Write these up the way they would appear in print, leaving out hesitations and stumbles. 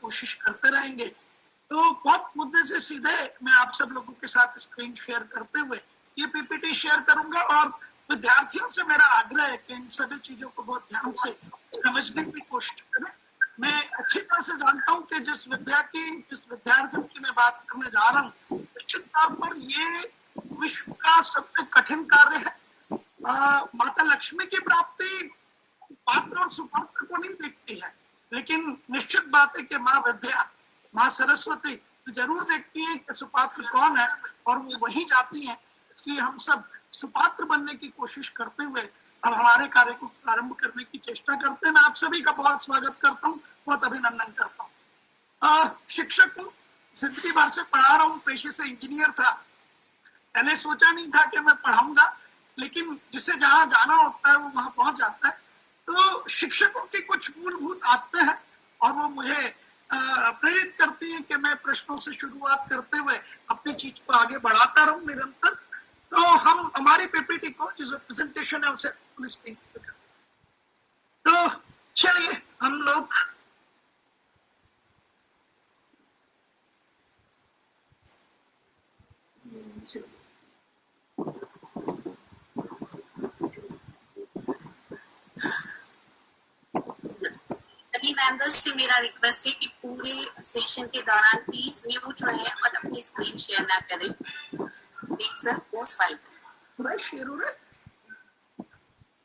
कोशिश करते रहेंगे। तो बहुत मुद्दे से सीधे मैं आप सब लोगों के साथ स्क्रीन शेयर करते हुए ये पीपीटी शेयर करूंगा, और विद्यार्थियों से मेरा आग्रह है कि इन सभी चीजों को बहुत ध्यान से समझने की कोशिश करें। मैं अच्छी तरह से जानता हूं कि जिस विद्यार्थियों की मैं बात करने जा रहा हूँ, निश्चित तौर पर ये विश्व का सबसे कठिन कार्य है। माता लक्ष्मी की प्राप्ति पात्र और सुपात्र को नहीं देखती है, लेकिन निश्चित बात है कि माँ विद्या, माँ सरस्वती जरूर देखती है कि सुपात्र कौन है, और वो वहीं जाती है। इसलिए हम सब सुपात्र बनने की कोशिश करते हुए अब हमारे कार्य को प्रारंभ करने की चेष्टा करते हैं। मैं आप सभी का बहुत स्वागत करता हूँ, बहुत अभिनंदन करता हूँ। शिक्षक हूँ, जिंदगी भर से पढ़ा रहा हूँ, पेशे से इंजीनियर था। मैंने सोचा नहीं था कि मैं पढ़ाऊंगा, लेकिन जिसे जहाँ जाना होता है वो वहां पहुंच जाता है। तो शिक्षकों की कुछ मूलभूत आदतें हैं और वो मुझे प्रेरित करती हैं कि मैं प्रश्नों से शुरुआत करते हुए अपनी चीज को आगे बढ़ाता रहूं निरंतर। तो हम हमारी पीपीटी को जो प्रेजेंटेशन है उसे फुल स्क्रीन पे करते हैं। तो चलिए हम लोग सभी मेंबर्स से मेरा रिक्वेस्ट है कि पूरे सेशन के दौरान प्लीज म्यूट रहें और अपनी स्क्रीन शेयर ना करें। देख सर, मोस्ट वेलकम। शेयर हो रहा है?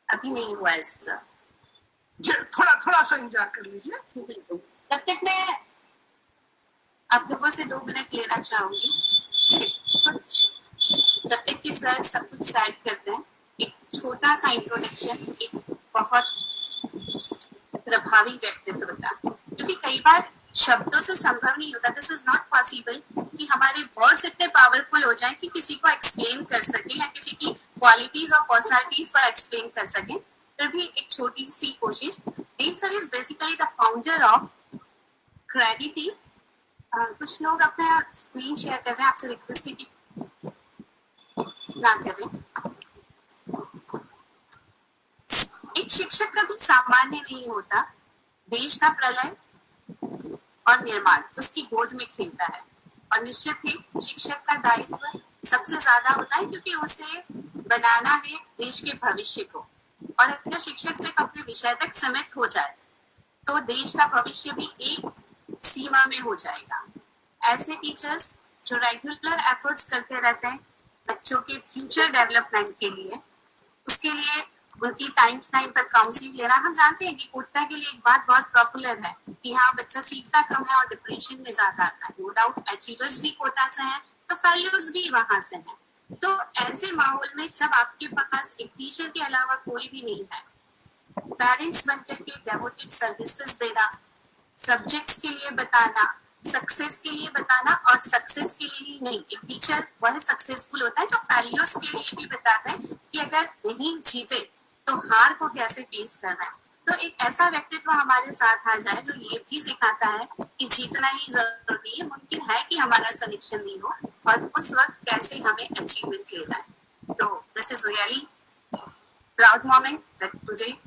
अभी नहीं हुआ है सर, थोड़ा सा इंतजार कर लीजिए। तब तक मैं आप लोगों से 2 मिनट लेना चाहूंगी। जब तक कि सर सब कुछ सेट करते हैं, एक छोटा सा इंट्रोडक्शन एक बहुत प्रभावी व्यक्तित्व का, क्योंकि कई बार शब्दों से संभव नहीं होता, दिस इज नॉट पॉसिबल कि हमारे वर्ड्स इतने पावरफुल हो जाएं कि किसी को एक्सप्लेन कर सके या किसी की क्वालिटीज और पर्सनालिटीज को एक्सप्लेन कर सके। फिर भी एक छोटी सी कोशिश। Dev sir is basically the founder of क्रेडिटी। कुछ लोग अपना स्क्रीन शेयर कर रहे हैं, आपसे रिक्वेस्ट है कि ना करें। एक शिक्षक कभी सामान्य नहीं होता। देश का प्रलय और निर्माण उसकी गोद में खेलता है, और निश्चित ही शिक्षक का दायित्व सबसे ज्यादा होता है, क्योंकि उसे बनाना है देश के भविष्य को। और अगर शिक्षक सिर्फ अपने विषय तक सीमित हो जाए तो देश का भविष्य भी एक सीमा में हो जाएगा। ऐसे टीचर्स जो रेगुलर एफर्ट्स करते रहते हैं बच्चों के फ्यूचर डेवलपमेंट के लिए, उसके लिए उनकी टाइम पर काउंसलिंग लेना। हम जानते हैं कि कोटा के लिए एक बात बहुत पॉपुलर है कि हाँ, बच्चा सीखता कम है और डिप्रेशन में ज्यादा आता है। नो डाउट अचीवर्स भी कोटा से हैं तो फेल्यूर्स भी वहां से हैं। तो ऐसे माहौल में जब आपके पास एक टीचर के अलावा कोई भी नहीं है, पेरेंट्स बनकर के डेवोटेड सर्विसेज देना, सब्जेक्ट्स के लिए बताना, सक्सेस के लिए बताना, और सक्सेस के लिए ही नहीं, एक टीचर वह सक्सेसफुल होता है जो फेल्यूर्स के लिए भी बताता है कि अगर नहीं जीते तो हार को कैसे फेस करना है। तो एक ऐसा व्यक्तित्व हमारे साथ आ जाए जो ये भी सिखाता है कि जीतना ही जरूरी है, मुमकिन है कि हमारा सिलेक्शन नहीं हो, और उस वक्त कैसे हमें अचीवमेंट लेना है। तो this is really proud moment that today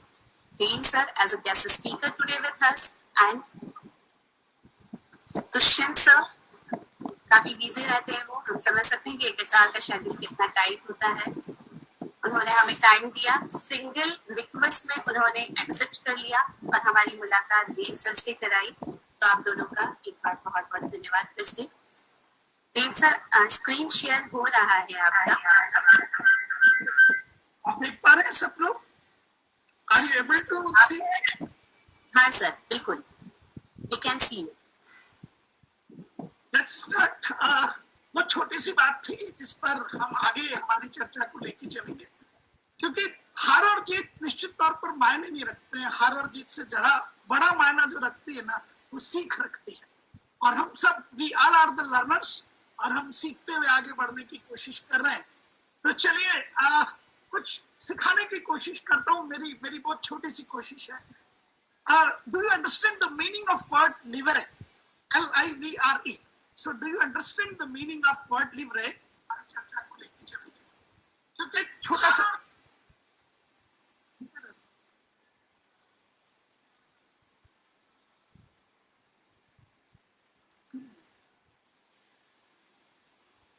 Dev sir as a guest speaker today with us, and Dushyant sir काफी बिजी रहते हैं, वो हम समझ सकते हैं कि एक HR का शेड्यूल कितना टाइट होता है। उन्होंने हमें टाइम दिया, सिंगल रिक्वेस्ट में उन्होंने एक्सेप्ट कर लिया और हमारी मुलाकात देव सर से कराई। तो आप दोनों का एक बार बहुत बहुत धन्यवाद फिर से। देव सर स्क्रीन शेयर हो रहा है आपका, आप देख पा रहे हैं सब लोग? Are you able to see? हाँ सर, बिल्कुल, we can see you. Let's start. वो छोटी सी बात थी जिस पर हम आगे हमारी चर्चा को लेके चलेंगे, क्योंकि हार और जीत निश्चित तौर पर मायने नहीं रखते हैं। हार और जीत से जरा बड़ा मायना जो रखती है ना, वो सीख रखती है। और हम सब we all are the learners, और हम सीखते हुए आगे बढ़ने की कोशिश कर रहे हैं। तो चलिए कुछ सिखाने की कोशिश करता हूँ। मेरी बहुत छोटी सी कोशिश है। Do you understand the meaning of word livre? LIVRE. So do you understand the meaning of word livre? चर्चा को लेके चलेंगे। तो एक छोटा सा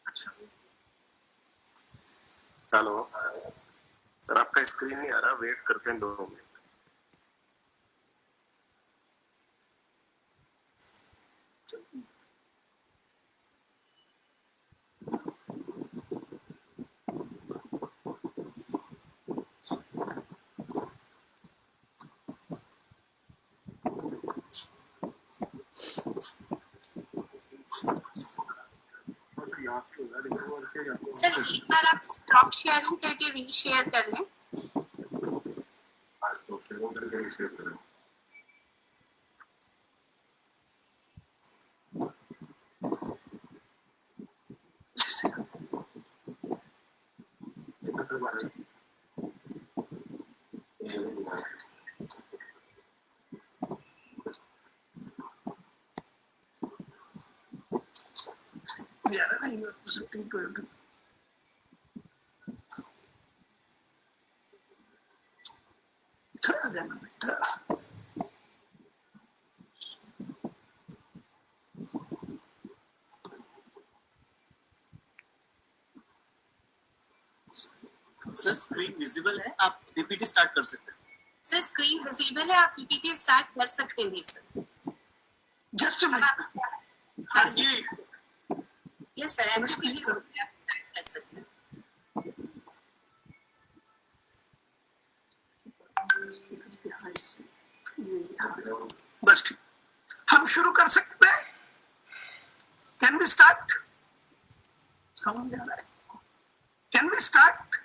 अच्छा, हेलो सर, आपका स्क्रीन नहीं आ रहा, वेट करते हैं 2 मिनट। सर एक बार आप स्टॉक शेयरिंग करके रीशेयर कर लें। आज तो शेयर करके शेयर करें। यार ना you are presenting to everyone. इधर आ जाना बेटा। सर स्क्रीन विजिबल है, आप पीपीटी स्टार्ट कर सकते हैं। सर स्क्रीन विजिबल है, आप पीपीटी स्टार्ट कर सकते हैं सर। जस्ट अब आप हाँ ये यस सर, आप पीपीटी स्टार्ट कर सकते हैं। बस ठीक, हम शुरू कर सकते हैं। Can we start? समझ आ रहा है? Can we start?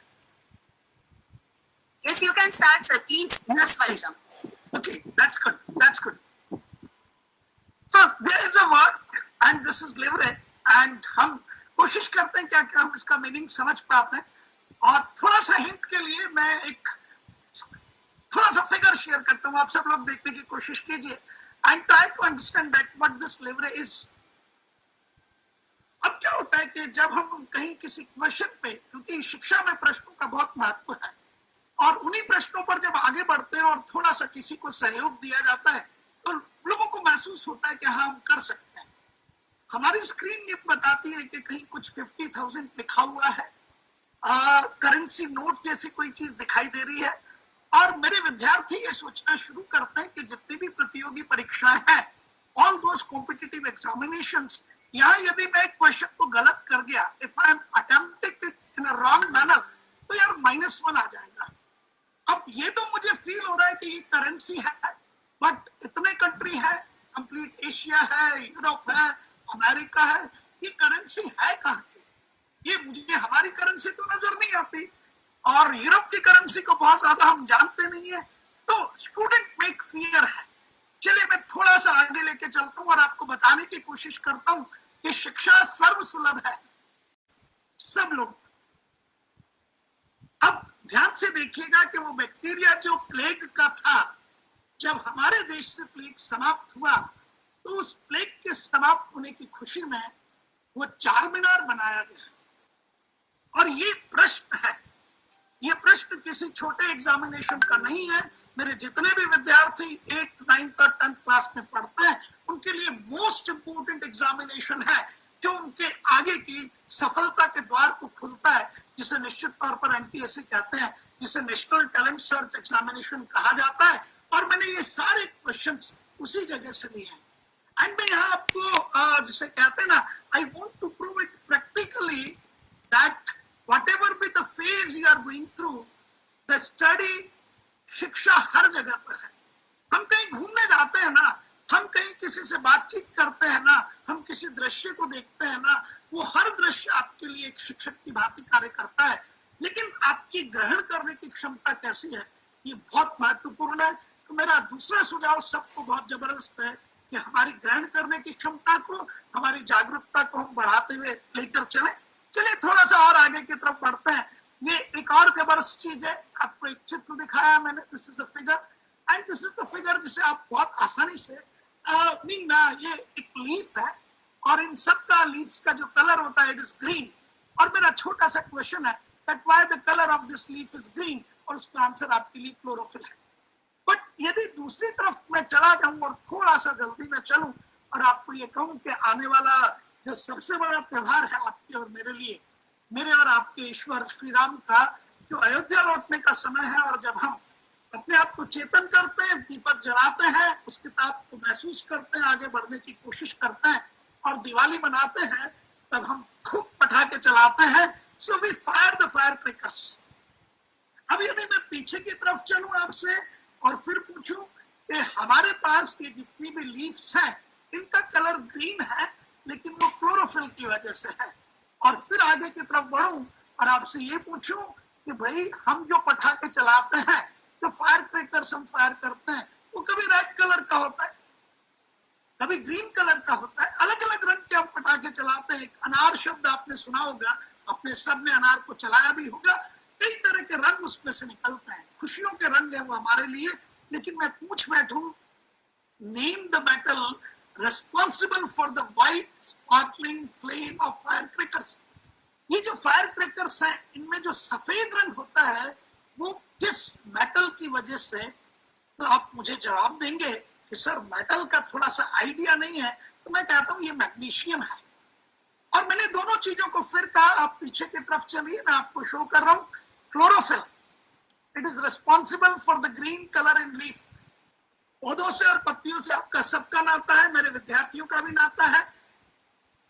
Yes, you can start, sir. Please, Yes, most please. welcome. Okay, that's good. That's good. So there is a word and this is leverage and हम कोशिश करते हैं क्या हम इसका मीनिंग समझ पाते हैं। और थोड़ा सा हिंट के लिए मैं एक थोड़ा सा फिगर शेयर करता हूँ, आप सब लोग देखने की कोशिश कीजिए and try to understand that what this leverage is. अब क्या होता है कि जब हम कहीं किसी क्वेश्चन पे, क्योंकि शिक्षा में प्रश्नों का बहुत महत्व है और उन्हीं प्रश्नों पर जब आगे बढ़ते हैं और थोड़ा सा किसी को सहयोग दिया जाता है तो लोगों को महसूस होता है कि हाँ हम कर सकते हैं। हमारी स्क्रीन ये बताती है कि कहीं कुछ 50,000 लिखा हुआ है, करेंसी नोट जैसी कोई चीज दिखाई दे रही है और मेरे विद्यार्थी ये सोचना शुरू करते हैं कि जितनी भी प्रतियोगी परीक्षाएं हैं, ऑल दोस कॉम्पिटिटिव एग्जामिनेशंस, यहाँ यदि मैं एक क्वेश्चन को गलत कर गया, if I am attempted it in a wrong manner, तो यार -1 आ जाएगा। अब ये तो मुझे फील हो रहा है कि ये करेंसी है, बट इतने कंट्री है, कंप्लीट एशिया है, यूरोप है, अमेरिका है, ये करेंसी है कहाँ की? ये मुझे हमारी करेंसी तो नजर नहीं आती और यूरोप की करेंसी को बहुत ज्यादा हम जानते नहीं है, तो स्टूडेंट में एक फियर है। चलिए मैं थोड़ा सा आगे लेके चलता हूँ और आपको बताने की कोशिश करता हूँ कि शिक्षा सर्वसुलभ है, सब लोग। अब ध्यान से देखिएगा कि वो बैक्टीरिया जो प्लेग का था, जब हमारे देश से प्लेग समाप्त हुआ तो उस प्लेग के समाप्त होने की खुशी में वो चार मीनार बनाया गया। और ये प्रश्न है, ये प्रश्न किसी छोटे एग्जामिनेशन का नहीं है। मेरे जितने भी विद्यार्थी 8th, 9th और 10th क्लास में पढ़ते हैं, उनके लिए मोस्ट इंपोर्टेंट एग्जामिनेशन है, जो उनके आगे की सफलता के द्वार को खुलता है, जिसे निश्चित तौर पर NTSE कहते हैं, जिसे नेशनल टैलेंट सर्च एग्जामिनेशन कहा जाता है। और मैंने ये सारे क्वेश्चंस उसी जगह से लिए हैं एंड मैं यहाँ आपको जिसे कहते हैं ना, I want to prove it practically that whatever be the phase you are going through, the study, शिक्षा हर जगह पर है। हम कहीं घूमने जाते हैं ना, हम कहीं किसी से बातचीत करते हैं ना, हम किसी दृश्य को देखते हैं ना, वो हर दृश्य आपके लिए एक शिक्षक की भांति कार्य करता है। लेकिन आपकी ग्रहण करने की क्षमता कैसी है, ये बहुत महत्वपूर्ण है। तो मेरा दूसरा सुझाव सबको बहुत जबरदस्त है कि हमारी ग्रहण करने की क्षमता को, हमारी जागरूकता को हम बढ़ाते हुए लेकर चले। चलिए थोड़ा सा और आगे की तरफ बढ़ते हैं। ये एक और जबरदस्त चीज है, आपको एक चित्र दिखाया मैंने, this is a figure and this is the figure जिसे आप बहुत आसानी से ये एक लीफ है और इन सब का लीव्स का जो कलर होता है इट इज ग्रीन। और मेरा छोटा सा क्वेश्चन है that why the colour of this leaf is green, और उसका आंसर आपके लिए क्लोरोफिल है। बट यदि दूसरी तरफ मैं चला जाऊं और थोड़ा सा जल्दी में चलूं और आपको आपको ये कहूं कि आने वाला जो सबसे बड़ा त्योहार है आपके और मेरे लिए, मेरे और आपके ईश्वर श्री राम का, जो अयोध्या लौटने का समय है, और जब हम अपने आप को चेतन करते हैं, दीपक जलाते हैं, उसके ताप को महसूस करते हैं, आगे बढ़ने की कोशिश करते हैं और दिवाली मनाते हैं, तब हम खूब पटाखे चलाते हैं। So we fire the fire crackers. अब यदि मैं पीछे की तरफ चलूं आपसे और फिर पूछूं कि हमारे पास ये जितनी भी लीव्स हैं इनका कलर ग्रीन है, लेकिन वो क्लोरोफिल की वजह से है, और फिर आगे की तरफ बढ़ूं और आपसे ये पूछूं कि भाई हम जो पटाखे चलाते हैं, जो फायर क्रैकर्स हम फायर करते हैं, वो कभी रेड कलर का होता है, कभी ग्रीन कलर का होता है, अलग अलग रंग के हम पटाखे चलाते हैं। एक अनार शब्द आपने सुना होगा, अपने सब ने अनार को चलाया भी होगा। कई तरह के रंग उसमें से निकलते हैं, खुशियों के रंग है वो हमारे लिए। लेकिन मैं पूछ बैठूं, name the metal responsible for the white sparkling flame of firecrackers। ये जो फायर क्रैकर्स हैं, इनमें जो सफेद रंग होता है वो किस मेटल की वजह से? तो आप मुझे जवाब देंगे कि सर मेटल का थोड़ा सा आइडिया नहीं है, तो मैं कहता हूं ये मैग्नीशियम है। और मैंने दोनों चीजों को फिर कहा, आप पीछे की तरफ चलिए, मैं आपको शो कर रहा हूं। Chlorophyll, it is responsible for the green colour in leaf. पौधों से और पत्तियों से आपका सबका नाता है, मेरे विद्यार्थियों का भी नाता है,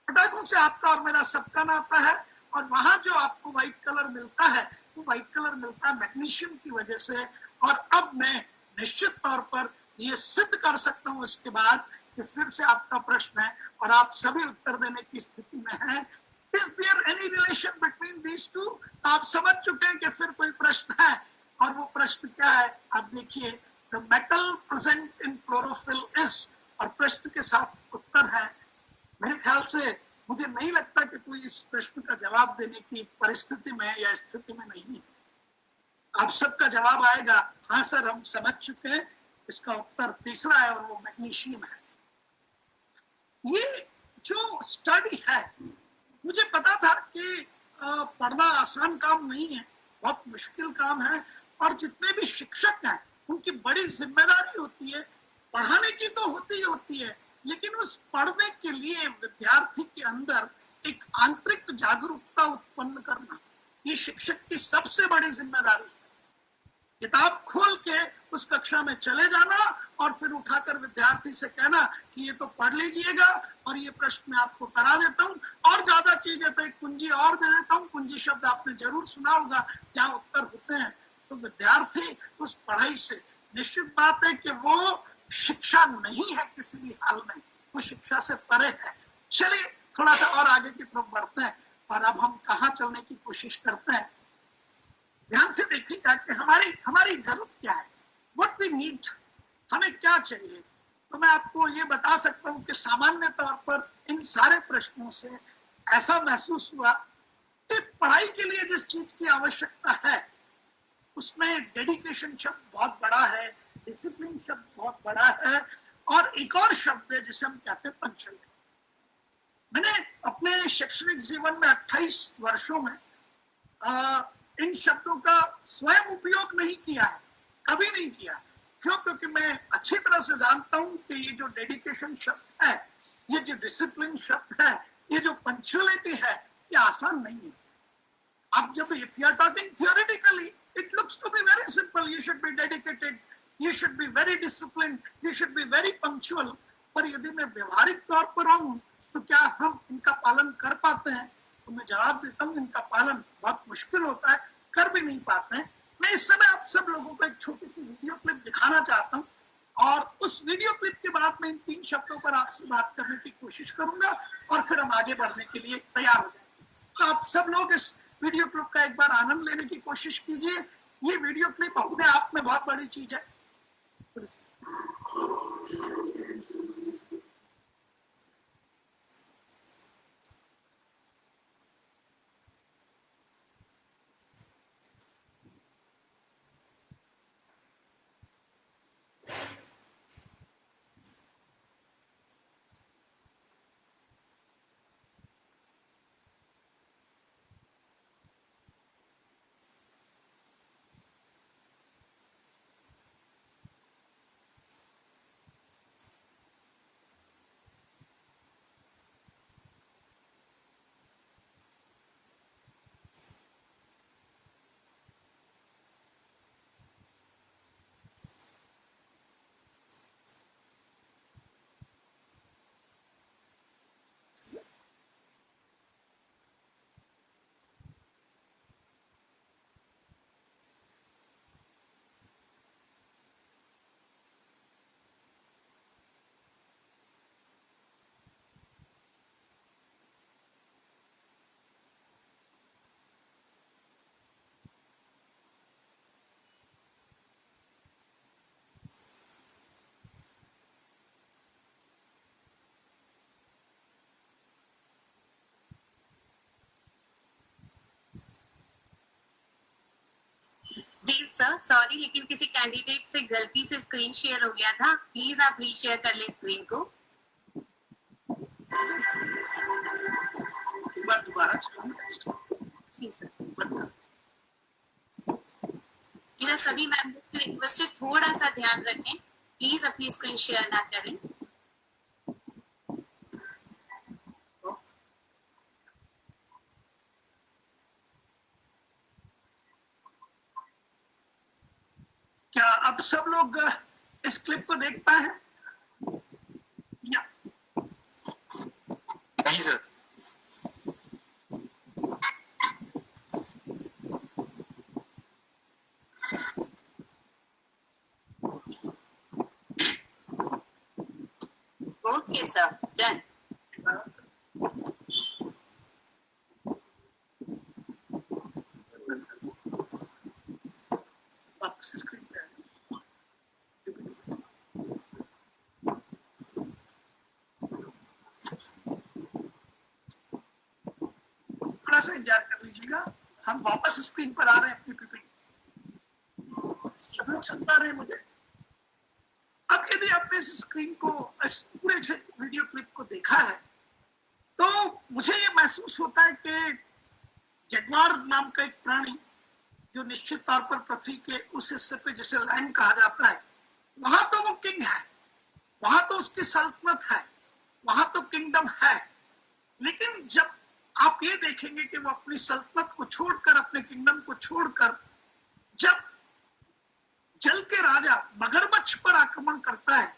पटाखों से आपका और मेरा सबका नाता है। और वहां जो आपको व्हाइट कलर मिलता है, वो व्हाइट कलर मिलता है मैग्नीशियम की वजह से। और अब मैं निश्चित तौर पर ये सिद्ध कर सकता हूं इसके बाद कि फिर से आपका प्रश्न है और आप सभी उत्तर देने की स्थिति में हैं, is there any relation between these two? आप समझ चुके हैं कि फिर कोई प्रश्न है, और वो प्रश्न क्या है आप देखिए। The metal present in chlorophyll is, और प्रश्न के साथ उत्तर है। मेरे ख्याल से मुझे नहीं लगता कि कोई इस प्रश्न का जवाब देने की परिस्थिति में या स्थिति में नहीं है। आप सबका जवाब आएगा, हाँ सर हम समझ चुके हैं, इसका उत्तर तीसरा है और वो मैग्नीशियम है। ये जो स्टडी है, मुझे पता था कि पढ़ना आसान काम नहीं है, बहुत मुश्किल काम है, और जितने भी शिक्षक हैं उनकी बड़ी जिम्मेदारी होती है। पढ़ाने की तो होती है, लेकिन उस पढ़ने के लिए विद्यार्थी के अंदर एक आंतरिक जागरूकता उत्पन्न करना, ये शिक्षक की सबसे बड़ी जिम्मेदारी है। किताब खोल के उस कक्षा में चले जाना और फिर उठाकर विद्यार्थी से कहना कि ये तो पढ़ लीजिएगा और ये प्रश्न मैं आपको करा देता हूँ, और ज्यादा चीजें तो एक कुंजी और दे देता हूँ। कुंजी शब्द आपने जरूर सुना होगा, जहाँ उत्तर होते हैं। तो विद्यार्थी उस पढ़ाई से, निश्चित बात है कि वो शिक्षा नहीं है किसी भी हाल में, वो शिक्षा से परे है। चलिए थोड़ा सा और आगे की तरफ बढ़ते हैं, और अब हम कहाँ चलने की कोशिश करते हैं। ध्यान से देखिएगा कि हमारी जरूरत क्या है, व्हाट वी नीड, हमें क्या चाहिए। तो मैं आपको ये बता सकता हूँ कि सामान्य तौर पर इन सारे प्रश्नों से ऐसा महसूस हुआ कि पढ़ाई के लिए जिस चीज की आवश्यकता है उसमें डेडिकेशन शब्द बहुत बड़ा है, डिसिप्लिन शब्द बहुत बड़ा है, और एक और शब्द है जिसे हम कहते हैं पंक्चुअलिटी। मैंने अपने शैक्षणिक जीवन में 28 वर्षों में इन शब्दों का स्वयं उपयोग नहीं किया है, कभी नहीं किया। क्यों? क्योंकि मैं अच्छी तरह से जानता हूं कि ये जो डेडिकेशन शब्द है, ये जो डिसिप्लिन शब्द है, ये जो पंक्चुअलिटी है, ये आसान नहीं है। आप जब if you are talking theoretically, it looks to be very simple, you should be dedicated, you should be very disciplined, you should be very punctual। पर यदि मैं व्यवहारिक तौर पर हूँ तो क्या हम इनका पालन कर पाते हैं? तो मैं जवाब देता हूँ, इनका पालन बहुत मुश्किल होता है, कर भी नहीं पाते हैं। मैं इस समय आप सब लोगों को एक छोटी सी वीडियो क्लिप दिखाना चाहता हूँ, और उस वीडियो क्लिप के बाद मैं इन 3 शब्दों पर आपसे बात करने की कोशिश करूंगा, और फिर हम आगे बढ़ने के लिए तैयार हो जाएंगे। तो आप सब लोग इस वीडियो क्लिप का एक बार आनंद लेने की कोशिश कीजिए। ये वीडियो क्लिप अपने आप में बहुत बड़ी चीज है। सर सॉरी, लेकिन किसी कैंडिडेट से गलती से स्क्रीन शेयर हो गया था, प्लीज आप रीशेयर कर ले स्क्रीन को। एक बार दोबारा जी सर। मेरा सभी मेंबर्स से रिक्वेस्ट है थोड़ा सा ध्यान रखें, प्लीज अपनी स्क्रीन शेयर ना करें। क्या अब सब लोग इस क्लिप को देख पाए हैं? या जी सर। Okay sir, done. वापस स्क्रीन पे आ जाओ। थोड़ा सा इंतजार कर लीजिएगा, हम वापस स्क्रीन पर आ रहे हैं अपनी पीपीटी। लोग सुन पा रहे हैं मुझे? अब यदि आपने इस स्क्रीन को, इस पूरे वीडियो क्लिप को देखा है, तो मुझे ये महसूस होता है कि जगुआर नाम का एक प्राणी जो निश्चित तौर पर पृथ्वी के उस हिस्से पे जिसे लैंड कहा जाता है, वहां तो वो किंग है, वहां तो उसकी सल्तनत है, वहां तो किंगडम है। लेकिन जब आप ये देखेंगे कि वो अपनी सल्तनत को छोड़कर, अपने किंगडम को छोड़कर जब जल के राजा मगरमच्छ पर आक्रमण करता है,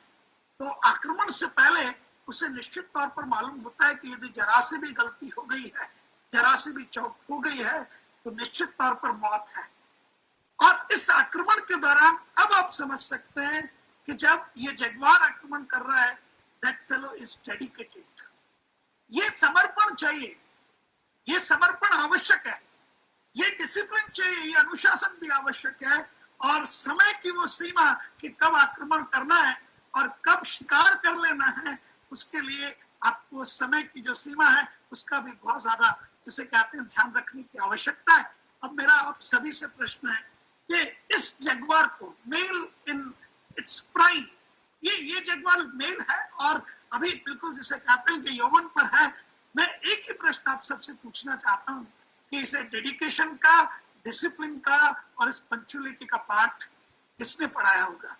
तो आक्रमण से पहले उसे निश्चित तौर पर मालूम होता है कि यदि जरा से भी गलती हो गई है, जरा से भी चौक हो गई है, तो निश्चित तौर पर मौत है। और इस आक्रमण के दौरान अब आप समझ सकते हैं कि जब ये जगुआर आक्रमण कर रहा है, दैट फेलो इज डेडिकेटेड। ये समर्पण चाहिए, ये समर्पण आवश्यक है, ये डिसिप्लिन चाहिए, ये अनुशासन भी आवश्यक है, और समय की वो सीमा कि कब आक्रमण करना है और कब शिकार कर लेना है, उसके लिए आपको समय की जो सीमा है उसका भी बहुत ज्यादा, जिसे कहते हैं, ध्यान रखने की आवश्यकता है। अब मेरा आप सभी से प्रश्न है कि इस जगुआर को, मेल इन इट्स प्राइम, ये जगुआर मेल है और अभी बिल्कुल जिसे कहते हैं कि यौवन पर है। मैं एक ही प्रश्न आप सबसे पूछना चाहता हूँ कि इसे डेडिकेशन का, डिसिप्लिन का और इस पंक्चुअलिटी का पाठ किसने पढ़ाया होगा?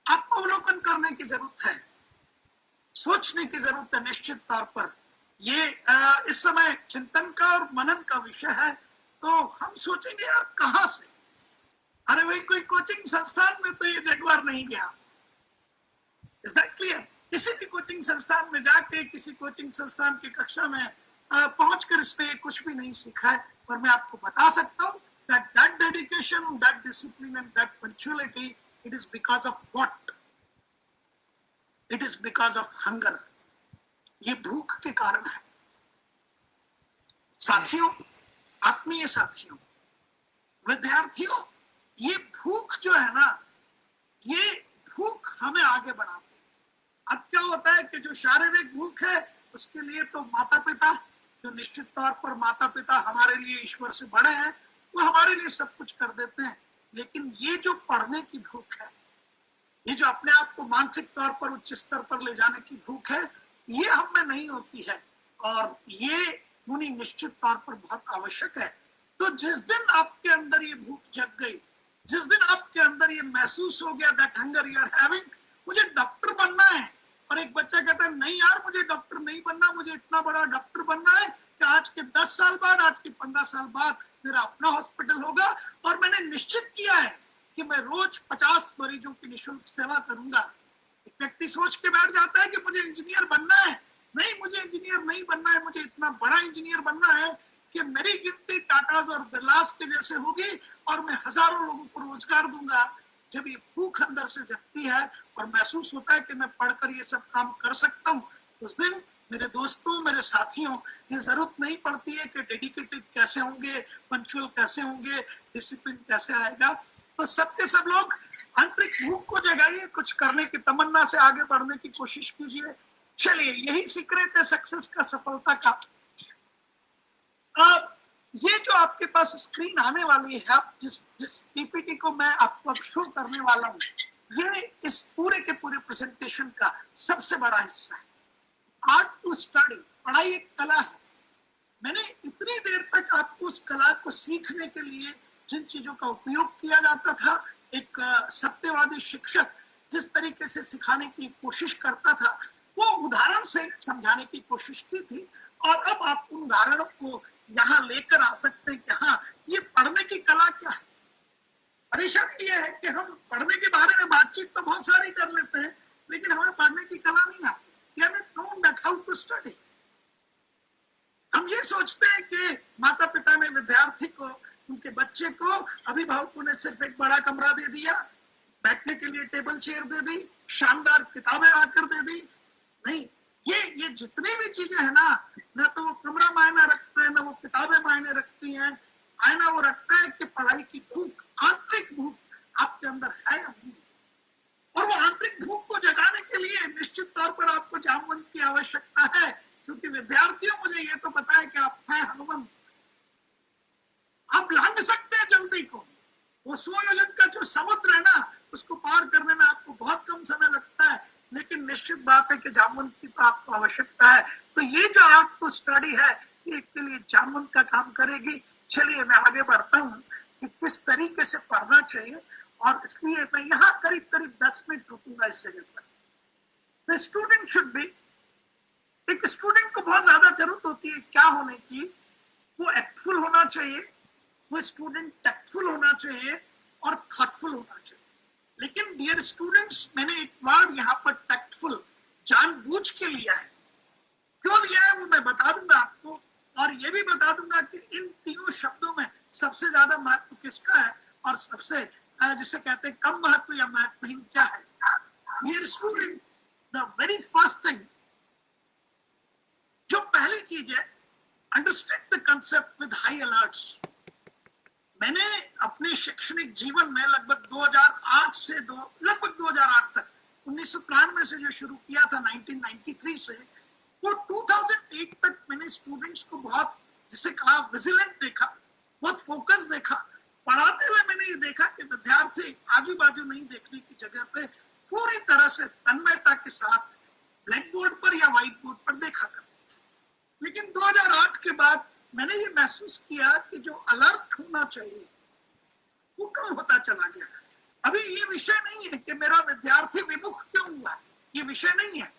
आपको अवलोकन करने की जरूरत है, सोचने की जरूरत है। निश्चित तौर पर ये इस समय चिंतन का और मनन का विषय है। तो हम सोचेंगे यार कहां से, अरे भाई कोई कोचिंग संस्थान में तो ये जगुआर नहीं गया। Is that clear? किसी भी कोचिंग संस्थान में जाके, किसी कोचिंग संस्थान की कक्षा में पहुंचकर इस पे कुछ भी नहीं सीखा है। पर मैं आपको बता सकता हूँ that dedication, that discipline and that punctuality, it is because of what? It is because of hunger. ये भूख के कारण है। साथियों, आत्मीय साथियों, विद्यार्थियों, ये भूख जो है ना, ये भूख हमें आगे बढ़ाती है। अब क्या होता है कि जो शारीरिक भूख है, उसके लिए तो माता पिता, जो निश्चित तौर पर माता पिता हमारे लिए ईश्वर से बड़े हैं, वो हमारे लिए सब कुछ कर देते हैं। लेकिन ये जो पढ़ने की भूख है, ये जो अपने आप को मानसिक तौर पर उच्च स्तर पर ले जाने की भूख है, ये हम में नहीं होती है और ये होनी निश्चित तौर पर बहुत आवश्यक है। तो जिस दिन आपके अंदर ये भूख जग गई, जिस दिन आपके अंदर ये महसूस हो गया that hunger you are having, मुझे डॉक्टर बनना है, और एक बच्चा कहता है नहीं यार मुझे डॉक्टर नहीं बनना, मुझे इतना बड़ा डॉक्टर बनना है कि आज के 10 साल बाद, आज के 15 साल बाद मेरा अपना हॉस्पिटल होगा और मैंने निश्चित किया है कि मैं रोज 50 मरीजों की निःशुल्क सेवा करूंगा। एक व्यक्ति सोच के बैठ जाता है कि मुझे इंजीनियर बनना है। नहीं, मुझे इंजीनियर नहीं बनना है, मुझे इतना बड़ा इंजीनियर बनना है कि मेरी गिनती टाटाज और बिरलास के जैसे होगी और मैं हजारों लोगों को रोजगार दूंगा। जब ये भूख अंदर से जगती है और महसूस होता है कि मैं पढ़कर ये सब काम कर सकता हूँ, उस दिन मेरे दोस्तों, मेरे साथियों, ये जरूरत नहीं पड़ती है कि डेडिकेटेड कैसे होंगे, पंक्चुअल कैसे होंगे, डिसिप्लिन कैसे आएगा। तो सबके सब लोग आंतरिक भूख को जगाइए, कुछ करने की तमन्ना से आगे बढ़ने की कोशिश कीजिए। चलिए, यही सीक्रेट है सक्सेस का, सफलता का। ये जो आपके पास स्क्रीन आने वाली है, जिस पीपीटी को मैं आपको अब शो करने वाला हूँ, ये इस पूरे के पूरे प्रेजेंटेशन का सबसे बड़ा हिस्सा है। आर्ट टू स्टडी, पढ़ाई एक कला है। मैंने इतनी देर तक आपको उस कला को सीखने के लिए जिन चीजों का उपयोग किया जाता था, एक सत्यवादी शिक्षक जिस तरीके से सिखाने की कोशिश करता था, वो उदाहरण से समझाने की कोशिश की थी। और अब आप उन उदाहरणों को यहाँ लेकर आ सकते हैं कि हाँ, ये पढ़ने की कला क्या है। परेशानी ये है कि हम पढ़ने के बारे में बातचीत तो बहुत सारी कर लेते हैं, लेकिन हमें पढ़ने की कला नहीं आती। How to study. हम ये सोचते हैं कि माता पिता ने विद्यार्थी को, उनके बच्चे को, अभिभावकों ने सिर्फ एक बड़ा कमरा दे दिया, बैठने के लिए टेबल चेयर दे दी, शानदार किताबें आकर दे दी। नहीं, ये जितनी भी चीजें हैं ना तो वो कमरा मायने रखता है, ना वो किताबें मायने रखती हैं। मायना वो रखता है कि पढ़ाई की भूख, आंतरिक भूख आपके अंदर है या नहीं। और वो आंतरिक भूख को जगाने के लिए निश्चित तौर पर आपको जामवंत की आवश्यकता है, क्योंकि विद्यार्थियों, मुझे ये तो पता है कि आप हैं हनुमंत, आप लांघ सकते हैं जल्दी को। वो सुयोजन का जो समुद्र है ना, उसको पार करने में आपको बहुत कम समय लगता है, लेकिन निश्चित बात है कि जामवंत की तो आपको आवश्यकता है। तो ये जो आपको स्टडी है, ये के लिए जामवंत का काम करेगी। चलिए मैं आगे बढ़ता हूँ कि किस तरीके से पढ़ना चाहिए, और इसलिए मैं यहाँ करीब करीब 10 मिनट रुकूंगा इस जगह पर। The student should be, एक स्टूडेंट को बहुत ज्यादा जरूरत होती है क्या होने की, वो एक्टफुल होना चाहिए, वो स्टूडेंट टैक्टफुल होना चाहिए और थॉटफुल होना चाहिए। लेकिन डियर स्टूडेंट्स, मैंने एक वर्ड यहाँ पर टैक्टफुल जानबूझ के लिया है। क्यों लिया है वो मैं बता दूंगा आपको, और ये भी बता दूंगा कि इन तीनों शब्दों में सबसे ज्यादा महत्व किसका है और सबसे जिसे कहते हैं कम महत्व या महत्वहीन क्या है। Dear student, the very first thing, जो पहली चीज है, understand the concept with high alerts. मैंने अपने शैक्षणिक जीवन में लगभग 2008 से लगभग 2008 तक, 1993 से जो शुरू किया था, 1993 से वो 2008 तक मैंने स्टूडेंट्स को बहुत, जिसे कहा, विजिलेंट देखा, बहुत फोकस देखा। पढ़ाते हुए मैंने ये देखा कि विद्यार्थी आजू बाजू नहीं देखने की जगह पे पूरी तरह से तन्मयता के साथ ब्लैक बोर्ड पर या व्हाइट बोर्ड पर देखा करते थे। लेकिन 2008 के बाद मैंने ये महसूस किया कि जो अलर्ट होना चाहिए वो कम होता चला गया। अभी ये विषय नहीं है कि मेरा विद्यार्थी विमुख क्यों हुआ, ये विषय नहीं है।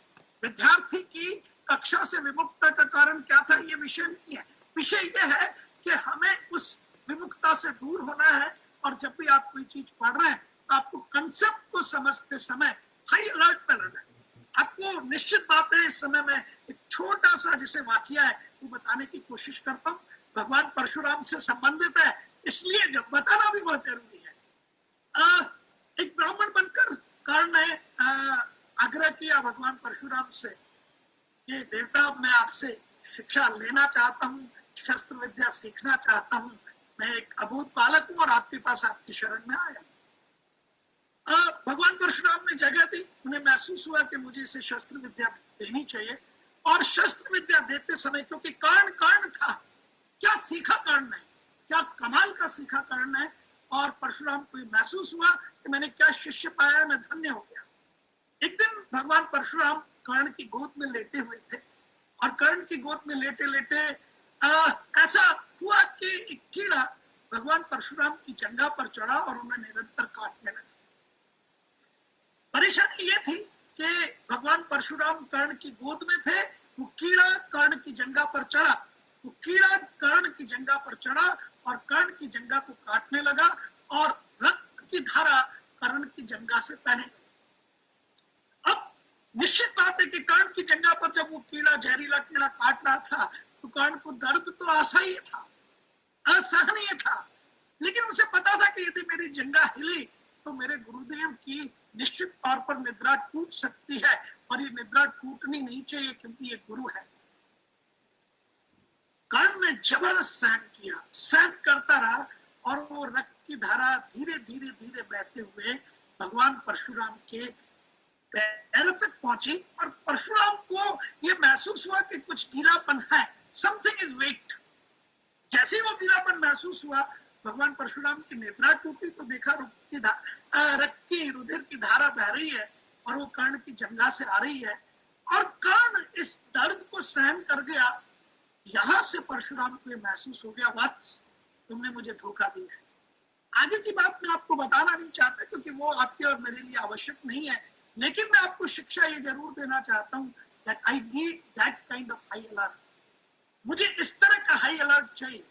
विद्यार्थी की कक्षा से विमुखता का कारण क्या था, ये विषय नहीं है। विषय ये है कि हमें उस विमुखता से दूर होना है, और जब भी आप कोई चीज पढ़ रहे हैं तो आपको कंसेप्ट को समझते समय हाई अलर्ट पे रहना है। आपको निश्चित बात है, इस समय में एक छोटा सा जिसे वाकया है वो बताने की कोशिश करता हूँ। भगवान परशुराम से संबंधित है, इसलिए जब बताना भी बहुत जरूरी है। एक ब्राह्मण बनकर कर्ण ने आग्रह किया भगवान परशुराम से कि देवता, मैं आपसे शिक्षा लेना चाहता हूँ, शस्त्र विद्या सीखना चाहता हूँ, मैं एक अबूझ बालक हूँ और आपके पास आपकी शरण में आया। भगवान परशुराम ने जगह दी, उन्हें महसूस हुआ कि मुझे इसे शस्त्र विद्या देनी चाहिए। और शस्त्र विद्या देते समय, क्योंकि कर्ण था, क्या सीखा कर्ण ने, क्या कमाल का सीखा कर्ण ने, और परशुराम को महसूस हुआ कि मैंने क्या शिष्य पाया, मैं धन्य हो गया। एक दिन भगवान परशुराम कर्ण की गोद में लेटे हुए थे, और कर्ण की गोद में लेटे लेटे ऐसा हुआ कि एक कीड़ा भगवान परशुराम की जंघा पर चढ़ा और उन्हें निरंतर काटने लगा। परेशानी ये थी कि भगवान परशुराम कर्ण की गोद में थे, वो कीड़ा कर्ण की जंघा पर चढ़ा, वो कीड़ा कर्ण की जंघा पर चढ़ा और कर्ण की जंघा को काटने लगा, और रक्त की धारा कर्ण की जंघा से बहने लगी। अब निश्चित बात है कि कर्ण की जंघा पर जब वो कीड़ा, जहरीला कीड़ा काट रहा था, तो कर्ण को दर्द तो असह्य था, असहनीय था। लेकिन उसे पता था कि यदि मेरी जंघा हिली तो मेरे गुरुदेव की निश्चित तौर पर निद्रा टूट सकती है, और ये निद्रा टूटनी नहीं चाहिए क्योंकि ये गुरु है। कर्ण ने जबरदस्त सहन किया, सहन करता रहा, और वो रक्त की धारा धीरे धीरे धीरे बहते हुए भगवान परशुराम के पैरों तक पहुंची। और परशुराम को ये महसूस हुआ कि कुछ गीलापन है, समथिंग इज वेट। जैसे वो गीला महसूस हुआ, भगवान परशुराम की नेत्रा टूटी तो देखा रक्त की रुधिर की धारा बह रही है और वो कर्ण की जंघा से आ रही है और कर्ण इस दर्द को सहन कर गया। यहां से परशुराम को महसूस हो गया, वत्स तुमने मुझे धोखा दिया है। आगे की बात मैं आपको बताना नहीं चाहता क्योंकि वो आपके और मेरे लिए आवश्यक नहीं है, लेकिन मैं आपको शिक्षा ये जरूर देना चाहता हूँ that I need that kind of high alert। मुझे इस तरह का हाई अलर्ट चाहिए।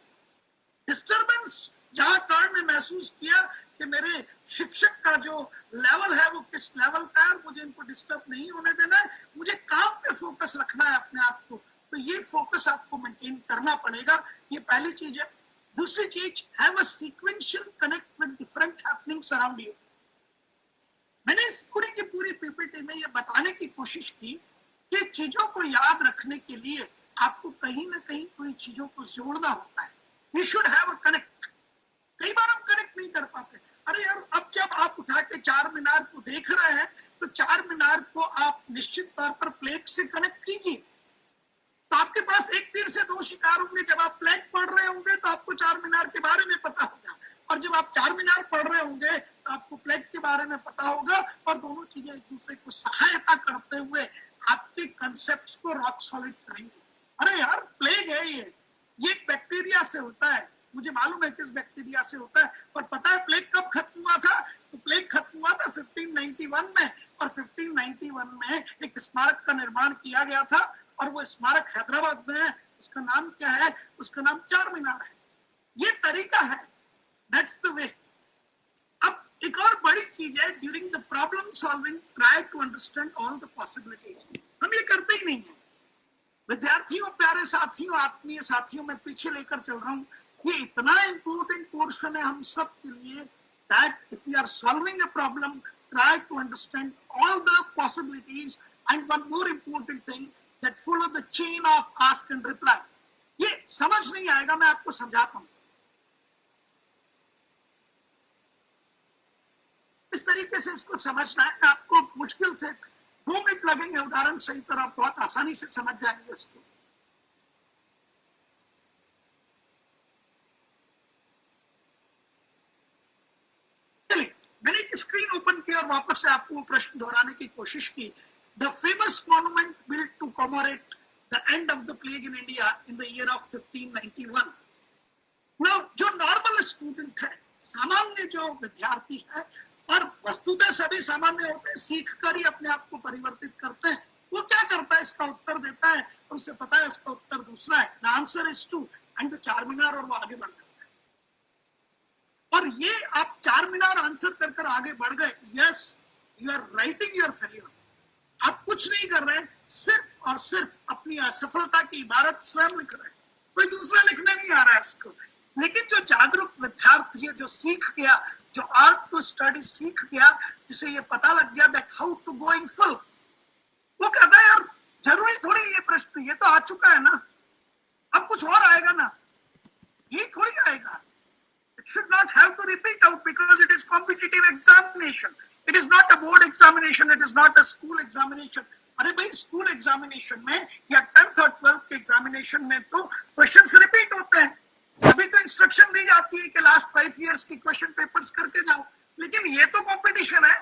डिस्टर्बेंस जहां कर्ण ने महसूस किया कि मेरे शिक्षक का जो लेवल है वो किस लेवल का है, मुझे इनको डिस्टर्ब नहीं होने देना है, मुझे काम पे फोकस रखना है अपने आप को, तो ये फोकस आपको मेंटेन करना पड़ेगा। ये पहली चीज है। दूसरी चीज, have a sequential connect with different happenings around you. मैंने इस पूरी की पूरी पीपीटी में ये बताने की कोशिश की कि चीजों को याद रखने के लिए आपको कहीं ना कहीं कोई चीजों को जोड़ना होता है। You should have a connect. कई बार हम कनेक्ट नहीं कर पाते। अरे यार, अब जब आप उठा के चार मीनार को देख रहे हैं तो चार मीनार को आप निश्चित तौर पर प्लेग से कनेक्ट कीजिए, तो आपके पास एक तीर से दो शिकार होंगे। जब आप प्लेग पढ़ रहे होंगे तो आपको चार मीनार के बारे में पता होगा, और जब आप चार मीनार पढ़ रहे होंगे तो आपको प्लेग के बारे में पता होगा, और दोनों चीजें एक दूसरे को सहायता करते हुए आपके कंसेप्ट्स को रॉक सॉलिड करेंगे। अरे यार, प्लेग है ये एक बैक्टीरिया से होता है, मुझे मालूम है किस बैक्टीरिया से होता है, पर पता है प्लेग कब खत्म हुआ था? तो प्लेग खत्म हुआ था 1591 में, और 1591 में एक स्मारक का निर्माण किया गया था, और वो स्मारक हैदराबाद में है। उसका नाम क्या है? उसका नाम चार मीनार है। ये तरीका है, दैट्स द वे। अब एक और बड़ी चीज है, during the problem solving try to understand all the possibilities. हम ये करते ही नहीं है। विद्यार्थियों, प्यारे साथियों, आत्मीय साथियों, मैं पीछे लेकर चल रहा हूँ। ये इतना इंपॉर्टेंट पोर्शन है हम सब के लिए, that if we are solving a problem, try to understand all the possibilities, and one more important thing, that follow the chain of ask and reply. ये समझ नहीं आएगा, मैं आपको समझाता हूँ। इस तरीके से इसको समझना है। आपको मुश्किल से 2 मिनट लगेंगे, उदाहरण सही तरह बहुत आसानी से समझ जाएंगे इसको। चलिए, मैंने एक स्क्रीन ओपन की और वापस से आपको प्रश्न दोहराने की कोशिश की। The famous monument built to commemorate the end of the plague in India in the year of 1591। Now, जो नॉर्मल स्टूडेंट है, सामान्य जो विद्यार्थी है, और वस्तुतः सभी सामान्य होते हैं, सीख कर ही अपने आप को परिवर्तित करते हैं, वो क्या करता है? इसका उत्तर देता है, और उसे पता है इसका उत्तर दूसरा है, the answer is 2 and the चार मीनार, और वो आगे बढ़ जाता है। और ये आप चार मीनार आंसर कर कर आगे बढ़ गए, yes, you are writing your failure. आप कुछ नहीं कर रहे, सिर्फ और सिर्फ अपनी असफलता की इबारत स्वयं लिख रहे हैं, कोई दूसरा लिखने नहीं आ रहा है इसको। लेकिन जो जागरूक विद्यार्थी है, जो सीख गया, जो आर्ट टू स्टडी सीख गया, जिसे ये पता लग गया that how to go in full, वो कहता है यार जरूरी थोड़ी ये प्रश्न, ये तो आ चुका है ना, अब कुछ और आएगा ना, ये थोड़ी आएगा। It should not have to repeat out because it is competitive examination. It is not a board examination. It is not a school examination. अरे भाई, स्कूल एग्जामिनेशन में या 10th और 12th के एग्जामिनेशन में तो क्वेश्चंस रिपीट होते हैं। अभी तो इंस्ट्रक्शन दी जाती है कि लास्ट 5 इयर्स की क्वेश्चन पेपर्स करके जाओ, लेकिन ये तो कंपटीशन है।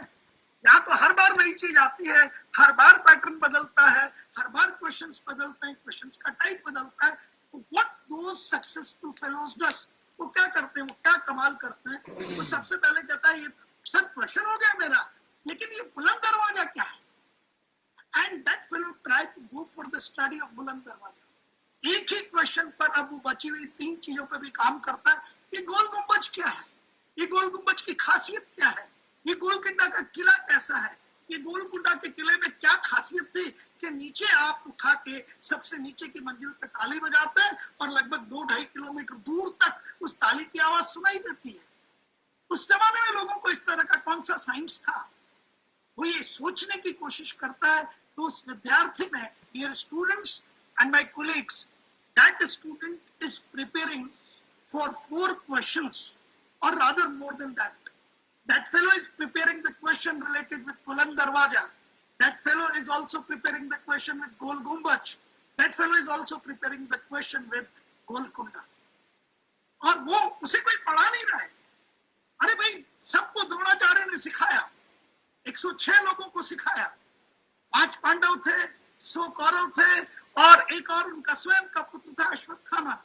यहाँ तो हर बार नई चीज आती है, हर बार पैटर्न बदलता है, हर बार क्वेश्चंस बदलते हैं, क्वेश्चंस का टाइप बदलता है। What those successful fellows does, वो क्या करते हैं, वो क्या कमाल करते हैं? वो सबसे पहले कहता है ये सब क्वेश्चन हो गया मेरा, लेकिन ये बुलंद दरवाजा क्या है? And that fellow try to go for the study of Buland Darwaza. एक ही क्वेश्चन पर अब वो बची हुई 3 चीजों पर भी काम करता है। ये गोल गुंबज क्या है? ये गोल गुंबज की खासियत क्या है? ये गोलकुंडा का किला कैसा है? ये गोलकुंडा के किले में क्या खासियत थी कि नीचे आप उठा के सबसे नीचे की मंजिल पे ताली बजाते हैं और लगभग 2-2.5 किलोमीटर दूर तक उस ताली की आवाज सुनाई देती है। उस जमाने में लोगों को इस तरह का कौन सा साइंस था? वो ये सोचने की कोशिश करता है। तो उस विद्यार्थी में, dear students and my colleagues, that student is preparing for 4 questions, or rather more than that. That fellow is preparing the question related with Buland Darwaja. That fellow is also preparing the question with Gol Gumbaj. That fellow is also preparing the question with Golconda. और वो उसे कोई पढ़ा नहीं रहा है। अरे भाई, सबको द्रोणाचार्य ने सिखाया, 106 लोगों को सिखाया, 5 पांडव थे, 100 कौरव थे और एक और उनका स्वयं का पुत्र था अश्वत्थामा।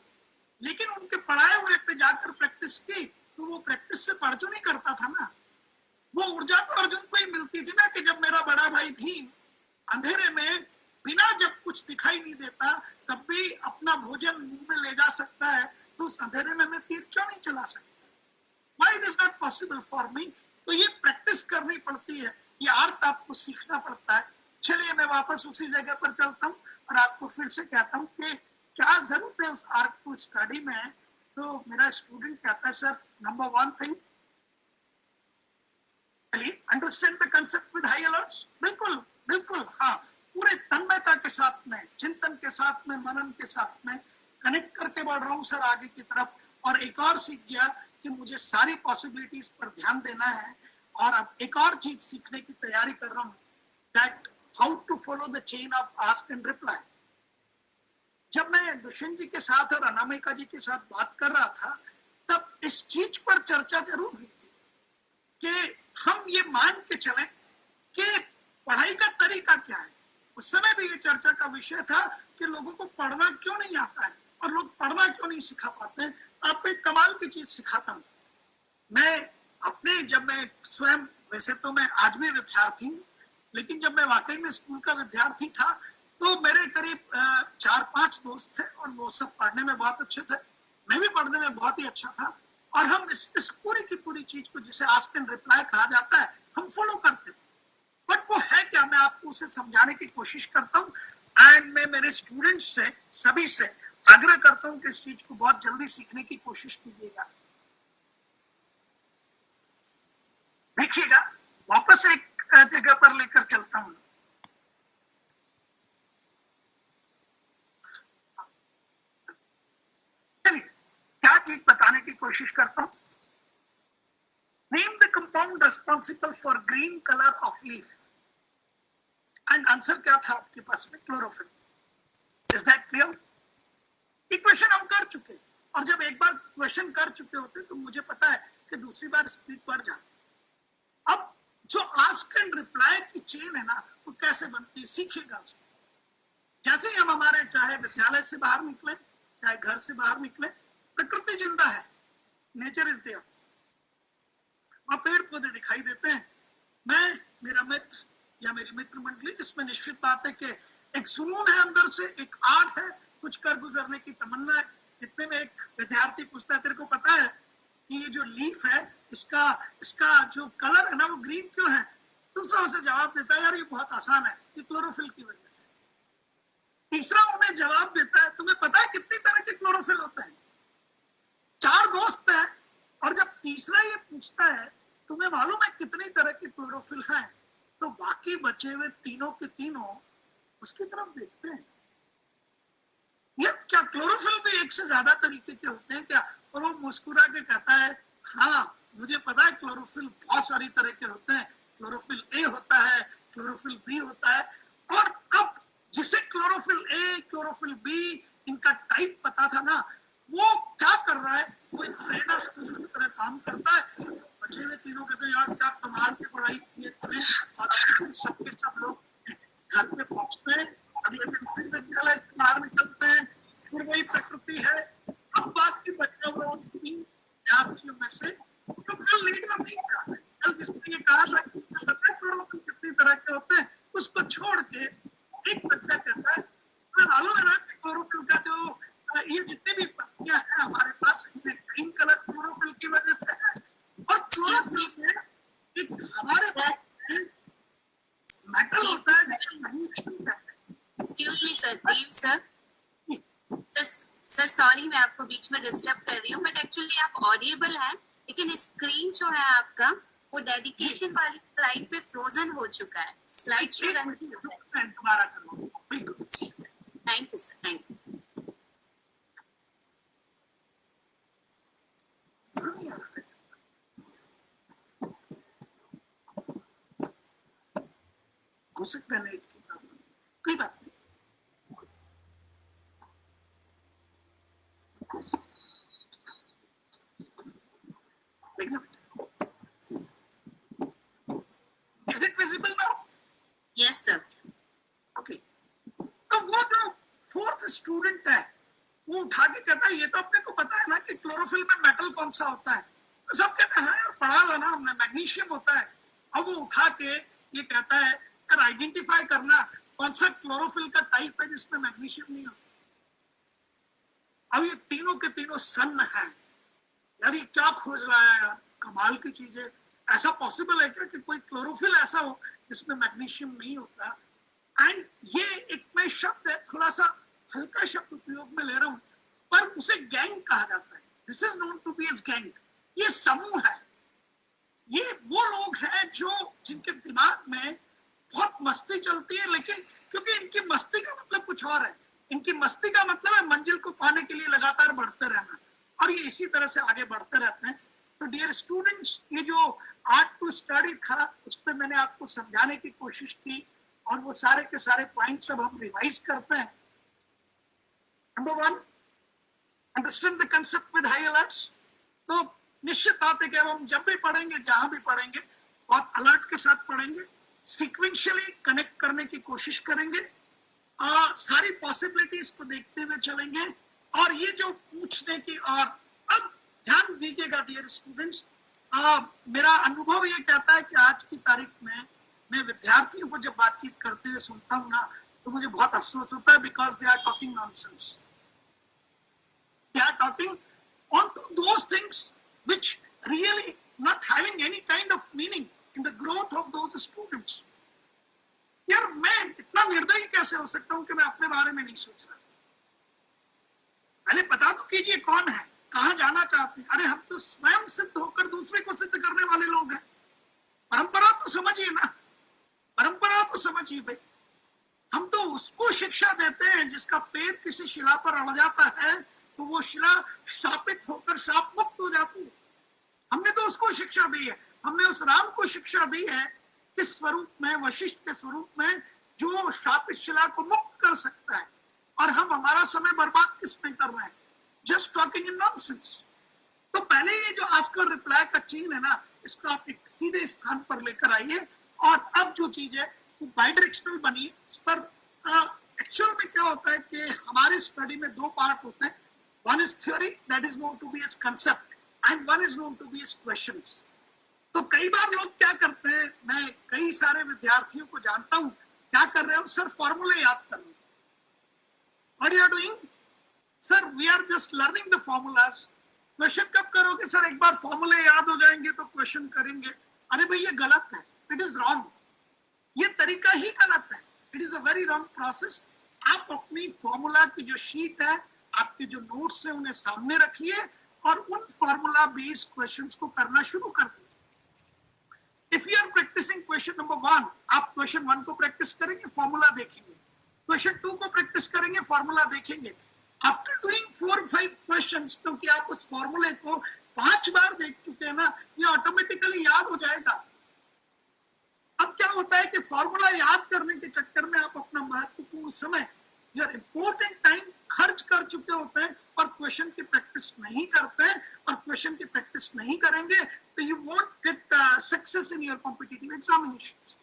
लेकिन उनके पढ़ाए हुए पे जाकर प्रैक्टिस की तो वो प्रैक्टिस से अर्जुन ही करता था ना। वो ऊर्जा तो अर्जुन को ही मिलती थी ना कि जब मेरा बड़ा भाई भीम अंधेरे में बिना जब कुछ दिखाई नहीं देता तब भी अपना भोजन मुंह में ले जा सकता है, तो उस अंधेरे में मैं तीर क्यों नहीं चला सकता? Why it is not possible for me? तो ये प्रैक्टिस करनी पड़ती है, ये आर्ट आपको सीखना पड़ता है। चलिए मैं वापस उसी जगह पर चलता हूँ और आपको फिर से कहता हूँ कि क्या जरूरत है उस आर्ट को स्टडी में। तो मेरा स्टूडेंट कहता है, sir number 1 thing, understand the concept with high alerts. बिल्कुल बिल्कुल, हाँ, पूरे तन्मयता के साथ में, चिंतन के साथ में, मनन के साथ में कनेक्ट करके बढ़ रहा हूँ सर आगे की तरफ। और एक और सीख गया कि मुझे सारी पॉसिबिलिटीज पर ध्यान देना है। और अब एक और चीज सीखने की तैयारी कर रहा हूँ, that how to follow the chain of ask and reply. जब मैं दुष्यंत जी के साथ और अनामिका जी के साथ बात कर रहा था तब इस चीज पर चर्चा जरूर हुई थी कि हम ये मान के चलें कि पढ़ाई का तरीका क्या है। उस समय भी ये चर्चा का विषय था कि लोगों को पढ़ना क्यों नहीं आता है और लोग पढ़ना क्यों नहीं सिखा पाते हैं। आपको एक कमाल की चीज सिखाता हूँ। मैं अपने, जब मैं स्वयं, वैसे तो मैं आज भी विद्यार्थी हूँ, लेकिन जब मैं वाकई में स्कूल का विद्यार्थी था तो मेरे करीब 4-5 दोस्त थे और वो सब पढ़ने में बहुत अच्छे थे, मैं भी पढ़ने में बहुत ही अच्छा था। और हम इस पूरी की पूरी चीज को, जिसे आस्क एंड रिप्लाई कहा जाता है, हम फॉलो करते थे। बट वो है क्या, मैं आपको उसे समझाने की कोशिश करता हूँ। एंड मैं मेरे स्टूडेंट्स से, सभी से आग्रह करता हूँ कि इस चीज को बहुत जल्दी सीखने की कोशिश कीजिएगा। देखिएगा, वापस एक जगह पर लेकर चलता हूँ। चलिए क्या चीज बताने की कोशिश करता हूँ। Name the compound responsible for green colour of leaf. And answer क्या था आपके पास में? Chlorophyll. Is that clear? Equation हम कर चुके, और जब एक बार क्वेश्चन कर चुके होते तो मुझे पता है कि दूसरी बार स्पीड बढ़ जाती। अब जो आस्क एंड रिप्लाई की चेन है ना, वो कैसे बनती है, सीखिएगा उसको। जैसे ही हम हमारे चाहे विद्यालय से बाहर निकले, चाहे घर से बाहर निकले, प्रकृति जिंदा है, नेचर इज देयर, वहां पेड़ पौधे दिखाई देते हैं। मैं, मेरा मित्र या मेरी मित्र मंडली, जिसमें निश्चित बात है कि एक जुनून है अंदर से, एक आग है, कुछ कर गुजरने की तमन्ना है। इतने में एक विद्यार्थी पूछता है, तेरे को पता है कि ये जो लीफ है, इसका जो कलर है ना, वो ग्रीन क्यों है? दूसरा उसे जवाब देता है, यार ये बहुत आसान है, ये क्लोरोफिल की वजह से। तीसरा उन्हें जवाब देता है, तुम्हें पता है कितनी तरह के क्लोरोफिल होते हैं? 4 दोस्त हैं, और जब तीसरा ये पूछता है, तुम्हें मालूम है कितनी तरह के क्लोरोफिल हैं? तो बाकी बचे हुए तीनों के तीनों उसकी तरफ देखते हैं। ये क्या क्लोरोफिल भी एक से ज्यादा तरीके के होते हैं क्या? और वो मुस्कुरा के कहता है, हाँ मुझे पता है, क्लोरोफिल बहुत सारी तरह के होते हैं। क्लोरोफिल ए होता है, क्लोरोफिल बी होता है। और अब जिसे क्लोरोफिल ए, क्लोरोफिल बी, इनका टाइप पता था ना, वो क्या कर रहा है, वो एक प्रेरणा स्कूल की तरह काम करता है। बचे हुए तीनों कहते हैं, यार क्या कमाल की पढ़ाई की है तुमने। और सबके सब लोग घर पे पहुंचते हैं, अगले दिन फिर विद्यालय से बाहर निकलते हैं, फिर वही प्रकृति है। अब बात की बच्चों को 3 विद्यार्थियों में से जो कल लीडर नहीं था, कल जिसने ये कहा था कि क्लोरोफिल कितनी तरह के होते हैं, उसको छोड़ के एक बच्चा कहता है, मालूम है ना क्लोरोफिल का जो ये जितनी भी पत्तियां हैं हमारे पास, इनमें ग्रीन कलर क्लोरोफिल की वजह से है। और क्लोरोफिल से एक हमारे पास मेटल होता है जिसे मैग्नीशियम कहते हैं। Excuse me sir, please sir. Sir sorry, मैं आपको बीच में डिस्टर्ब कर रही हूँ, बट एक्चुअली आप ऑडिएबल हैं, लेकिन स्क्रीन जो है आपका, वो डेडिकेशन वाली स्लाइड पे फ्रोजन हो चुका है। स्लाइड शो रन की दोबारा करो। Thank you sir, thank you. हो सकता है नेट की प्रॉब्लम, कोई बात नहीं। स्टूडेंट है वो उठा के कहता है ये तो अपने को पता है ना कि क्लोरोफिल में मेटल कौन सा होता है, तो सब कहते हैं हाँ यार पढ़ा ला ना हमने, मैग्नीशियम होता है। अब वो उठा के ये कहता है यार आइडेंटिफाई करना कौन सा क्लोरोफिल का टाइप है जिसमें मैग्नीशियम नहीं होता। अब ये तीनों के तीनों सन्न है यार, ये क्या खोज रहा है यार, कमाल की चीज है। ऐसा पॉसिबल है क्या कि कोई क्लोरोफिल ऐसा हो जिसमें मैग्नीशियम नहीं होता। एंड ये एक मैं शब्द है, थोड़ा सा हल्का शब्द उपयोग में ले रहा हूं, पर उसे गैंग कहा जाता है। This is known to be as gang. ये समूह है, ये वो लोग हैं जो जिनके दिमाग में बहुत मस्ती चलती है, लेकिन क्योंकि इनकी मस्ती का मतलब कुछ और है, इनकी मस्ती का मतलब है मंजिल को पाने के लिए लगातार बढ़ते रहना, और ये इसी तरह से आगे बढ़ते रहते हैं। तो डियर स्टूडेंट्स, ये जो आर्ट टू स्टडी था उस पर मैंने आपको समझाने की कोशिश की, और वो सारे के सारे पॉइंट्स अब हम रिवाइज करते हैं। Number 1, understand the concept with high alerts. तो निश्चित बात है कि अब हम जब भी पढ़ेंगे, जहां भी पढ़ेंगे, बहुत अलर्ट के साथ पढ़ेंगे, सीक्वेंशियली कनेक्ट करने की कोशिश करेंगे, सारी पॉसिबिलिटीज को देखते हुए चलेंगे। और ये जो पूछने की, और अब ध्यान दीजिएगा डियर स्टूडेंट्स, मेरा अनुभव ये कहता है कि आज की तारीख में मैं विद्यार्थियों को जब बातचीत करते हुए सुनता हूँ ना, तो मुझे बहुत अफसोस होता है, because they are talking nonsense. They are talking on to those things which really not having any kind of meaning in the growth of those students. यार मैं इतना निर्दयी कैसे हो सकता हूं कि मैं अपने बारे में नहीं सोच रहा? पहले पता तो कीजिए कौन है, कहां जाना चाहते हैं। अरे हम तो स्वयं सिद्ध होकर दूसरे को सिद्ध करने वाले लोग हैं। परंपरा तो समझिए ना, परंपरा तो समझिए भाई। हम तो उसको शिक्षा देते हैं जिसका पैर किसी शिला पर अड़ जाता है तो वो शिला शापित होकर शाप मुक्त हो जाती है। हमने तो उसको शिक्षा दी है। हमने उस राम को शिक्षा दी है किस स्वरूप में, वशिष्ठ के स्वरूप में, जो शापित शिला को मुक्त कर सकता है। और हम हमारा समय बर्बाद किस में कर रहे हैं? Just talking in nonsense. तो पहले ये जो आस्कर रिप्लाई का चीन है ना, इसको आप एक सीधे स्थान पर लेकर आइए, और अब जो चीज है वो बाइडायरेक्शनल बनिए। इस पर एक्चुअल में क्या होता है कि हमारे स्टडी में 2 पार्ट होते हैं। One is theory, that is known to be as concept, and one is known to be as questions. तो कई बार लोग क्या करते हैं, मैं कई सारे विद्यार्थियों को जानता हूं, क्या कर रहे हो सर, फॉर्मूले याद कर लो। What you are doing? Sir, we are just learning the formulas. Question कब करोगे सर? एक बार फॉर्मूले याद हो जाएंगे तो क्वेश्चन करेंगे। अरे भाई ये गलत है, इट इज रॉन्ग। ये तरीका ही गलत है, it is a very wrong process. आप अपनी फॉर्मूला की जो शीट है, आपके जो नोट्स हैं, उन्हें सामने रखिए और उन फॉर्मूला बेस्ड क्वेश्चंस को करना शुरू कर दीजिए। If you are practising question number 1, आप क्वेश्चन 1 को प्रैक्टिस करेंगे, फॉर्मूला देखेंगे। क्वेश्चन 2 को प्रैक्टिस करेंगे, फॉर्मूला देखेंगे। आफ्टर डूइंग 4-5 क्वेश्चंस, क्योंकि आप उस फॉर्मूले को 5 बार देख चुके हैं ना, ये ऑटोमेटिकली याद हो जाएगा। अब क्या होता है कि फॉर्मूला याद करने के चक्कर में आप अपना महत्वपूर्ण समय, योर इंपॉर्टेंट टाइम खर्च कर चुके होते हैं और क्वेश्चन की प्रैक्टिस नहीं करते हैं, और क्वेश्चन की प्रैक्टिस नहीं करेंगे तो you won't get success in your competitive examinations.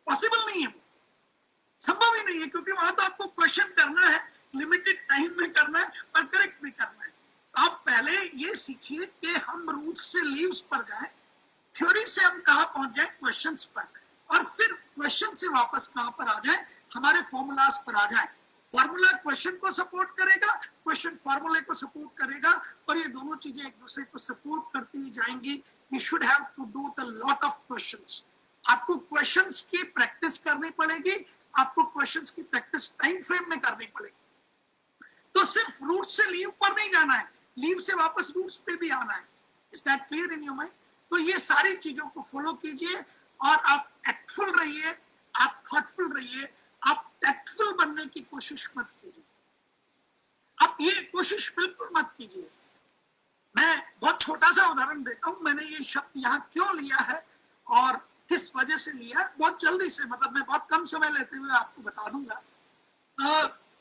Possible नहीं है, संभव ही नहीं है, क्योंकि वहां तो आपको क्वेश्चन करना है, लिमिटेड टाइम में करना है और करेक्ट भी करना है। आप पहले ये सीखिए कि हम रूट से लीव्स पर जाएं, थ्योरी से हम कहां पहुंच जाएं, क्वेश्चंस पर, और फिर क्वेश्चन से वापस कहां पर आ जाएं, हमारे फॉर्मूलाज पर आ जाएं। फॉर्मूला क्वेश्चन को सपोर्ट करेगा, क्वेश्चन फॉर्मूले को सपोर्ट करेगा, और ये दोनों चीजें एक दूसरे को सपोर्ट करती हुई जाएंगी। You should have to do the lot of questions. आपको क्वेश्चंस की प्रैक्टिस करनी पड़ेगी, आपको क्वेश्चंस की प्रैक्टिस टाइम फ्रेम में करनी पड़ेगी। तो सिर्फ रूट से लीव पर नहीं जाना है, लीव से वापस रूट्स पे भी आना है। Is that clear in your mind? तो ये सारी चीजों को फॉलो कीजिए और आप एक्टफुल रहिए, आप थॉटफुल रहिए, आप टैक्टफुल बनने की कोशिश मत कीजिए। आप ये कोशिश बिल्कुल मत कीजिए। मैं बहुत छोटा सा उदाहरण देता हूं, मैंने ये शब्द यहाँ क्यों लिया है और किस वजह से लिया है, बहुत जल्दी से, मतलब मैं बहुत कम समय लेते हुए आपको बता दूंगा।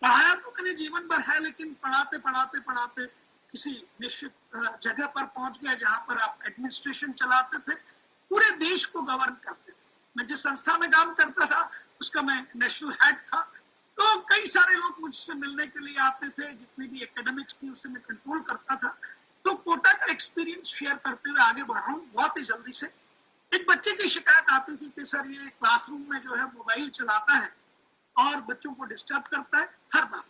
पढ़ाया तो मैंने जीवन भर है, लेकिन पढ़ाते पढ़ाते पढ़ाते किसी निश्चित जगह पर पहुंच गया जहां पर आप एडमिनिस्ट्रेशन चलाते थे, पूरे देश को गवर्न करते थे। मैं जिस संस्था में काम करता था उसका मैं नेशनल हेड था। तो कई सारे लोग मुझसे मिलने के लिए आते थे, जितने भी एकेडमिक्स की उसे मैं कंट्रोल करता था। तो कोटा का एक्सपीरियंस शेयर करते हुए आगे बढ़ रहा हूँ बहुत ही जल्दी से। एक बच्चे की शिकायत आती थी कि सर ये क्लासरूम में जो है मोबाइल चलाता है और बच्चों को डिस्टर्ब करता है हर बार।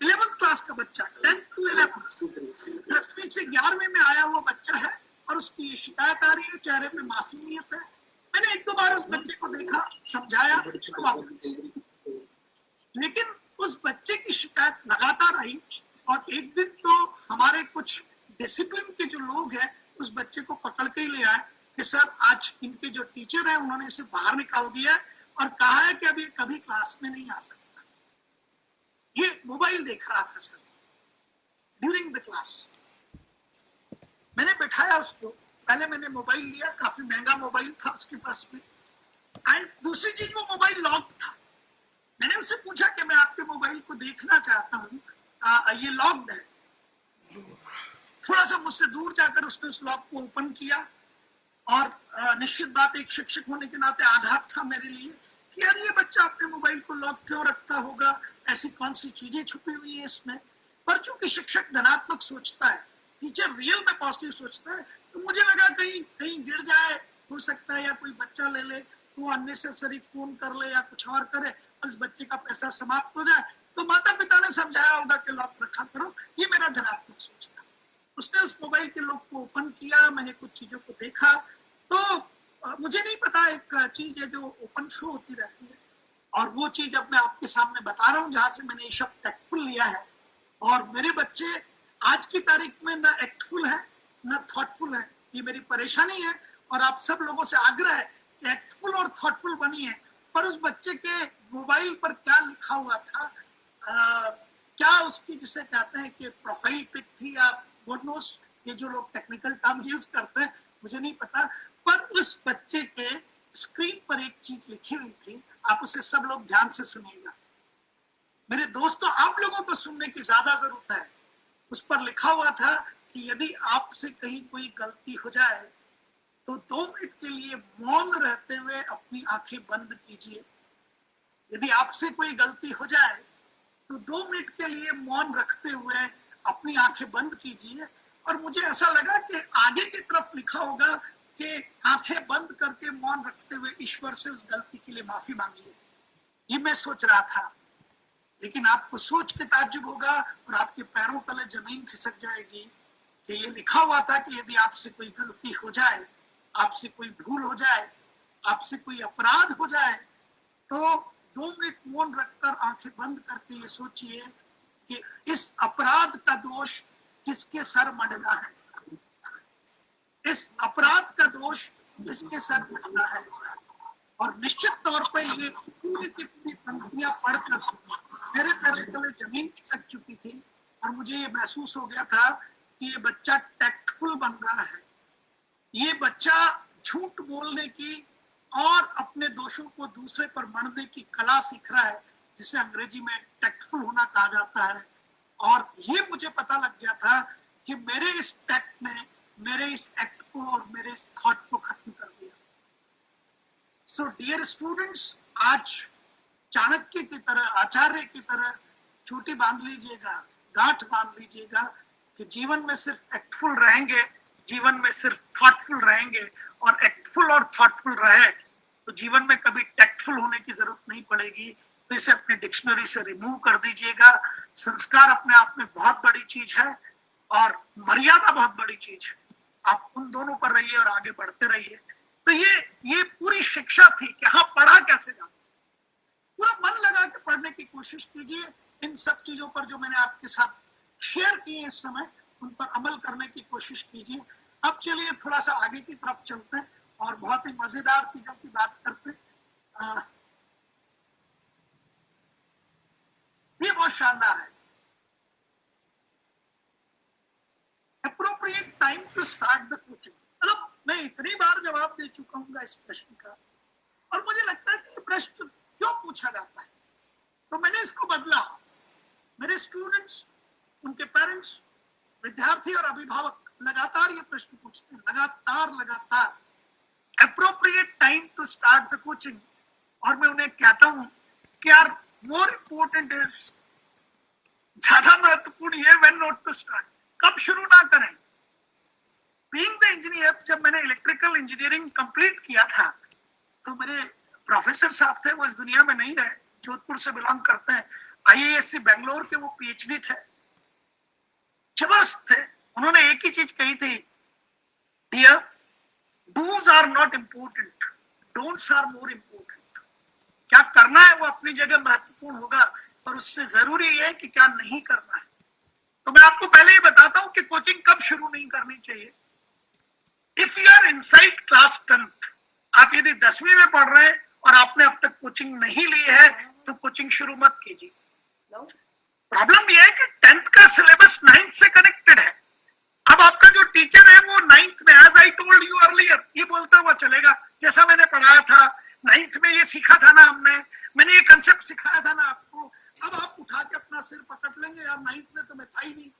11th क्लास का बच्चा, 10 to 11, 10वीं से 11वीं में आया हुआ बच्चा है और उसकी ये शिकायत आ रही है, चेहरे पे मासूमियत है। मैंने एक दो बार उस बच्चे को देखा, समझाया, लेकिन उस बच्चे की शिकायत लगातार आई और एक दिन तो हमारे कुछ डिसिप्लिन के जो लोग हैं उस बच्चे को पकड़ के ही ले आए कि सर आज इनके जो टीचर है उन्होंने इसे बाहर निकाल दिया है और कहा है कि अभी कभी क्लास में नहीं आ सकता। ये मोबाइल देख रहा था सर ड्यूरिंग द क्लास। मैंने बैठाया उसको, पहले मैंने मोबाइल लिया, काफी महंगा मोबाइल था उसके पास में, एंड दूसरी चीज वो मोबाइल लॉक था। मैंने उससे पूछा कि मैं आपके मोबाइल को देखना चाहता हूँ, ये लॉक्ड है। थोड़ा सा मुझसे दूर जाकर उसने उस लॉक को ओपन किया और निश्चित बात एक शिक्षक होने के नाते आघात था मेरे लिए कि यार ये बच्चा अपने मोबाइल को लॉक क्यों रखता होगा, ऐसी कौन सी चीजें छुपी हुई है इसमें। पर चूंकि शिक्षक धनात्मक सोचता है, टीचर रियल में पॉजिटिव सोचता है, तो मुझे लगा कहीं कहीं गिर जाए, हो सकता है या कोई बच्चा ले ले तो अननेसेसरी फोन कर ले या कुछ और करे और इस बच्चे का पैसा समाप्त हो जाए। तो माता पिता ने समझाया होगा कि लॉक रखा करो, ये मेरा धनात्मक सोच था। उसने उस मोबाइल के लॉक को ओपन किया, मैंने कुछ चीजों को देखा तो मुझे नहीं पता, एक चीज है जो ओपन शो होती रहती है और वो चीज अब मैं आपके सामने बता रहा हूँ जहां से मैंने ये शब्द एक्टफुल लिया है। और मेरे बच्चे आज की तारीख में न एक्टफुल है न थॉटफुल है, ये मेरी परेशानी है और आप सब लोगों से आग्रह है कि एक्टफुल और थॉटफुल बनिए। पर उस बच्चे के मोबाइल पर क्या लिखा हुआ था, क्या उसकी जिसे कहते हैं कि प्रोफाइल पिक थी या गॉड नोस, ये जो लोग टेक्निकल टर्म यूज करते हैं मुझे नहीं पता, पर उस बच्चे के स्क्रीन पर एक चीज लिखी हुई थी, आप उसे सब लोग ध्यान से सुनिएगा मेरे दोस्तों, आप लोगों को सुनने की ज्यादा जरूरत है। उस पर लिखा हुआ था कि यदि आपसे कहीं कोई गलती हो जाए तो 2 मिनट के लिए मौन रहते हुए अपनी आंखें बंद कीजिए। यदि आपसे कोई गलती हो जाए तो 2 मिनट के लिए मौन रखते हुए अपनी आंखें बंद कीजिए। और मुझे ऐसा लगा कि आगे की तरफ लिखा होगा कि आंखें बंद करके मौन रखते हुए ईश्वर से उस गलती के लिए माफी मांगिए। ये मैं सोच रहा था, लेकिन आपको सोच के ताज्जुब होगा और आपके पैरों तले जमीन खिसक जाएगी कि ये लिखा हुआ था कि यदि आपसे कोई गलती हो जाए, आपसे कोई भूल हो जाए, आपसे कोई अपराध हो जाए तो 2 मिनट मौन रखकर आंखें बंद करके ये सोचिए कि इस अपराध का दोष किसके सर मढ़ना है, इस अपराध का दोष किसके सर मढ़ना है। और निश्चित तौर पर ये पूरी की पूरी पंक्तियां पढ़कर मेरे पैरों तले जमीन खिसक चुकी थी और मुझे ये महसूस हो गया था कि ये बच्चा टैक्टफुल बन रहा है, ये बच्चा झूठ बोलने की और अपने दोषों को दूसरे पर मढ़ने की कला सीख रहा है, जिसे अंग्रेजी में टैक्टफुल होना कहा जाता है। और ये मुझे पता लग गया था कि मेरे इस टैक्ट ने मेरे इस एक्ट को और मेरे इस थॉट को खत्म कर दिया। सो डियर स्टूडेंट्स, आज चाणक्य की तरह, आचार्य की तरह चोटी बांध लीजिएगा, गांठ बांध लीजिएगा कि जीवन में सिर्फ एक्टफुल रहेंगे, जीवन में सिर्फ थॉटफुल रहेंगे और एक्टफुल और थॉटफुल रहे तो जीवन में कभी टैक्टफुल होने की जरूरत नहीं पड़ेगी। तो इसे अपने डिक्शनरी से रिमूव कर दीजिएगा। संस्कार अपने आप में बहुत बड़ी चीज है और मर्यादा बहुत बड़ी चीज है। आप उन दोनों पर रहिए और आगे बढ़ते रहिए। तो ये पूरी शिक्षा थी कि हाँ, पढ़ा कैसे जाए, पूरा मन लगा के पढ़ने की कोशिश कीजिए। इन सब चीजों पर जो मैंने आपके साथ शेयर किए इस समय, उन पर अमल करने की कोशिश कीजिए। अब चलिए थोड़ा सा आगे की तरफ चलते हैं और बहुत ही मजेदार चीजों की बात करते हैं। ये बहुत शानदार है। Appropriate time to start the coaching। मतलब मैं इतनी बार जवाब दे चुका हूँ इस प्रश्न का और मुझे लगता है कि ये प्रश्न क्यों पूछा जाता है, तो मैंने इसको बदला। मेरे स्टूडेंट्स, उनके पेरेंट्स, विद्यार्थी और अभिभावक लगातार ये प्रश्न पूछते हैं, लगातार appropriate time to start the coaching। और मैं उन्हें कहता हूं कि यार मोर इम्पोर्टेंट इज, ज्यादा महत्वपूर्ण ये व्हेन नॉट टू स्टार्ट, कब शुरू ना करें। बीइंग द इंजीनियर, जब मैंने इलेक्ट्रिकल इंजीनियरिंग कंप्लीट किया था तो मेरे प्रोफेसर साहब थे, वो इस दुनिया में नहीं रहे, जोधपुर से बिलोंग करते हैं, IISc बेंगलोर के वो PhD थे, जबरदस्त थे। उन्होंने एक ही चीज कही थी, dear, dos are not important, don'ts are more important. क्या करना है वो अपनी जगह महत्वपूर्ण होगा, पर उससे जरूरी ये है कि क्या नहीं करना है। तो मैं आपको पहले ही बताता हूं कि कोचिंग कब शुरू नहीं करनी चाहिए। If you are inside class 10th, आप यदि 10वीं में पढ़ रहे हैं और आपने अब तक कोचिंग नहीं ली है तो कोचिंग शुरू मत कीजिए। प्रॉब्लम यह है कि 10th का सिलेबस 9th से कनेक्टेड है। अब आपका जो टीचर है वो 9th में, as I told you earlier, ये बोलता हुआ चलेगा जैसा मैंने पढ़ाया था 9th में, ये सीखा था ना मैंने ये कंसेप्ट सिखाया था ना आपको। अब आप उठा के अपना सिर पकड़ लेंगे, यार 9th में तो मैं था ही नहीं।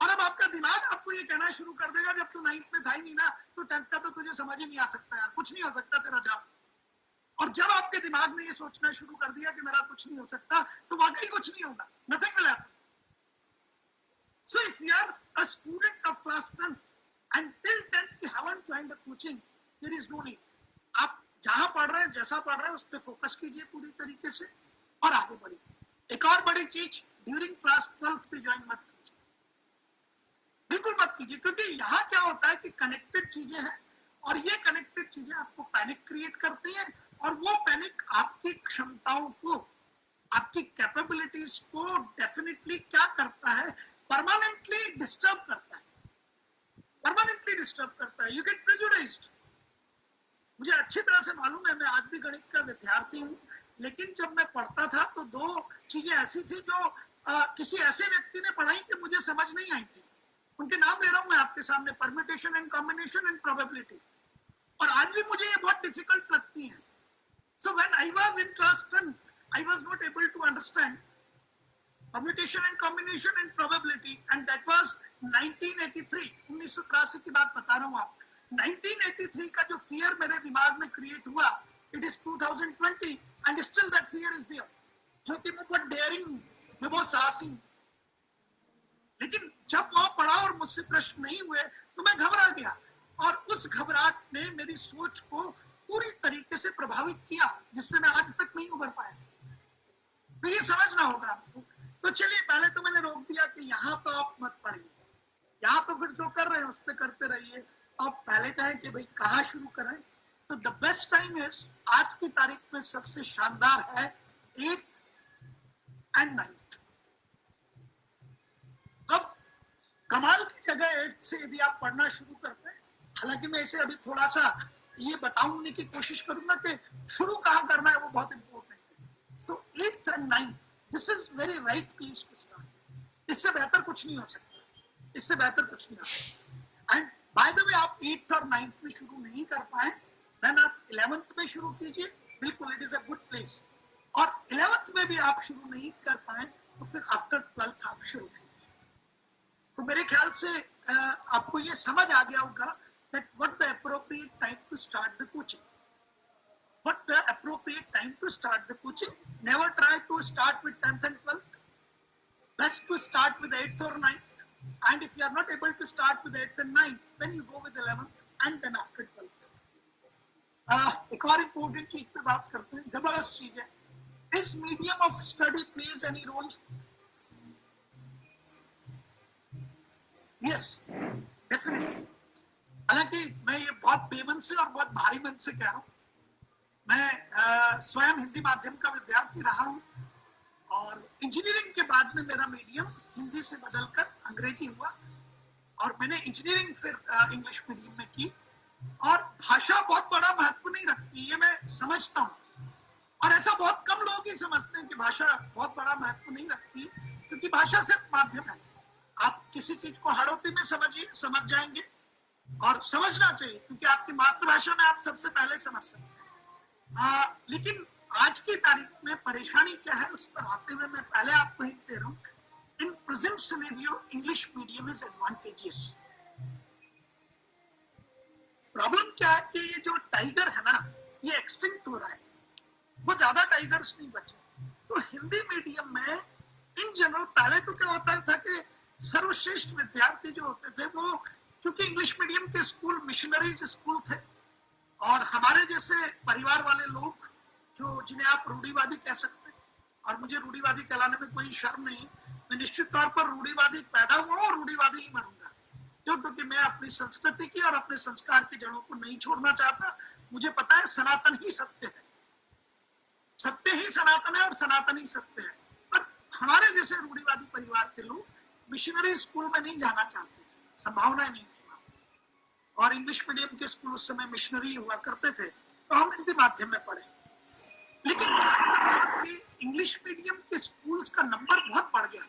और अब आपका दिमाग आपको ये कहना शुरू कर देगा, जब तू 9th में था ही नहीं ना तो 10th का तो तुझे समझ ही नहीं आ सकता, यार कुछ नहीं हो सकता तेरा जॉब। और जब आपके दिमाग ने ये सोचना शुरू कर दिया कि मेरा कुछ नहीं हो सकता, तो वाकई कुछ नहीं होगा, nothing will happen. So if you are a student of class 10 and till 10th you haven't joined the coaching, there is no need. आप जहां पढ़ रहे हैं, जैसा पढ़ रहे हैं, उस पर फोकस कीजिए पूरी तरीके से और आगे बढ़िए। एक और बड़ी चीज, ड्यूरिंग क्लास 12th पे ज्वाइन मत कीजिए, बिल्कुल मत कीजिए, क्योंकि यहाँ क्या होता है कि कनेक्टेड चीजें हैं और ये कनेक्टेड चीजें आपको पैनिक क्रिएट करती हैं, और वो पैनिक आपकी क्षमताओं को, आपकी कैपेबिलिटीज को डेफिनेटली क्या करता है, परमानेंटली डिस्टर्ब करता है, परमानेंटली डिस्टर्ब करता है। You get prejudiced. मुझे अच्छी तरह से मालूम है, मैं आज भी गणित का विद्यार्थी हूँ, लेकिन जब मैं पढ़ता था तो दो चीजें ऐसी थी जो किसी ऐसे व्यक्ति ने पढ़ाई कि मुझे समझ नहीं आई थी। उनके नाम ले रहा हूं मैं आपके सामने, permutation and combination and probability, और आज भी मुझे ये बहुत डिफिकल्ट लगती है। So when I was in class 10th, I was not able to understand permutation and combination and probability, and that was 1983, 1983 की बात बता रहा हूँ आप। 1983 का जो fear मेरे दिमाग में create हुआ, it is 2020 and still that fear is there, जो कि मैं बहुत daring, मैं बहुत साहसी हूँ। लेकिन जब वो पढ़ा और मुझसे प्रश्न नहीं हुए तो मैं घबरा गया, और उस घबराहट ने मेरी सोच को पूरी तरीके से प्रभावित किया, जिससे मैं आज तक नहीं उभर पाया। तो ये समझना होगा आपको। तो चलिए, पहले तो मैंने रोक दिया कि यहाँ तो आप मत पढ़िए, यहाँ तो फिर जो कर रहे हैं उस पर करते रहिए। आप पहले कहें कि भाई कहाँ शुरू करें, तो द बेस्ट टाइम इज, आज की तारीख में सबसे शानदार है 8th and 9th। अब कमाल की जगह 8th से यदि आप पढ़ना शुरू करते हैं, हालांकि मैं इसे अभी थोड़ा सा ये बताऊंगी की कोशिश करूंगा कि शुरू कहाँ करना है, वो बहुत इंपॉर्टेंट है। So 8th and 9th, this is very right place to start। इससे बेहतर कुछ नहीं हो सकता, इससे बेहतर कुछ नहीं हो सकता। एंड बाय द वे, आप 8th और 9th में शुरू नहीं कर पाए, देन आप 11th में शुरू कीजिए, बिल्कुल it is a good place. और 11th में भी आप शुरू नहीं कर पाए तो फिर आफ्टर 12th आप शुरू कीजिए। तो मेरे ख्याल से आपको ये समझ आ गया होगा that what the appropriate time to start the coaching. What the appropriate time to start the coaching. Never try to start with 10th and 12th. Best to start with 8th or 9th. And if you are not able to start with 8th and 9th, then you go with 11th and then after 12th. एक और important चीज पे बात करते हैं, जबरदस्त चीज है। Is medium of study plays any role? Yes, definitely. हालांकि मैं ये बहुत बेमन से और बहुत भारी मन से कह रहा हूँ, मैं स्वयं हिंदी माध्यम का विद्यार्थी रहा हूँ, और इंजीनियरिंग के बाद में मेरा मीडियम हिंदी से बदलकर अंग्रेजी हुआ, और मैंने इंजीनियरिंग फिर इंग्लिश मीडियम में की। और भाषा बहुत बड़ा महत्व नहीं रखती, ये मैं समझता हूँ, और ऐसा बहुत कम लोग ही समझते हैं कि भाषा बहुत बड़ा महत्व नहीं रखती, क्योंकि भाषा सिर्फ माध्यम है। आप किसी चीज को हड़ौती में समझिए, समझ जाएंगे, और समझना चाहिए, क्योंकि आपकी मातृभाषा में आप सबसे पहले समझ सकते हैं। लेकिन आज की तारीख में परेशानी क्या है, उस पर आते हुए मैं पहले आपको हिंट दे रहा हूँ। In present scenario English medium is advantageous. Problem क्या है कि ये जो टाइगर है ना, ये एक्सटिंक्ट हो रहा है, वो ज्यादा टाइगर्स नहीं बचे। तो हिंदी मीडियम में इन जनरल पहले तो क्या होता था कि सर्वश्रेष्ठ विद्यार्थी जो होते थे वो, क्योंकि इंग्लिश मीडियम के स्कूल मिशनरीज स्कूल थे, और हमारे जैसे परिवार वाले लोग जो जिन्हें आप रूढ़िवादी कह सकते हैं, और मुझे रूढ़िवादी कहलाने में कोई शर्म नहीं, मैं निश्चित तौर पर रूढ़िवादी पैदा हुआ और रूढ़िवादी ही मरूंगा, क्योंकि मैं अपनी संस्कृति की और अपने संस्कार की जड़ों को नहीं छोड़ना चाहता। मुझे पता है सनातन ही सत्य है, सत्य ही सनातन है और सनातन ही सत्य है। पर हमारे जैसे रूढ़िवादी परिवार के लोग मिशनरी स्कूल में नहीं जाना चाहते थे, संभावना नहीं थी, और इंग्लिश मीडियम के स्कूल उस समय मिशनरी हुआ करते थे, तो हम हिंदी माध्यम में पढ़े। लेकिन इंग्लिश मीडियम के स्कूल्स का नंबर बहुत बढ़ गया,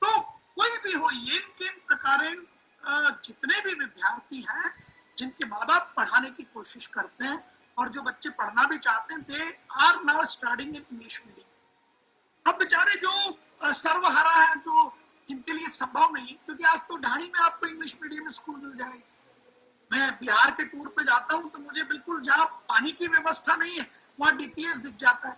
तो कोई भी हो, ये किन प्रकारेण जितने भी विद्यार्थी हैं जिनके माँ बाप पढ़ाने की कोशिश करते हैं और जो बच्चे पढ़ना भी चाहते हैं, they are now studying in English medium. अब बेचारे जो सर्वहारा है, जो जिनके लिए संभव नहीं, क्योंकि आज तो ढाणी में आपको इंग्लिश मीडियम स्कूल मिल जाएगा। मैं बिहार के टूर पे जाता हूँ तो मुझे बिल्कुल जहाँ पानी की व्यवस्था नहीं है वहां डीपीएस दिख जाता है।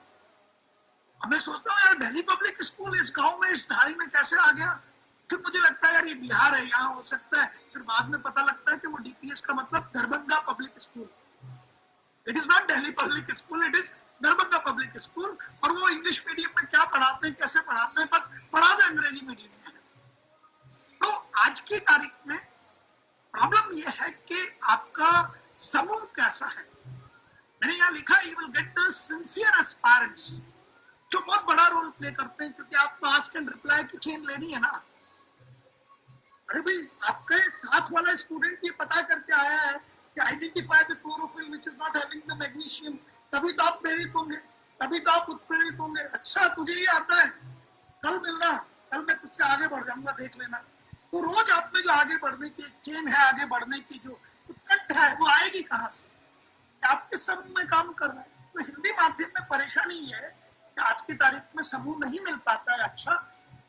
अब मैं सोचता हूँ यार दिल्ली पब्लिक स्कूल इस गांव में, इस ढाणी में कैसे आ गया। फिर मुझे लगता है यार ये बिहार है, यहाँ हो सकता है। फिर बाद में पता लगता है कि वो डीपीएस का मतलब Darbhanga public school, it is not Delhi public school, it is Darbhanga public school. और वो इंग्लिश मीडियम में क्या पढ़ाते हैं, कैसे पढ़ाते हैं, पर पढ़ाते अंग्रेजी मीडियम में है। तो आज की तारीख में प्रॉब्लम ये है कि आपका समूह कैसा है। मैंने यहाँ लिखा, you will get the sincere aspirants, जो बहुत बड़ा रोल प्ले करते हैं, क्योंकि आपको आस्क एंड रिप्लाई की चेन लेनी है ना। अरे भाई, आपके साथ वाला स्टूडेंट ये पता करके आया है कि identify the chlorophyll which is not having the magnesium, तभी तो आप प्रेरित होंगे, तभी तो आप उत्प्रेरित होंगे। अच्छा तुझे ये आता है, कल मिलना, कल मैं तुझसे आगे बढ़ जाऊंगा, देख लेना। तो रोज आप में जो आगे बढ़ने की चेन है, आगे बढ़ने की जो उत्कंठा है, वो आएगी कहाँ से? आपके समूह में काम कर रहे हैं। तो हिंदी माध्यम में परेशानी ये है कि आज की तारीख में समूह नहीं मिल पाता है अच्छा।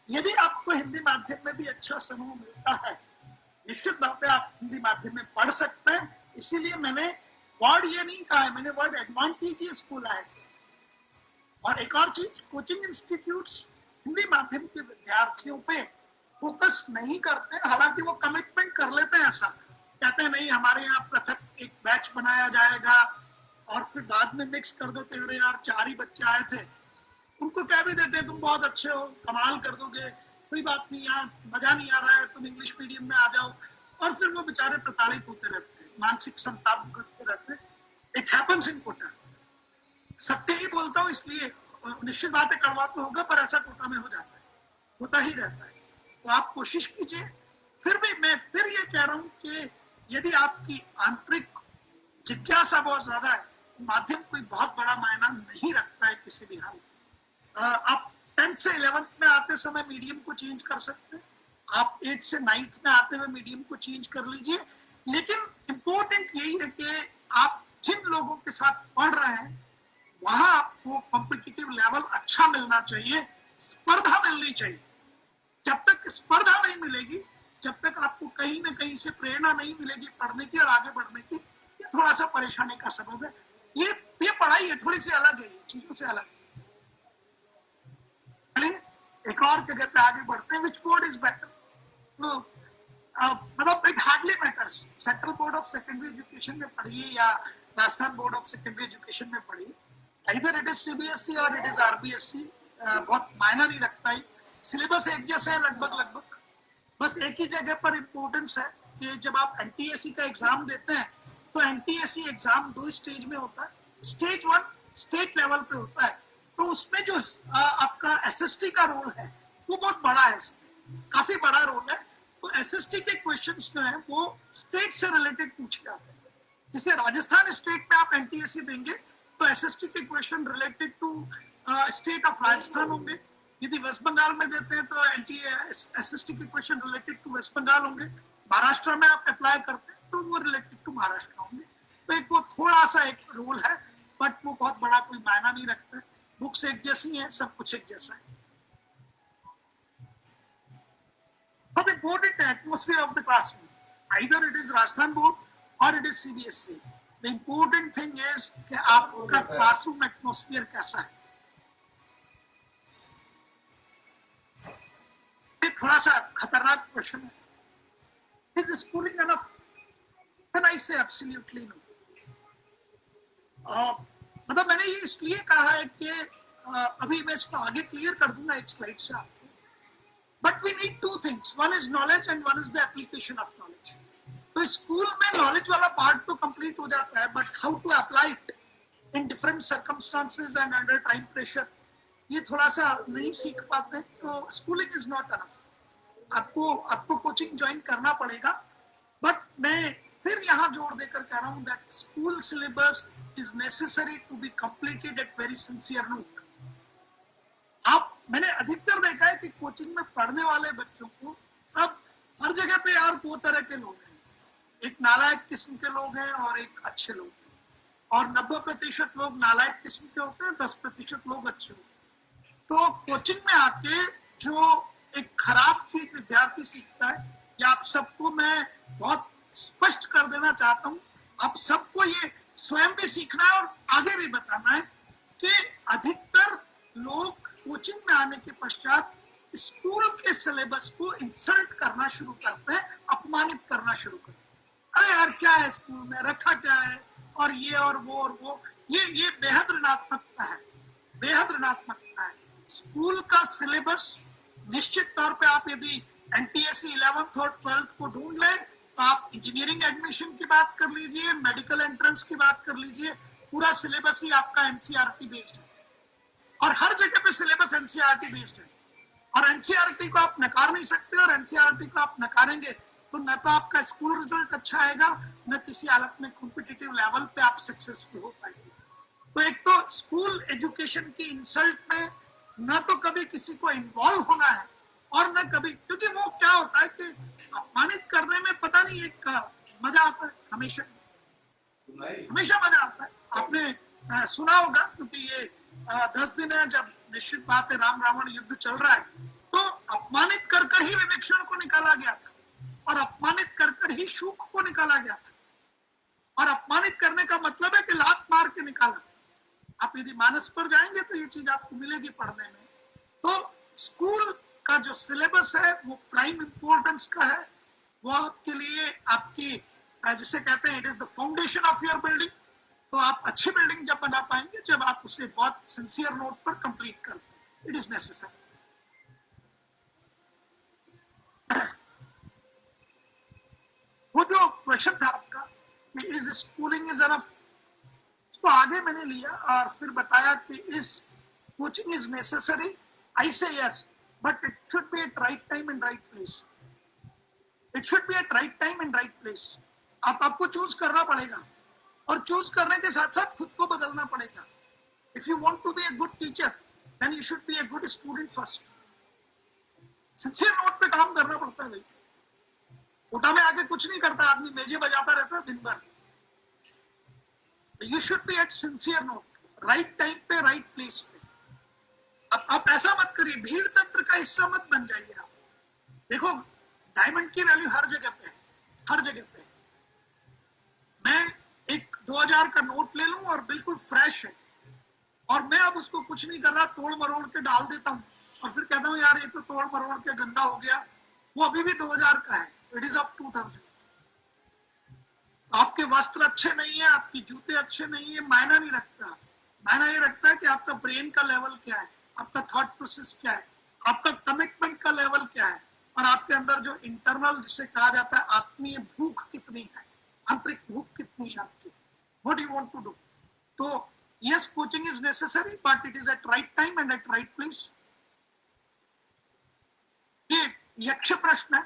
यदि आपको हिंदी माध्यम में भी अच्छा समूह मिलता है, निश्चित बात है आप हिंदी माध्यम में पढ़ सकते हैं। इसीलिए मैंने वर्ड ये नहीं कहा है, मैंने वर्ड एडवांटेजेस बोला है। और एक और चीज, कोचिंग इंस्टीट्यूट्स हिंदी माध्यम के विद्यार्थियों पे फोकस नहीं करते, हालांकि वो कमिटमेंट कर लेते हैं। ऐसा कहते हैं नहीं हमारे यहाँ पृथक एक बैच बनाया जाएगा, और फिर बाद में मिक्स कर देते हैं, अरे यार 4 ही बच्चे आए थे, उनको कह भी देते हैं तुम बहुत अच्छे हो, कमाल कर दोगे, कोई बात नहीं, यहाँ मजा नहीं आ रहा है, तुम इंग्लिश मीडियम में आ जाओ। और फिर वो बेचारे प्रताड़ित होते रहते हैं, मानसिक संताप भुगतते रहते हैं। It happens in Kota. सत्य ही बोलता हूँ, इसलिए निश्चित बात है कड़वा तो होगा, पर ऐसा कोटा में हो जाता है, होता ही रहता है। तो आप कोशिश कीजिए। फिर भी मैं फिर ये कह रहा हूँ कि यदि आपकी आंतरिक जिज्ञासा बहुत ज्यादा है, माध्यम कोई बहुत बड़ा मायना नहीं रखता है किसी भी हाल। आप 10th से 11th में आते समय मीडियम को चेंज कर सकते हैं, आप 8th से 9th में आते हुए मीडियम को चेंज कर लीजिए। लेकिन इम्पोर्टेंट यही है कि आप जिन लोगों के साथ पढ़ रहे हैं वहां आपको कॉम्पिटिटिव लेवल अच्छा मिलना चाहिए, स्पर्धा मिलनी चाहिए। जब तक स्पर्धा नहीं मिलेगी, जब तक आपको कहीं ना कहीं से प्रेरणा नहीं मिलेगी पढ़ने की और आगे बढ़ने की, ये थोड़ा सा परेशानी का सबब है। ये पढ़ाई है, थोड़ी सी अलग है, ये चीजों से अलग है। एक और जगह पे आगे बढ़ते हैं, which board is better? तो मतलब it hardly matters, central board of secondary education में पढ़िए या Rajasthan board of secondary education में पढ़िए, इधर इट इज सीबीएसई और इट इज आरबीएसई, बहुत मायना नहीं रखता है। सिलेबस एक जैसा है लगभग। बस एक ही जगह पर इम्पोर्टेंस है कि जब आप एनटीएससी का एग्जाम देते हैं तो एनटीएससी एग्जाम 2 स्टेज में होता है। स्टेज 1 स्टेट लेवल पे होता है, तो उसमें जो आपका एसएसटी का रोल है वो बहुत बड़ा है, काफी बड़ा रोल है। तो एसएसटी के क्वेश्चंस जो हैं वो स्टेट से रिलेटेड पूछे जाते हैं। जैसे राजस्थान स्टेट में आप एनटीएससी देंगे तो एसएसटी के question related to state of Rajasthan होंगे। यदि वेस्ट बंगाल में देते हैं तो एसएसटी के question related to West Bengal होंगे। महाराष्ट्र में आप अप्लाई करते हैं तो वो रिलेटेड टू महाराष्ट्र होंगे। तो एक वो थोड़ा सा एक रोल है, बट वो बहुत बड़ा कोई मायना नहीं रखता है। बुक्स एक जैसी हैं, सब कुछ एक जैसा है। But important atmosphere of the classroom, either it is Rajasthan board or it is CBSE. The important thing is कि आपका क्लासरूम एटमॉस्फेयर कैसा है। थोड़ा सा खतरनाक क्वेश्चन है, is schooling enough? Then I say absolutely no. मतलब मैंने ये इसलिए कहा है कि अभी मैं इसको आगे क्लियर कर दूंगा एक स्लाइड से आपको. But we need two things, one is knowledge and one is the application of knowledge. तो स्कूल में नॉलेज वाला पार्ट तो कंप्लीट हो जाता है, but how to apply it in different circumstances and under time pressure, ये थोड़ा सा नहीं सीख पाते. तो स्कूलिंग इज नॉट अनफ. आपको कोचिंग ज्वाइन करना पड़ेगा. बट मैं फिर यहाँ जोर देकर कह रहा हूँ that school syllabus is necessary to be completed at very sincere note. मैंने अधिकतर देखा है कि कोचिंग में पढ़ने वाले बच्चों को अब हर जगह पे यार दो तरह के लोग हैं. एक नालायक किस्म के लोग हैं और एक अच्छे लोग हैं. और 90% लोग नालायक किस्म के होते हैं, 10% लोग अच्छे होते हैं. तो कोचिंग में आके जो एक खराब चीज विद्यार्थी सीखता है, या आप सबको मैं बहुत स्पष्ट कर देना चाहता हूँ, आप सबको ये स्वयं भी सीखना है और आगे भी बताना है कि अधिकतर लोग कोचिंग में आने के पश्चात स्कूल के सिलेबस को इंसल्ट करना शुरू करते हैं, अपमानित करना शुरू करते हैं. अरे यार क्या है स्कूल में, रखा क्या है, और ये और वो. ये बेहद ऋणात्मकता है, बेहद ऋणात्मकता है. स्कूल का सिलेबस निश्चित तौर पे आप यदि NTSE 11th और 12th को ढूंढ लें तो आप इंजीनियरिंग एडमिशन की बात कर लीजिए, मेडिकल एंट्रेंस की बात कर लीजिए, पूरा सिलेबस ही आपका NCERT बेस्ड है. और हर जगह पे सिलेबस NCERT बेस्ड है. और NCERT को आप नकार नहीं सकते, और NCERT को आप नकारेंगे तो न तो आपका स्कूल रिजल्ट अच्छा आएगा, न किसी हालत में कॉम्पिटिटिव लेवल पे आप सक्सेसफुल हो पाएंगे. तो एक तो स्कूल एजुकेशन की इंसल्ट में न तो कभी किसी को इन्वॉल्व होना है और न कभी, क्योंकि वो क्या होता है कि अपमानित करने में पता नहीं एक मजा आता है, हमेशा मजा आता है. आपने सुना होगा, क्योंकि ये 10 दिन है जब निश्चित बात है राम रावण युद्ध चल रहा है, तो अपमानित कर कर ही विभीषण को निकाला गया था, और अपमानित कर कर ही शुक को निकाला गया था. और अपमानित करने का मतलब है कि लात मार के निकाला. आप यदि मानस पर जाएंगे तो ये चीज आपको मिलेगी पढ़ने में. तो स्कूल का जो सिलेबस है वो प्राइम इंपॉर्टेंस का है. वो आपके लिए आपकी जिसे कहते हैं it is the foundation of your building. तो आप अच्छी बिल्डिंग जब बना पाएंगे जब आप उसे बहुत सिंसियर नोट पर कंप्लीट करते हैं. It is necessary. वो जो क्वेश्चन था आपका कि इज स्कूलिंग इज एनफ, इसको आगे मैंने लिया और फिर बताया कि इज कोचिंग इज नेसेसरी. आई से yes, but it should be at right time and right place. It should be at right time and right place. आपको चूज करना पड़ेगा, और चूज करने के साथ साथ खुद को बदलना पड़ेगा. If you want to be a good teacher, then you should be a good student first. Sincere note पे काम करना पड़ता है भाई. कोटा में आके कुछ नहीं करता आदमी, मेजे बजाता रहता है दिन भर. You should be at sincere note, right time पे, right place पे. आप ऐसा मत करिए, भीड़ तंत्र का हिस्सा मत बन जाइए. आप देखो डायमंड की वैल्यू हर जगह पे है, हर जगह पे. मैं एक 2000 का नोट ले लूं और बिल्कुल फ्रेश है, और मैं अब उसको कुछ नहीं कर रहा, तोड़ मरोड़ के डाल देता हूं, और फिर कहता हूं यार ये तो तोड़ मरोड़ के गंदा हो गया, वो अभी भी 2000 का है. It is of 2000. आपके वस्त्र अच्छे नहीं है, आपके जूते अच्छे नहीं है, मायना नहीं रखता. मायना ये रखता है कि आपका ब्रेन का लेवल क्या है, आपका थॉट प्रोसेस क्या है, आपका कमिटमेंट का लेवल क्या है, और आपके अंदर जो इंटरनल जिसे कहा जाता है आत्मीय भूख कितनी है, आंतरिक भूख कितनी है आपकी. What you want to do. तो yes, coaching is necessary, but it is at right time and at right place. ये यक्ष प्रश्न है.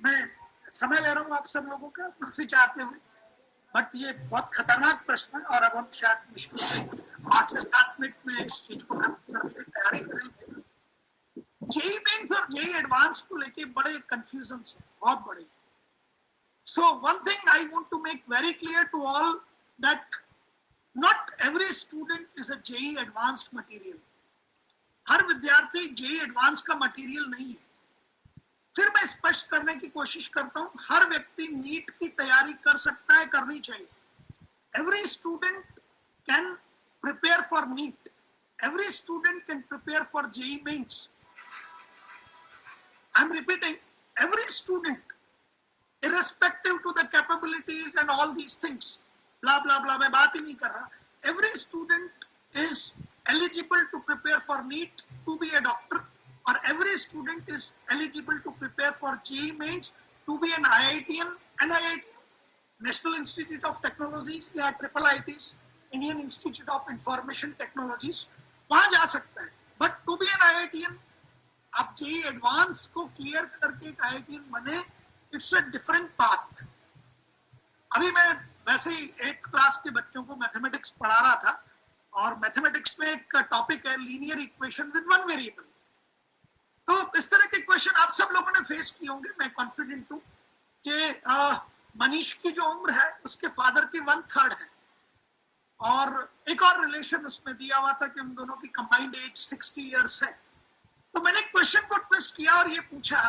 मैं समय ले रहा हूँ आप सब लोगों का, माफी चाहते हुए, बट ये बहुत खतरनाक प्रश्न है, और अब हम शायद मुश्किल से 5 से 7 मिनट में इस चीज को तैयारी करेंगे. जेई मेंस और जेई एडवांस को लेके बड़े कंफ्यूजन है, बहुत बड़े. So one thing I want to make very clear to all that not every student is a JEE advanced material. हर विद्यार्थी जेई एडवांस का मटेरियल नहीं है. फिर मैं स्पष्ट करने की कोशिश करता हूं, हर व्यक्ति नीट की तैयारी कर सकता है, करनी चाहिए. Every student can prepare for NEET. every student can prepare for JEE mains. I'm repeating, every student, irrespective to the capabilities and all these things, blah blah blah, मैं बात ही नहीं कर रहा. Every student is eligible to prepare for NEET to be a doctor, or every student is eligible to prepare for JEE mains to be an IITian, NIIT, National Institute of Technologies या triple IITs, Indian Institute of Information Technologies, वहां जा सकता है. But to be an IITian, आप JEE advance को clear करके एक IITian बने, इट्स अ डिफरेंट पाथ. अभी मैं वैसे ही 8th क्लास के बच्चों को मैथमेटिक्स पढ़ा रहा था, और मैथमेटिक्स में एक टॉपिक है linear equation with one variable. तो इस तरह के क्वेश्चन आप सब लोगों ने फेस किए होंगे. मैं कॉन्फिडेंट हूँ कि मनीष की जो उम्र है उसके फादर की 1/3 है, और एक और रिलेशन उसमें दिया हुआ था कि उन दोनों की कंबाइंड एज 60 इयर्स है. तो मैंने क्वेश्चन को ट्विस्ट किया और ये पूछा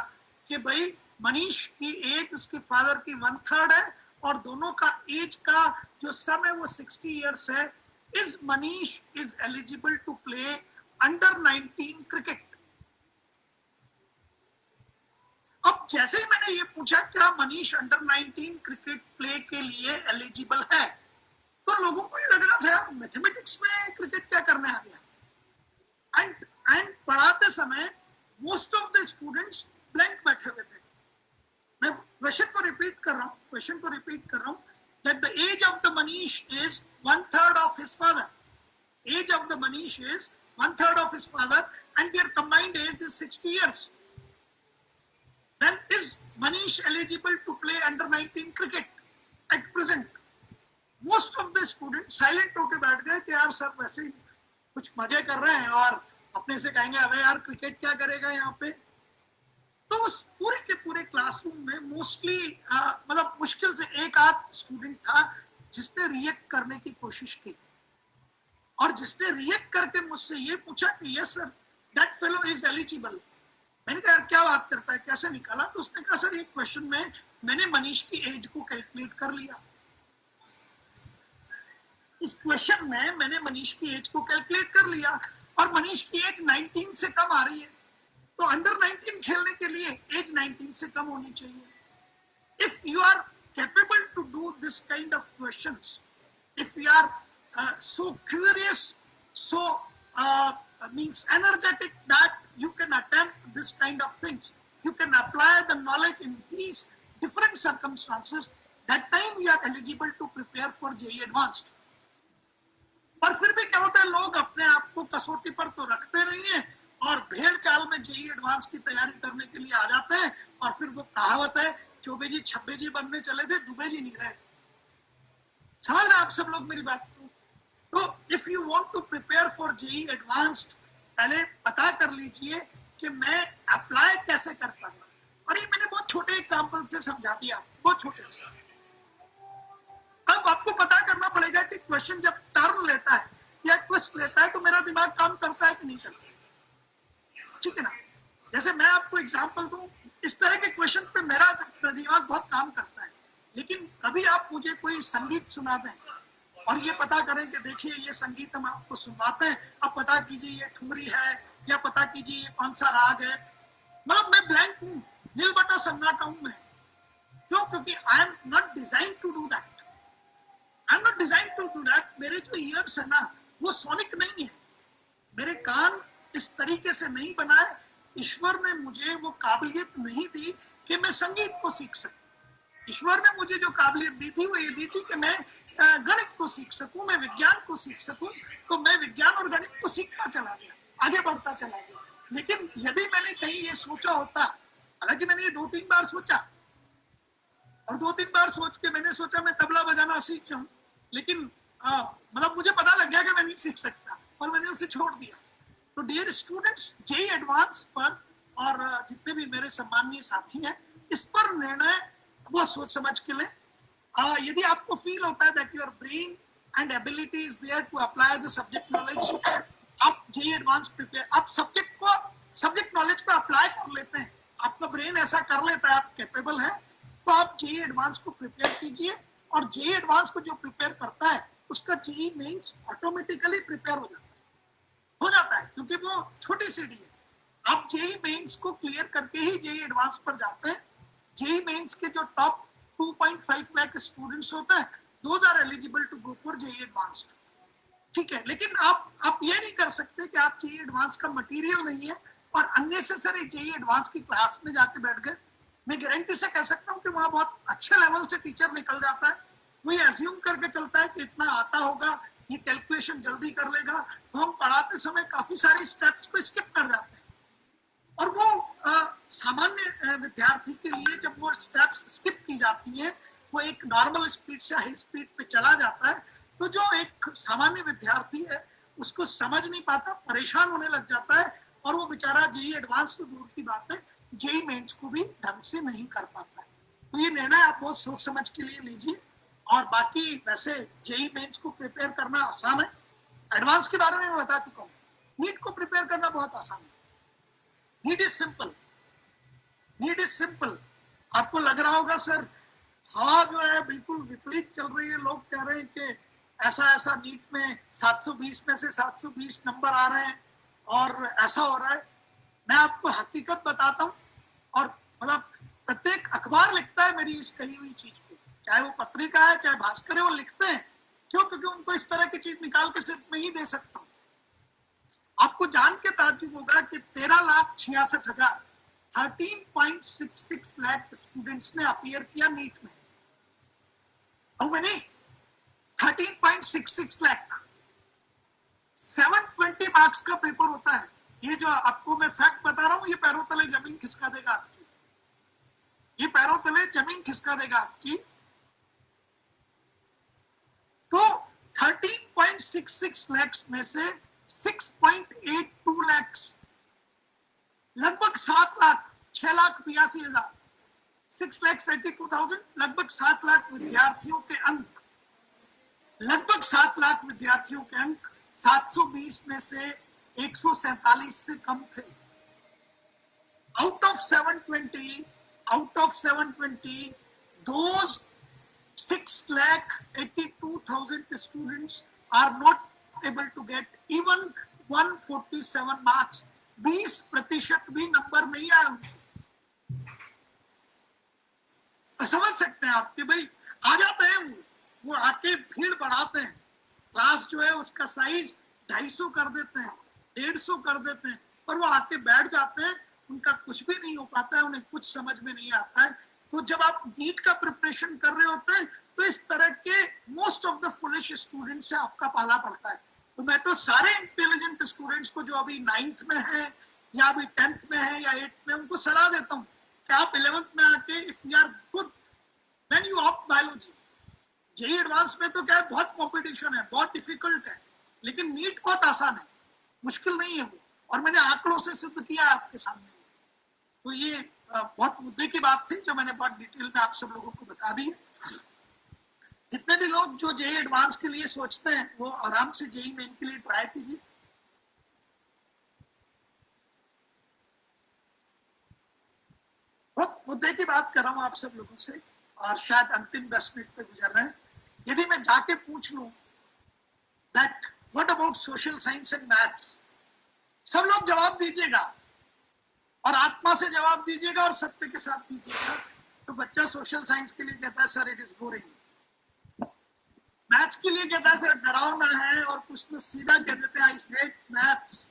कि भाई मनीष की एज उसके फादर की 1/3 है और दोनों का एज का जो सम है वो 60 इयर्स है. Is Manish is eligible to play under 19 cricket? अब जैसे ही मैंने ये पूछा क्या मनीष अंडर 19 क्रिकेट प्ले के लिए एलिजिबल है, तो लोगों को ये लग रहा था यार मैथमेटिक्स में क्रिकेट क्या करने आ गया. एंड पढ़ाते समय most of the students blank बैठे हुए थे. मैं क्वेश्चन को रिपीट कर रहा हूं that the age of the Manish is 1/3 of his father. Age of the Manish is 1/3 of his father, and their combined age is 60 years. Then is Manish eligible to play under 19 cricket at present? Most of the students silent होके बैठ गए कि यार sir वैसे ही कुछ मजे कर रहे हैं और अपने से कहेंगे अबे यार क्रिकेट क्या करेगा यहाँ पे. तो उस पूरे के पूरे क्लासरूम में मोस्टली मतलब मुश्किल से एक आध स्टूडेंट था जिसने रिएक्ट करने की कोशिश की, और जिसने रिएक्ट करके मुझसे ये पूछा कि yes sir that fellow is eligible. मैंने कहा यार क्या बात करता है, कैसे निकाला? तो उसने कहा सर ये क्वेश्चन में मैंने मनीष की एज को कैलकुलेट कर लिया. इस क्वेश्चन में मैंने मनीष की एज को कैलकुलेट कर लिया और मनीष की एज 19 से कम आ रही है. तो अंडर 19 खेलने के लिए एज 19 से कम होनी चाहिए. If you are capable to do this kind of questions, if you are so curious, so means energetic that you can attempt this kind of things, you can apply the knowledge in these different circumstances, that time you are eligible to prepare for JEE Advanced. पर फिर भी क्या होता है, लोग अपने आप को कसौटी पर तो रखते नहीं है और भेड़ चाल में JEE एडवांस की तैयारी करने के लिए आ जाते हैं, और फिर वो कहावत है चौबे जी छब्बे जी बनने चले थे दुबे जी नहीं रहे. समझ रहे आप सब लोग मेरी बात को? तो if you want to prepare for JEE advanced, पहले पता कर लीजिए कि मैं अप्लाई कैसे कर पाऊंगा. और ये मैंने बहुत छोटे एग्जांपल से समझा दिया, बहुत छोटे से. अब आपको पता करना पड़ेगा कि क्वेश्चन जब टर्न लेता है या ट्विस्ट लेता है तो मेरा दिमाग काम करता है कि नहीं करता. ठीक है ना? जैसे मैं आपको एग्जांपल दूं, इस तरह के क्वेश्चन पे मेरा दिमाग बहुत काम करता है. लेकिन कभी आप मुझे कोई संगीत सुना दें और ये पता करें कि देखिए ये संगीत हम आपको सुनवाते हैं, अब पता कीजिए ये ठुमरी है या पता कीजिए ये कौन सा राग है, मतलब मैं ब्लैंक हूँ, नील बटा सन्नाटा हूँ मैं. क्यों? क्योंकि I am not design to do that. I am not design to do that. मेरे जो ईयर्स है ना वो सोनिक नहीं है, मेरे कान इस तरीके से नहीं बनाए. ईश्वर ने मुझे वो काबिलियत नहीं दी कि मैं संगीत को सीख सकूं. ईश्वर ने मुझे जो काबिलियत दी थी वो ये दी थी कि मैं गणित को सीख सकूं, मैं विज्ञान को सीख सकूं. तो मैं विज्ञान और गणित को सीखता चला गया, आगे बढ़ता चला गया. लेकिन यदि मैंने कहीं ये सोचा होता, हालांकि मैंने ये 2-3 बार सोचा और 2-3 बार सोच के मैंने सोचा मैं तबला बजाना सीख जाऊं, लेकिन मतलब मुझे पता लग गया कि मैं नहीं सीख सकता और मैंने उसे छोड़ दिया. तो डियर स्टूडेंट्स, JEE एडवांस पर और जितने भी मेरे सम्माननीय साथी हैं, इस पर निर्णय बहुत सोच समझ के लें. यदि आपको फील होता है that your brain and ability is there to apply the subject knowledge, आप JEE एडवांस प्रिपेयर, आप सब्जेक्ट नॉलेज को अप्लाई कर लेते हैं, आपका ब्रेन ऐसा कर लेता है, आप कैपेबल हैं, तो आप JEE एडवांस को प्रिपेयर कीजिए. और JEE एडवांस को जो प्रिपेयर करता है उसका JEE मेंस ऑटोमेटिकली प्रिपेयर हो क्योंकि वो छोटी सीढ़ी है। आप जेई मेंस को क्लियर करके ही जेई एडवांस पर जाते हैं। जेई मेंस के जो टॉप 2.5 लाख स्टूडेंट्स होते हैं, those are eligible to go for JEE advanced. ठीक है, लेकिन आप ये नहीं कर सकते कि आप जेई एडवांस का मटेरियल नहीं है और अननेसेसरी जेई एडवांस की क्लास में जाके बैठ गए। मैं गारंटी से कह सकता हूँ कि वहां बहुत अच्छे लेवल से टीचर निकल जाता है, वो ये एज्यूम करके चलता है कि इतना आता होगा, ये कैलकुलेशन जल्दी कर लेगा, तो हम पढ़ाते समय काफी सारे स्टेप्स को स्किप कर जाते हैं। और वो सामान्य विद्यार्थी के लिए जब वो स्टेप्स स्किप की जाती हैं, वो एक नॉर्मल स्पीड से हाई स्पीड पे चला जाता है, तो जो एक सामान्य विद्यार्थी है उसको समझ नहीं पाता, परेशान होने लग जाता है, और वो बेचारा जेई एडवांस तो दूर की बात है, जेई मेंस को भी ढंग से नहीं कर पाता है। तो ये निर्णय आप बहुत सोच समझ के लिए लीजिए। और बाकी वैसे जेई मेंस को प्रिपेयर करना आसान है, एडवांस के बारे में मैं बता चुका हूँ। नीट को प्रिपेयर करना बहुत आसान है। NEET is simple, NEET is simple. आपको लग रहा होगा सर हवा जो है बिल्कुल विपरीत चल रही है, लोग कह रहे हैं कि ऐसा ऐसा नीट में 720 में से 720 नंबर आ रहे हैं और ऐसा हो रहा है। मैं आपको हकीकत बताता हूँ, और मतलब प्रत्येक अखबार लिखता है मेरी इस कही हुई चीज को, चाहे वो पत्रिका है चाहे भास्कर है, वो लिखते हैं। क्यों? क्योंकि उनको इस तरह की चीज निकाल के सिर्फ मैं ही दे सकता हूँ। आपको जान के ताज्जुब होगा कि 13,66,000 13.66 लाख स्टूडेंट्स ने अपीयर किया नीट में। How many? 13.66 लाख। 720 मार्क्स का पेपर होता है। ये जो आपको मैं फैक्ट बता रहा हूं, ये पैरों तले जमीन खिसका देगा आपकी, ये पैरों तले जमीन खिसका देगा आपकी। तो 13.66 लाख में से 6.82 लाख, लगभग 7 लाख, 6,82,000, 6,82,000, लगभग 7 लाख विद्यार्थियों के अंक, लगभग 7 लाख विद्यार्थियों के अंक 720 में से 147 से कम थे। Out of 720 those 6,82,000 students are not able to get even 147 marks। 20% भी नंबर नहीं आया उनके। समझ सकते हैं आप कि भाई आ जाते हैं, वो आके भीड़ बढ़ाते हैं, क्लास जो है उसका साइज 250 कर देते हैं, 150 कर देते हैं, पर वो आके बैठ जाते हैं, उनका कुछ भी नहीं हो पाता है, उन्हें कुछ समझ में नहीं आता है। तो जब आप नीट का प्रिपरेशन कर रहे होते हैं तो इस तरह के most of the foolish students से आपका पाला पड़ता है। तो मैं तो सारे इंटेलिजेंट स्टूडेंट्स को जो अभी 9th में है या अभी 10th में है या 8th में, उनको सलाह देता हूँ कि आप 11th में आके if you are good then you opt biology. JEE advance में तो क्या है, बहुत कंपटीशन है, बहुत डिफिकल्ट है, लेकिन नीट बहुत आसान है, मुश्किल नहीं है वो, और मैंने आंकड़ों से सिद्ध किया है आपके सामने। तो ये बहुत मुद्दे की बात थी जो मैंने बहुत डिटेल में आप सब लोगों को बता दी है। जितने भी लोग जो जेईई एडवांस के लिए सोचते हैं वो आराम से जेईई मेन के लिए ट्राई कीजिए। बहुत मुद्दे की बात कर रहा हूं आप सब लोगों से, और शायद अंतिम 10 मिनट पे गुजर रहे हैं। यदि मैं जाके पूछ लूं that what about social science and maths, सब लोग जवाब दीजिएगा और आत्मा से जवाब दीजिएगा और सत्य के साथ दीजिएगा। तो बच्चा सोशल साइंस के लिए कहता है sir it is boring, maths के लिए कहता है सर डरावना है, और कुछ तो सीधा कह देते हैं आई हेट मैथ्स,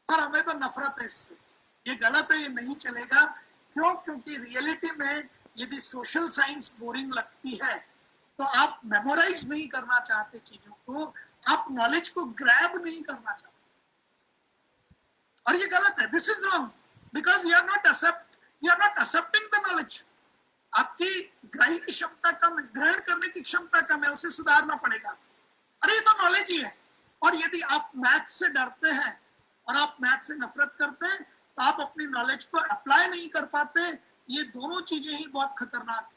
सर हमें तो नफरत है इससे। ये गलत है, ये नहीं चलेगा। क्यों? क्योंकि रियलिटी में यदि सोशल साइंस बोरिंग लगती है तो आप मेमोराइज नहीं करना चाहते चीजों को, आप नॉलेज को ग्रैब नहीं करना चाहते, और ये गलत है। This is wrong because you are not accepting the knowledge. आपकी ग्रहण की क्षमता कम है, ग्रहण करने की क्षमता कम है, उसे सुधारना पड़ेगा। अरे ये तो नॉलेज ही है। और यदि आप मैथ से डरते हैं और आप मैथ से नफरत करते हैं तो आप अपनी नॉलेज को अप्लाई नहीं कर पाते। ये दोनों चीजें ही बहुत खतरनाक है।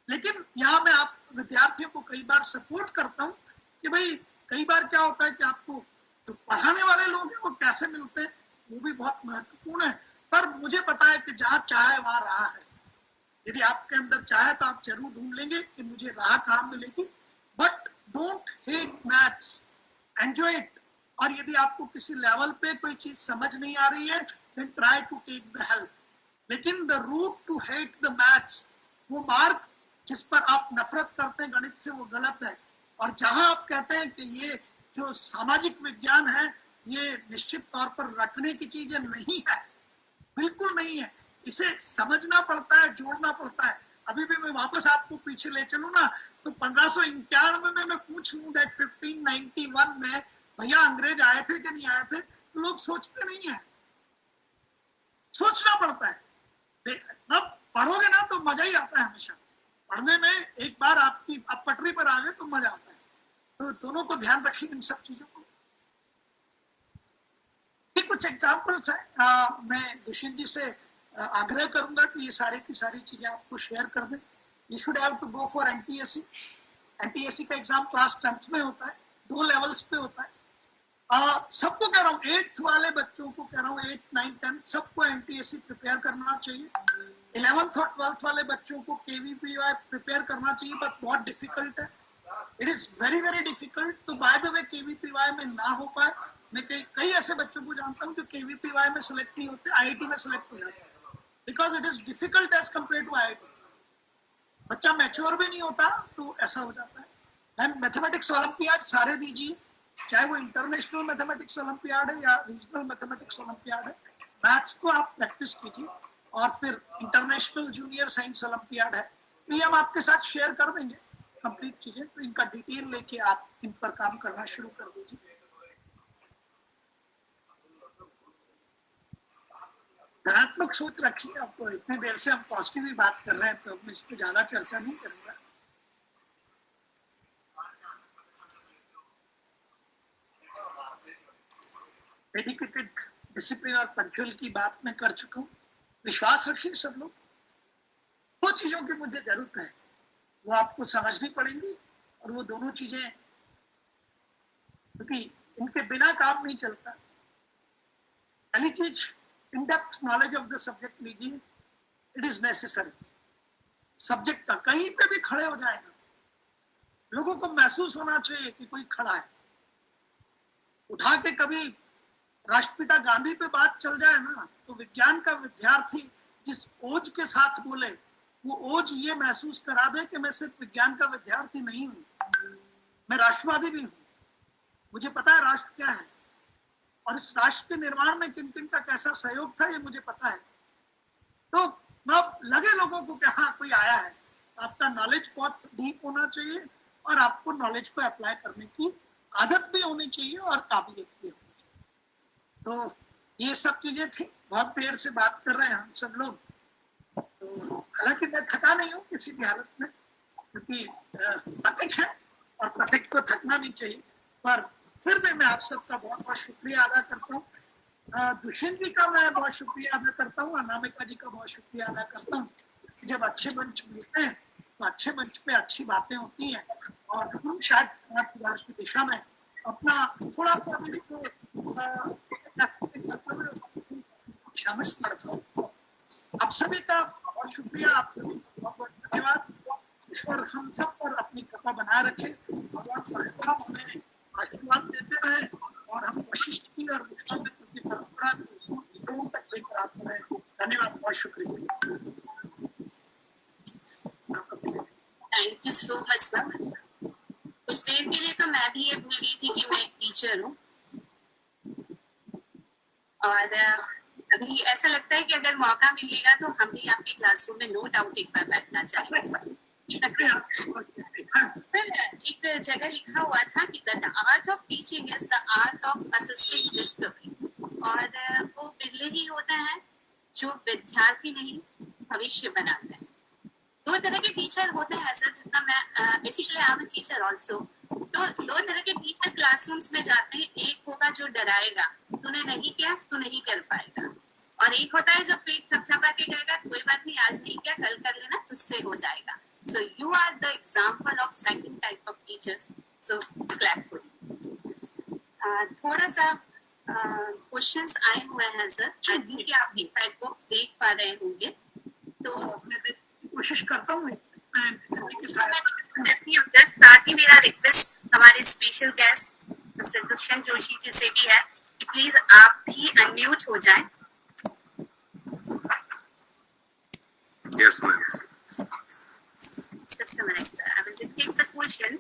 लेकिन यहाँ मैं आप विद्यार्थियों को कई बार सपोर्ट करता हूँ कि भाई कई बार क्या होता है कि आपको जो पढ़ाने वाले लोग हैं वो कैसे मिलते हैं, वो भी बहुत महत्वपूर्ण है। पर मुझे पता है कि जहाँ चाह है वहां राह है। यदि आपके अंदर चाहे तो आप जरूर ढूंढ लेंगे कि मुझे राह कहाँ मिलेगी। But don't hate maths, enjoy it. और यदि आपको किसी लेवल पे कोई चीज समझ नहीं आ रही है then try to take the help. लेकिन the route to hate the maths, वो मार्ग जिस पर आप नफरत करते हैं गणित से, वो गलत है। और जहां आप कहते हैं कि ये जो सामाजिक विज्ञान है ये निश्चित तौर पर रटने की चीजें नहीं है, बिल्कुल नहीं है, इसे समझना पड़ता है, जोड़ना पड़ता है। अभी भी मैं वापस आपको पीछे ले चलूं ना, तो 1591 में मैं पूछ लूं दैट 1591 में भैया अंग्रेज आए थे कि नहीं आए थे, तो लोग सोचते नहीं है, सोचना पड़ता है। अब पढ़ोगे ना तो मजा ही आता है, हमेशा पढ़ने में एक बार आप पटरी पर आ गए तो मजा आता है। तो दोनों को ध्यान रखिए इन सब चीजों को। ये कुछ एग्जाम्पल्स है, मैं दुष्यंत जी से आग्रह करूंगा कि ये सारे की सारी चीजें आपको शेयर कर दें। You should have to go for NTSC. NTSC का एग्जाम क्लास 10th में होता है, 2 लेवल्स पे होता है। सबको कह रहा हूँ, 8th वाले बच्चों को कह रहा हूँ, 8, 9, 10 सबको एनटीएससी प्रिपेयर करना चाहिए। 11th और 12th वाले बच्चों को केवीपीवाई प्रिपेयर करना चाहिए, बट बहुत डिफिकल्ट है, it is very very difficult. तो बाय द वे केवीपीवाई में ना हो पाए, मैं कई ऐसे बच्चों को जानता हूँ जो केवीपीवाई में सिलेक्ट नहीं होते, आईआईटी में सिलेक्ट हो जाते हैं, because it is difficult as compare to IIT. बच्चा मैच्योर भी नहीं होता तो ऐसा हो जाता है। देन मैथमेटिक्स ओलंपियाड सारे दीजिए, चाहे वो इंटरनेशनल मैथमेटिक्स ओलंपियाड है या रीजनल मैथमेटिक्स ओलंपियाड है, मैथ्स को आप प्रैक्टिस कीजिए। और फिर इंटरनेशनल जूनियर साइंस ओलंपियाड है, तो ये हम आपके साथ शेयर कर देंगे कंप्लीट चीजें, तो इनका डिटेल लेके आप इन पर काम करना शुरू कर दीजिए। धनात्मक सोच रखिए। आपको इतनी देर से हम पॉजिटिव ही बात कर रहे हैं, तो मैं इस पर ज्यादा चर्चा नहीं करूंगा। डेडिकेटेड, डिसिप्लिन और पंक्चुअल की बात मैं कर चुका हूँ। विश्वास रखिए सब लोग। 2 चीजों की मुझे जरूरत है, वो आपको समझनी पड़ेंगी, और वो दोनों चीजें, क्योंकि इनके बिना काम नहीं चलता। पहली चीज, in depth knowledge of the subject लीजिए, इट इज नेसेसरी। सब्जेक्ट का कहीं पे भी खड़े हो जाएगा, लोगों को महसूस होना चाहिए कि कोई खड़ा है। उठा के कभी राष्ट्रपिता गांधी पे बात चल जाए ना, तो विज्ञान का विद्यार्थी जिस ओज के साथ बोले, वो ओज ये महसूस करा दे कि मैं सिर्फ विज्ञान का विद्यार्थी नहीं हूँ, मैं राष्ट्रवादी भी हूँ, मुझे पता है राष्ट्र क्या है, और इस राष्ट्र के निर्माण में किन किन का कैसा सहयोग था ये मुझे पता है। तो अब लगे लोगों को कि हाँ कोई आया है, आपका नॉलेज बहुत डीप होना चाहिए, और आपको नॉलेज को अप्लाई करने की आदत भी होनी चाहिए और काबिलियत भी होनी चाहिए। तो ये सब चीजें थी। बहुत देर से बात कर रहे हैं हम सब लोग, तो हालांकि मैं थका नहीं हूँ किसी भी हालत में, क्योंकि पथिक है और पथिक को थकना नहीं चाहिए। पर फिर भी मैं आप सबका बहुत बहुत शुक्रिया अदा करता हूँ। दुष्यंत जी का मैं बहुत शुक्रिया अदा करता हूँ, अनामिका जी का बहुत शुक्रिया अदा करता हूँ। जब अच्छे मंच मिलते हैं तो अच्छे मंच पे अच्छी बातें होती हैं, और हम शायद समाज की दिशा में अपना थोड़ा सा शामिल करता हूँ। आप सभी का बहुत शुक्रिया, आप सभी बहुत बहुत धन्यवाद। ईश्वर हम सब पर अपनी कृपा बनाए रखे, भगवान हमें आशीर्वाद देते रहे, और हम वशिष्ठ की और विश्वामित्र की परंपरा को तक लेकर आते रहे। धन्यवाद, बहुत शुक्रिया। Thank you so much sir. कुछ देर के लिए तो मैं भी ये भूल गई थी कि मैं एक टीचर हूँ, और अभी ऐसा लगता है कि अगर मौका मिलेगा तो हम भी आपके क्लासरूम में नो डाउट एक बार बैठना चाहेंगे। सर एक जगह लिखा हुआ था कि the art of teaching is the art of assisting discovery, और वो बिरले ही होता है जो विद्यार्थी नहीं भविष्य बनाते हैं। 2 तरह के टीचर होते हैं सर, जितना मैं basically I am a teacher also. तो 2 तरह के टीचर क्लासरूम्स में जाते हैं, एक होगा जो डराएगा, तूने नहीं किया तो नहीं कर पाएगा, और एक होता है जो पीठ थपथपा के कहेगा कोई बात नहीं, आज नहीं किया कल कर लेना, तुझसे हो जाएगा। So you are the example of second type of teachers. So clap for you. थोड़ा सा क्वेश्चंस आए हुए हैं सर, आई थिंक कि आप फीडबैक बॉक्स देख पा रहे होंगे, तो मैं कोशिश करता हूँ। साथ ही मेरा रिक्वेस्ट हमारे special guest mister Dushyant Joshi ji से भी है कि प्लीज आप भी अनम्यूट हो जाएं। Yes, ma'am. Just a minute, sir. I will just take the question.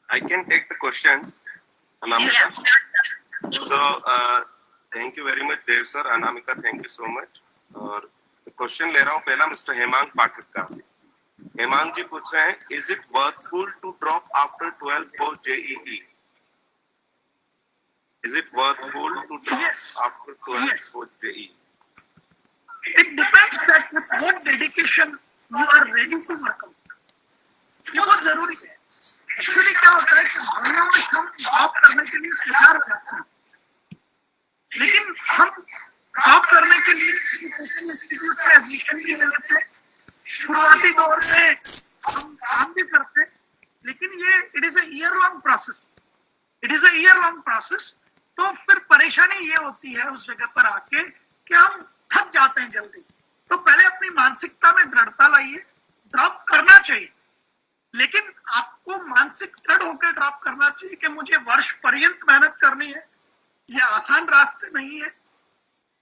I can take the questions, Anamika. Yeah, sure, sir. Yes. So, thank you very much, Dev sir. Anamika, thank you so much. और question ले रहा हूँ पहला mister Hemang पाठक का। हेमांग जी पूछ रहे हैं, is it worthful to drop after 12 for JEE? Is it worthful to drop Yes. after 12 Yes. for JEE? It depends that with what dedication you are ready to work out. ये बहुत जरूरी है। Actually क्या होता है कि भावनाओं में हम जॉब करने के लिए तैयार हो जाते हैं, लेकिन हम जॉब करने के लिए इंस्टीट्यूट से एडमिशन भी ले लेते हैं, शुरुआती दौर में हम काम भी करते हैं, लेकिन ये it is a year long process. तो फिर परेशानी ये होती है उस जगह पर आके कि हम थक जाते हैं जल्दी। तो पहले अपनी मानसिकता में दृढ़ता लाइए, ड्रॉप करना चाहिए, लेकिन आपको मानसिक दृढ़ होकर ड्रॉप करना चाहिए कि मुझे वर्ष पर्यंत मेहनत करनी है। यह आसान रास्ते नहीं है,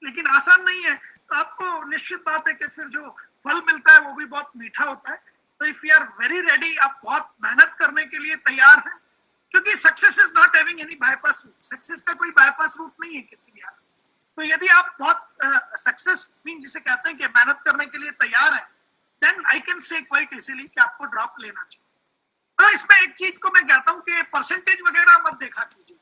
लेकिन आसान नहीं है तो आपको निश्चित बात है कि फिर जो फल मिलता है वो भी बहुत मीठा होता है। तो if you are very ready, आप बहुत मेहनत करने के लिए तैयार हैं, क्योंकि success is not having any bypass route. Success का कोई बाईपास रूट नहीं है किसी भी हाल। तो यदि आप बहुत सक्सेस मीन जिसे कहते हैं कि मेहनत करने के लिए तैयार हैं, then I can say quite easily कि आपको ड्रॉप लेना चाहिए। तो इसमें एक चीज को मैं कहता हूँ कि परसेंटेज वगैरह मत देखा कीजिए।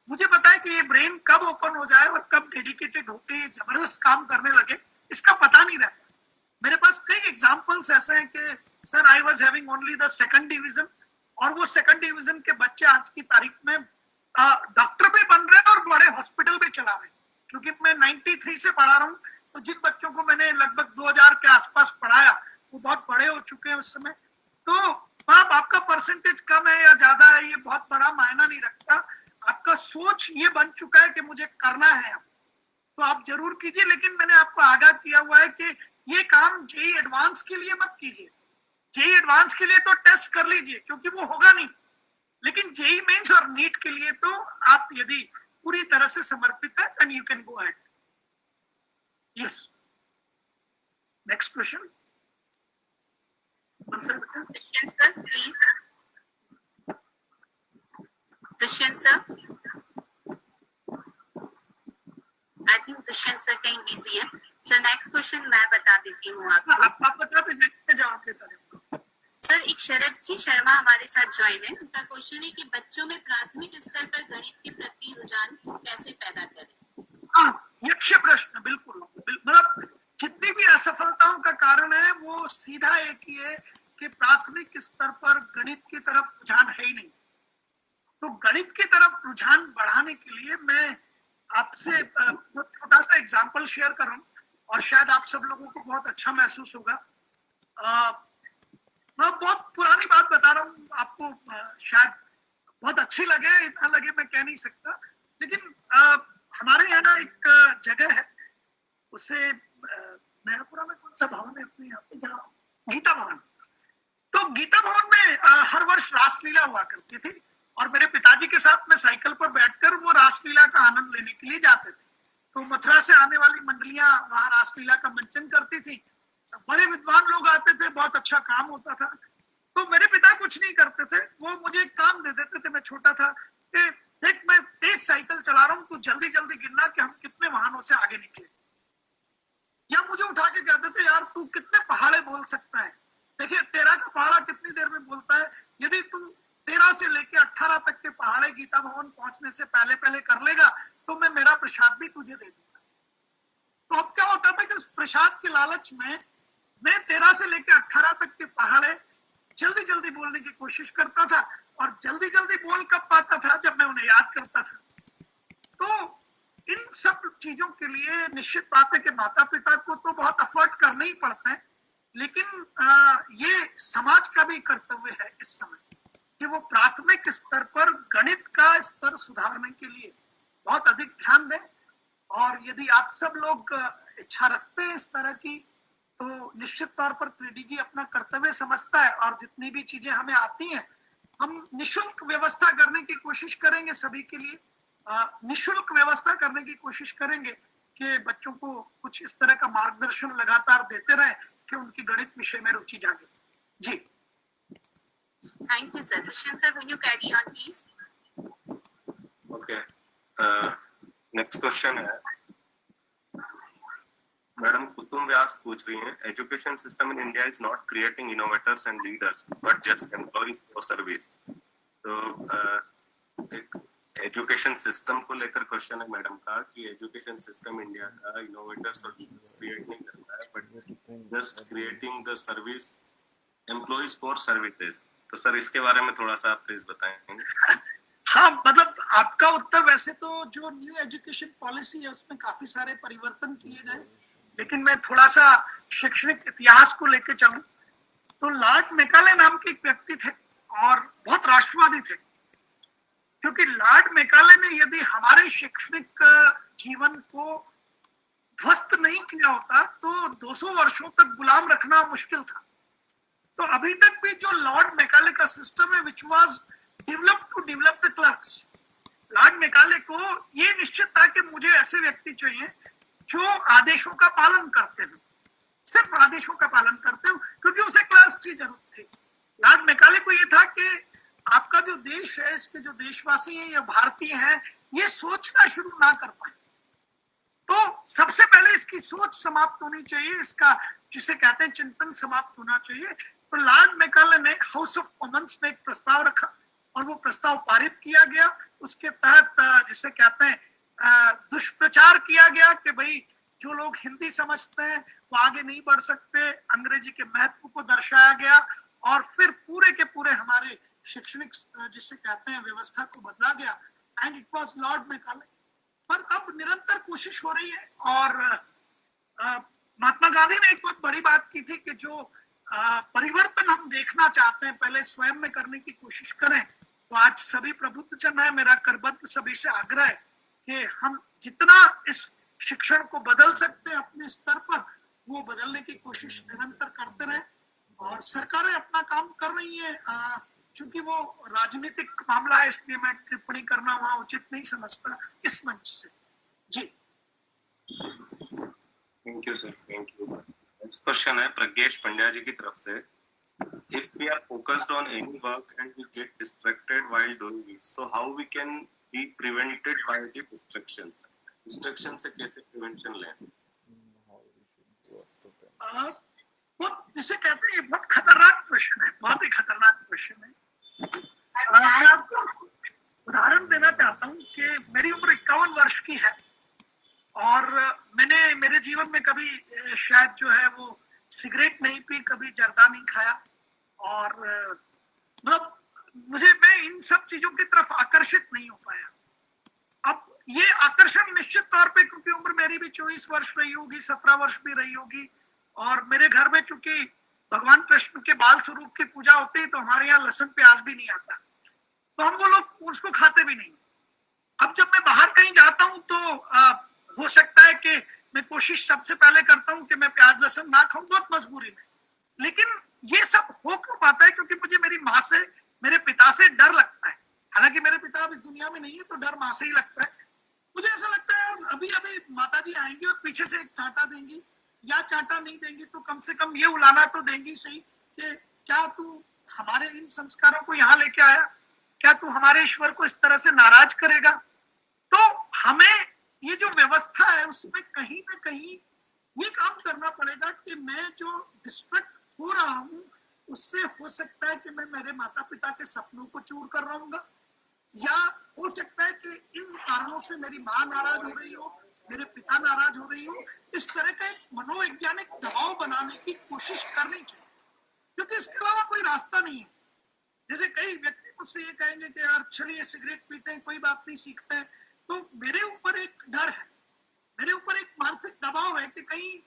मुझे पता है कि ये ब्रेन कब ओपन हो जाए और कब डेडिकेटेड होके जबरदस्त काम करने लगे, इसका पता नहीं रहता। मेरे पास कई एग्जांपल्स ऐसे हैं कि sir I was having only the second division, और वो सेकंड डिवीजन के बच्चे आज की तारीख में डॉक्टर भी बन रहे हैं और बड़े हॉस्पिटल भी चला रहे हैं। क्योंकि मैं 93 से पढ़ा रहा हूँ, तो जिन बच्चों को मैंने लगभग 2000 के आसपास पढ़ाया वो बहुत बड़े हो चुके हैं उस समय। तो अब आपका परसेंटेज कम है या ज्यादा है, ये बहुत बड़ा मायना नहीं रखता। आपका सोच ये बन चुका है कि मुझे करना है अब, तो आप जरूर कीजिए। लेकिन मैंने आपको आगाह किया हुआ है कि ये काम JEE एडवांस के लिए मत कीजिए। JEE एडवांस के लिए तो टेस्ट कर लीजिए, क्योंकि वो होगा नहीं, लेकिन JEE मेंस और नीट के लिए तो आप यदि पूरी तरह से समर्पित है, then you can go ahead. Yes, next question. Dushyant sir, please. Dushyant sir. I think Dushyant sir कहीं busy है। सर नेक्स्ट क्वेश्चन मैं बता देती हूँ आपको। आप बता दीजिए, जवाब देता रहूंगा। सर एक शरद जी शर्मा हमारे साथ ज्वाइन है। उनका क्वेश्चन है कि बच्चों में प्राथमिक स्तर पर गणित के प्रति रुझान कैसे पैदा करें। हाँ, यक्ष प्रश्न, बिल्कुल। मतलब जितनी भी असफलताओं का कारण है वो सीधा एक ही है कि प्राथमिक स्तर पर गणित की तरफ रुझान है ही नहीं। तो गणित की तरफ रुझान बढ़ाने के लिए मैं आपसे छोटा सा एग्जांपल शेयर कर रहा हूँ, और शायद आप सब लोगों को बहुत अच्छा महसूस होगा। मैं बहुत पुरानी बात बता रहा हूँ आपको, शायद बहुत अच्छी लगे, इतना लगे मैं कह नहीं सकता, लेकिन हमारे यहाँ एक जगह है, उसे नयापुरा में कौन सा भवन है अपने यहाँ पे, जहाँ गीता भवन। तो गीता भवन में हर वर्ष रासलीला हुआ करती थी, और मेरे पिताजी के साथ में साइकिल पर बैठकर वो रासलीला का आनंद लेने के लिए जाते थे। तो मथुरा से आने वाली मंडलियां वहां रासलीला का मंचन करती थी, बड़े विद्वान लोग आते थे, बहुत अच्छा काम होता था। तो मेरे पिता कुछ नहीं करते थे, वो मुझे एक काम दे देते थे, मैं छोटा था, कि देख मैं तेज साइकिल चला रहा हूँ, तू जल्दी जल्दी गिनना कि हम कितने वाहनों से आगे निकले। या मुझे उठा के कहते थे, यार तू कितने पहाड़े बोल सकता है, देखिए 13 का पहाड़ा कितनी देर में बोलता है, यदि तू 13 से लेके 18 तक के पहाड़े गीता भवन पहुंचने से पहले पहले कर लेगा तो मैं मेरा प्रसाद भी तुझे दे दूंगा। तो अब क्या होता था कि उस प्रसाद के लालच में मैं 13 से लेके 18 तक के पहाड़े जल्दी जल्दी बोलने की कोशिश करता था, और जल्दी जल्दी बोल कब पाता था, जब मैं उन्हें याद करता था। तो इन सब चीजों के लिए निश्चित बात है कि माता पिता को तो बहुत एफर्ट करना ही पड़ता है, लेकिन ये समाज का भी कर्तव्य है इस समय कि वो प्राथमिक स्तर पर गणित का स्तर सुधारने के लिए बहुत अधिक ध्यान दें। और यदि आप सब लोग इच्छा रखते हैं इस तरह की, तो निश्चित तौर पर पीडीजी अपना कर्तव्य समझता है और जितनी भी चीजें हमें आती हैं हम निशुल्क व्यवस्था करने की कोशिश करेंगे, सभी के लिए निशुल्क व्यवस्था करने की कोशिश करेंगे कि बच्चों को कुछ इस तरह का मार्गदर्शन लगातार देते रहे कि उनकी गणित विषय में रुचि जागे। जी, thank you sir. Dushyant sir, will you carry on please? Okay, next question है मैडम कुसुम व्यास पूछ रही हैं, education system in India is not creating innovators and leaders but just employees for service. तो एक एजुकेशन सिस्टम को लेकर क्वेश्चन है madam का कि एजुकेशन सिस्टम इंडिया का इनोवेटर्स और लीडर्स क्रिएट नहीं करता है but just creating the service employees for services. तो सर इसके बारे में थोड़ा सा आप प्लीज बताएंगे। हाँ, मतलब आपका उत्तर, वैसे तो जो न्यू एजुकेशन पॉलिसी है उसमें काफी सारे परिवर्तन किए गए, लेकिन मैं थोड़ा सा शैक्षणिक इतिहास को लेकर चलूं तो लॉर्ड मैकाले नाम के एक व्यक्ति थे और बहुत राष्ट्रवादी थे, क्योंकि लॉर्ड मैकाले ने यदि हमारे शैक्षणिक जीवन को ध्वस्त नहीं किया होता तो 200 वर्षों तक गुलाम रखना मुश्किल था। तो अभी तक भी जो लॉर्ड मैकाले का सिस्टम है which was developed to develop the clerks, Lord Macaulay को ये निश्चित था कि मुझे ऐसे व्यक्ति चाहिए जो आदेशों का पालन करते हैं, सिर्फ आदेशों का पालन करते हो, क्योंकि उसे क्लास की जरूरत थी। लॉर्ड मैकाले को यह था कि आपका जो देश है, इसके जो देशवासी हैं या भारतीय हैं, ये सोचना शुरू ना कर पाए, तो सबसे पहले इसकी सोच समाप्त होनी चाहिए, इसका जिसे कहते हैं चिंतन समाप्त होना चाहिए। तो लॉर्ड मैकाले ने हाउस ऑफ कॉमन्स में एक प्रस्ताव रखा और वो प्रस्ताव पारित किया गया। उसके तहत जिसे कहते हैं दुष्प्रचार किया गया कि भाई जो लोग हिंदी समझते हैं वो आगे नहीं बढ़ सकते, अंग्रेजी के महत्व को दर्शाया गया और फिर पूरे के पूरे हमारे शैक्षणिक जिसे कहते हैं व्यवस्था को बदला गया, and it was Lord Macaulay. पर अब निरंतर कोशिश हो रही है और महात्मा गांधी ने एक बहुत बड़ी बात की थी कि जो परिवर्तन हम देखना चाहते हैं पहले स्वयं में करने की कोशिश करें। तो आज सभी प्रबुद्ध जन है, मेरा करबद्ध सभी से आग्रह है कि हम जितना इस शिक्षण को बदल सकते हैं अपने स्तर पर, वो बदलने की कोशिश निरंतर करते रहे। और सरकारें अपना काम कर रही है, क्योंकि वो राजनीतिक मामला है इसलिए मैं टिप्पणी करना वहां उचित नहीं समझता इस मंच से। जी, thank you sir, thank you. Next question है प्रज्ञेश पंड्या जी की तरफ से, if we are focused on any work and we get distracted while doing it, so how we can be prevented by the distractions से कैसे prevention लें? जिसे कहते हैं बहुत खतरनाक प्रश्न है, बहुत ही खतरनाक प्रश्न है। मैं आपको उदाहरण देना चाहता हूँ कि मेरी उम्र 51 वर्ष की है और मैंने मेरे जीवन में कभी शायद जो है वो सिगरेट नहीं पी, कभी जर्दा नहीं खाया और मतलब मैं इन सब चीजों की तरफ आकर्षित नहीं हो पाया। अब ये आकर्षण निश्चित तौर पे, क्योंकि उम्र मेरी भी 24 वर्ष रही होगी, 17 वर्ष भी रही होगी और मेरे घर में चूंकि भगवान कृष्ण के बाल स्वरूप की पूजा होती है तो हमारे यहाँ लहसुन प्याज भी नहीं आता, तो हम वो लोग उसको खाते भी नहीं। अब जब मैं बाहर कहीं जाता हूँ तो हो सकता है कि मैं कोशिश सबसे पहले करता हूँ कि मैं प्याज लहसुन ना खाऊं, बहुत मजबूरी में। लेकिन ये सब हो क्यों पाता है? क्योंकि मुझे मेरी माँ से, मेरे पिता से डर लगता है। हालांकि मेरे पिता अब इस दुनिया में नहीं है तो डर माँ से ही लगता है। मुझे ऐसा लगता है अभी अभी माता जी आएंगी और पीछे से एक चांटा देंगी, या चांटा नहीं देंगी तो कम से कम ये उलाना तो देंगी सही कि क्या तू हमारे इन संस्कारों को यहाँ लेके आया, क्या तू हमारे ईश्वर को इस तरह से नाराज करेगा? तो हमें ये जो व्यवस्था है उसमें कहीं ना कहीं ये काम करना पड़ेगा कि मैं जो डिस्ट्रैक्ट हो रहा हूँ उससे हो सकता है कि मैं मेरे माता पिता के सपनों को चूर कर रहा हूँ, या हो सकता है कि इन कारणों से मेरी माँ नाराज हो रही हो, मेरे पिता नाराज हो रही हो। इस तरह का एक मनोवैज्ञानिक दबाव बनाने की कोशिश करनी चाहिए, क्योंकि इसके अलावा कोई रास्ता नहीं है। जैसे कई व्यक्ति मुझसे ये कहेंगे कि यार चलिए सिगरेट पीते हैं, कोई बात नहीं, सीखते हैं, तो मेरे ऊपर एक डर है, मेरे ऊपर एक मानसिक दबाव है कि कहीं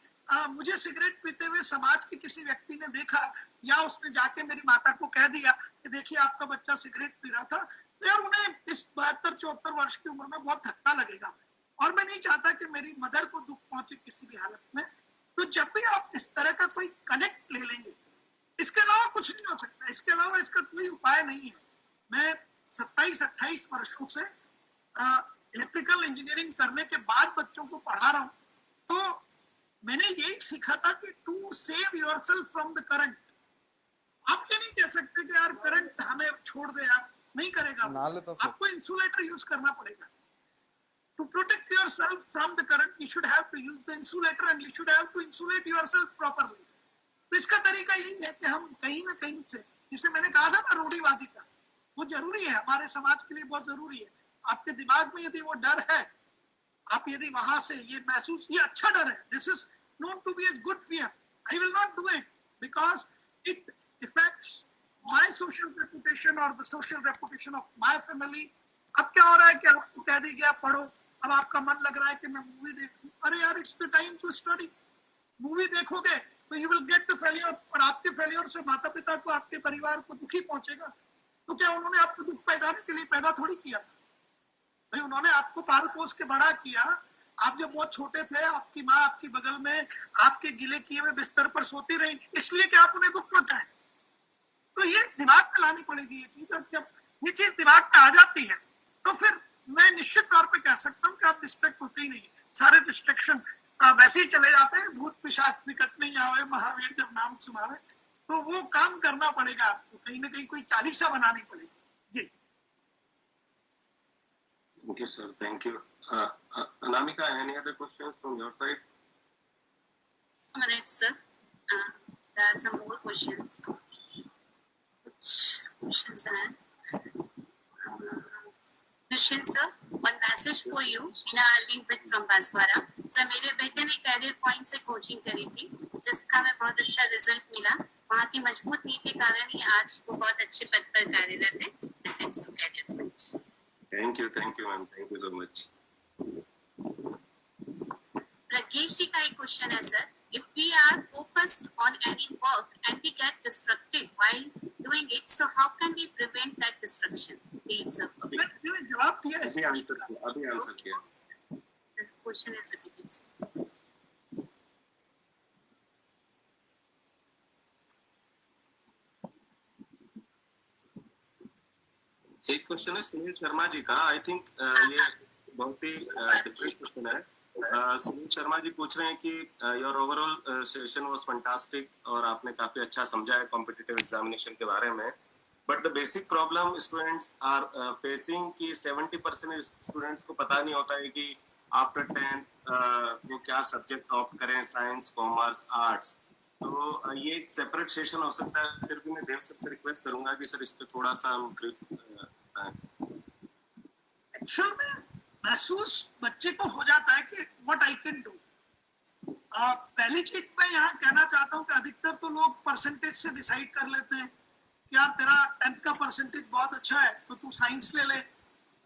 मुझे सिगरेट पीते हुए समाज के किसी व्यक्ति ने देखा या उसने जाके मेरी माता को कह दिया कि देखिए आपका बच्चा सिगरेट पी रहा था, तो यार उन्हें इस 72-74 वर्ष की उम्र में बहुत धक्का लगेगा और मैं नहीं चाहता कि मेरी मदर को दुख पहुंचे किसी भी हालत में। तो तो जब भी आप इस तरह का कोई कनेक्ट ले लेंगे, इसके अलावा कुछ नहीं हो सकता, इसके अलावा इसका कोई उपाय नहीं है। मैं 27-28 वर्षों से इलेक्ट्रिकल इंजीनियरिंग करने के बाद बच्चों को पढ़ा रहा हूँ, तो मैंने यही सीखा था कि to save yourself from the current. आप ये नहीं कह सकते कि यार करंट हमें छोड़ दे, आप नहीं करेगा, आपको इंसुलेटर यूज करना पड़ेगा। To protect yourself from the current, you should have to use the insulator and you should have to insulate yourself properly. तो इसका तरीका यही है कि हम कहीं ना कहीं से, जिसे मैंने कहा था ना रूढ़िवादी का, वो जरूरी है हमारे समाज के लिए, बहुत जरूरी है। आपके दिमाग में यदि वो डर है, आप यदि वहां से ये महसूस, ये अच्छा डर है, this is known to be a good fear, I will not do it because it affects my social reputation or the social reputation of my family. अब क्या हो रहा है कि आपको कह दी गया पढ़ो, अब आपका मन लग रहा है कि मैं मूवी देखूं, अरे यार it's the time to study. Movie देखोगे तो you will get the failure, और आपके फेलियर से माता पिता को, आपके परिवार को दुखी पहुंचेगा। तो क्या उन्होंने आपको दुख पहुंचाने के लिए पैदा थोड़ी किया था भाई, उन्होंने आपको पाल पोस के बड़ा किया। आप जब बहुत छोटे थे, आपकी माँ आपकी बगल में आपके गिले किए हुए बिस्तर पर सोती रही, इसलिए कि आप उन्हें दुख पहुंचाएं। तो ये दिमाग में लानी पड़ेगी ये चीज, और जब ये चीज दिमाग में आ जाती है तो फिर मैं निश्चित तौर पे कह सकता हूँ कि आप डिस्ट्रैक्ट होते ही नहीं, सारे डिस्ट्रैक्शन वैसे ही चले जाते हैं। भूत पिशाच निकट नहीं आवे, महावीर जब नाम सुनावे, तो वो काम करना पड़ेगा आपको, कहीं ना कहीं कोई चालीसा बनानी पड़ेगी। जी thank you sir, thank you. Anamika, any other questions from your side? Minutes, sir. There are some more questions. Which questions are? Dushyant sir, one message for you. Hina Arvind Bit from Baswara. Sir, मेरे बेटे ने career point से coaching करी थी, जिसका हमें बहुत अच्छा रिजल्ट मिला। वहाँ की मजबूत नीति के कारण ही आज वो बहुत अच्छे पद पर कार्यरत है। Thanks to career point. Thank you ma'am, thank you so much. Rakesh ji का एक क्वेश्चन है sir, if we are focused on any work and we get distracted while doing it, so how can we prevent that distraction? Please sir. मैंने जवाब दिया है, अभी answer किया। The question is repeated, sir. एक question है सुनील शर्मा जी का, I think ये बहुत ही डिफरेंट क्वेश्चन है। सुनील शर्मा जी पूछ रहे हैं कि your overall session was fantastic और आपने काफी अच्छा समझा है कॉम्पिटिटिव एग्जामिनेशन के बारे में, but the basic problem students are facing कि 70% स्टूडेंट्स को पता नहीं होता है कि आफ्टर 10th वो क्या सब्जेक्ट ऑप्ट करें, साइंस, कॉमर्स, आर्ट्स। तो ये एक सेपरेट सेशन हो सकता है, फिर भी मैं देव सर से रिक्वेस्ट करूंगा कि सर इस पे थोड़ा सा हम ब्रीफ बताएं। एक्चुअल में महसूस बच्चे को हो जाता है कि व्हाट आई कैन डू। पहली चीज मैं यहाँ कहना चाहता हूँ कि अधिकतर तो लोग परसेंटेज से डिसाइड कर लेते हैं कि यार तेरा 10th का परसेंटेज बहुत अच्छा है तो तू साइंस ले ले,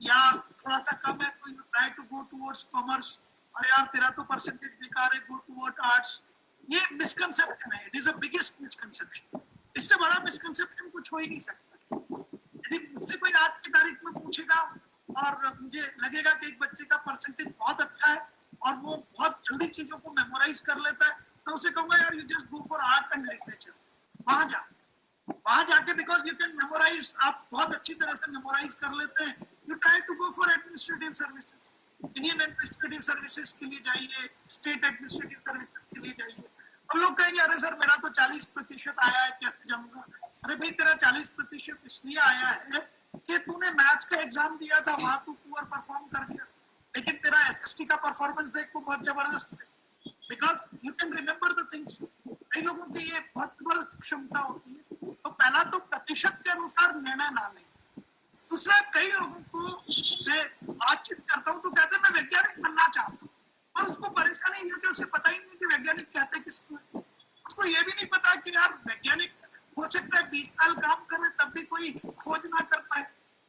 या थोड़ा सा कम है तो you try to go towards commerce, और यार तेरा तो परसेंटेज बेकार है, गो टुवर्ड आर्ट्स। ये मिसकंसेप्शन है, it is the biggest misconception. इससे बड़ा मिसकंसेप्शन कुछ हो ही नहीं सकता। यदि मुझसे कोई आज की तारीख में पूछेगा और मुझे लगेगा कि एक बच्चे का परसेंटेज बहुत अच्छा है और वो बहुत जल्दी चीजों को मेमोराइज कर लेता है, तो उसे कहूंगा यार you just go for art and literature, वहां जाके बिकॉज यू कैन मेमोराइज, आप बहुत अच्छी तरह से मेमोराइज कर लेते हैं। You try to go for administrative services, Indian administrative services के लिए जाइए, स्टेट एडमिनिस्ट्रेटिव सर्विसेज के लिए जाइए। हम लोग कहेंगे अरे सर मेरा तो 40% आया है, कैसे जाऊंगा? अरे भाई तेरा 40% इसलिए आया है कि तूने मैथ्स का एग्जाम दिया था, वहां तू पुअर परफॉर्म कर दिया, लेकिन तेरा एसएसटी का परफॉर्मेंस देख को बहुत जबरदस्त है, because you can remember the things. कई लोगों की ये बहुत जबरदस्त क्षमता होती है। तो पहला तो प्रतिशत के अनुसार निर्णय ना लें। दूसरा, कई लोगों को मैं बातचीत करता हूँ तो कहते हैं मैं वैज्ञानिक बनना चाहता हूँ, और उसको परेशानी ये कि उसे पता ही नहीं कि वैज्ञानिक कहते किसको। उसको ये भी नहीं पता कि यार वैज्ञानिक हो सकता है 20 साल काम करे तब भी कोई खोज ना कर पाए।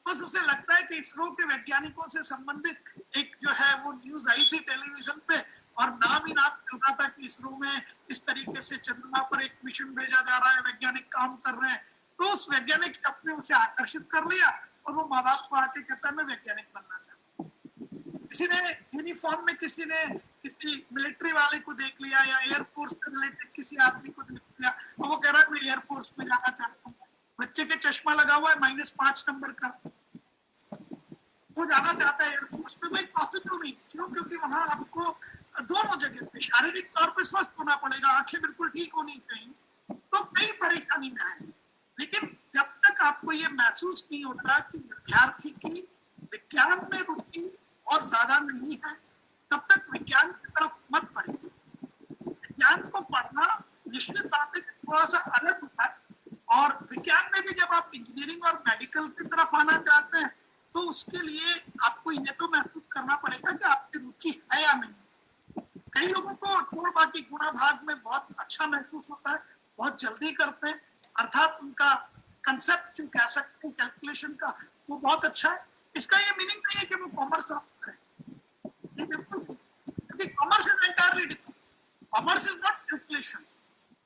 बस उसे लगता है कि इसरो के वैज्ञानिकों से संबंधित एक जो है वो न्यूज आई थी टेलीविजन पे, और नाम ही नाम चल रहा था कि इसरो में इस तरीके से चंद्रमा पर एक मिशन भेजा जा रहा है, वैज्ञानिक काम कर रहे हैं। तो उस वैज्ञानिक अपने उसे आकर्षित कर लिया और वो माँ बाप को आके कहता है मैं वैज्ञानिक बनना चाहता हूँ। किसी ने यूनिफॉर्म में, किसी ने किसी मिलिट्री मिलिट्री वाले को देख लिया या एयरफोर्स से रिलेटेड किसी आदमी को देख लिया, तो वो कह रहा है मैं एयरफोर्स में जाना चाहता हूँ। बच्चे के चश्मा लगा हुआ है -5 नंबर का, वो जाना चाहता है एयरफोर्स में, भाई पॉसिबल नहीं। क्यों? क्योंकि वहां आपको दोनों जगह पे शारीरिक तौर पे स्वस्थ होना पड़ेगा, आंखें बिल्कुल ठीक होनी चाहिए, तो कई परेशानी में है। लेकिन जब तक आपको ये महसूस नहीं होता कि विद्यार्थी की विज्ञान में रुचि और ज्यादा नहीं है, तब तक विज्ञान की तरफ मत बढ़िए। विज्ञान को पढ़ना निश्चित बात है थोड़ा सा अलग होता है, और विज्ञान में भी जब आप इंजीनियरिंग और मेडिकल की तरफ आना चाहते हैं तो उसके लिए आपको ये तो महसूस करना पड़ेगा कि आपकी रुचि है या नहीं। कई लोगों को गुण बाकी गुणा भाग में बहुत अच्छा महसूस होता है, बहुत जल्दी करते हैं, अर्थात उनका कंसेप्ट जो कह सकते हैं कैलकुलेशन का वो बहुत अच्छा है। इसका ये मीनिंग नहीं है कि वो कॉमर्स करें, क्योंकि commerce is entirely different, commerce is not calculation.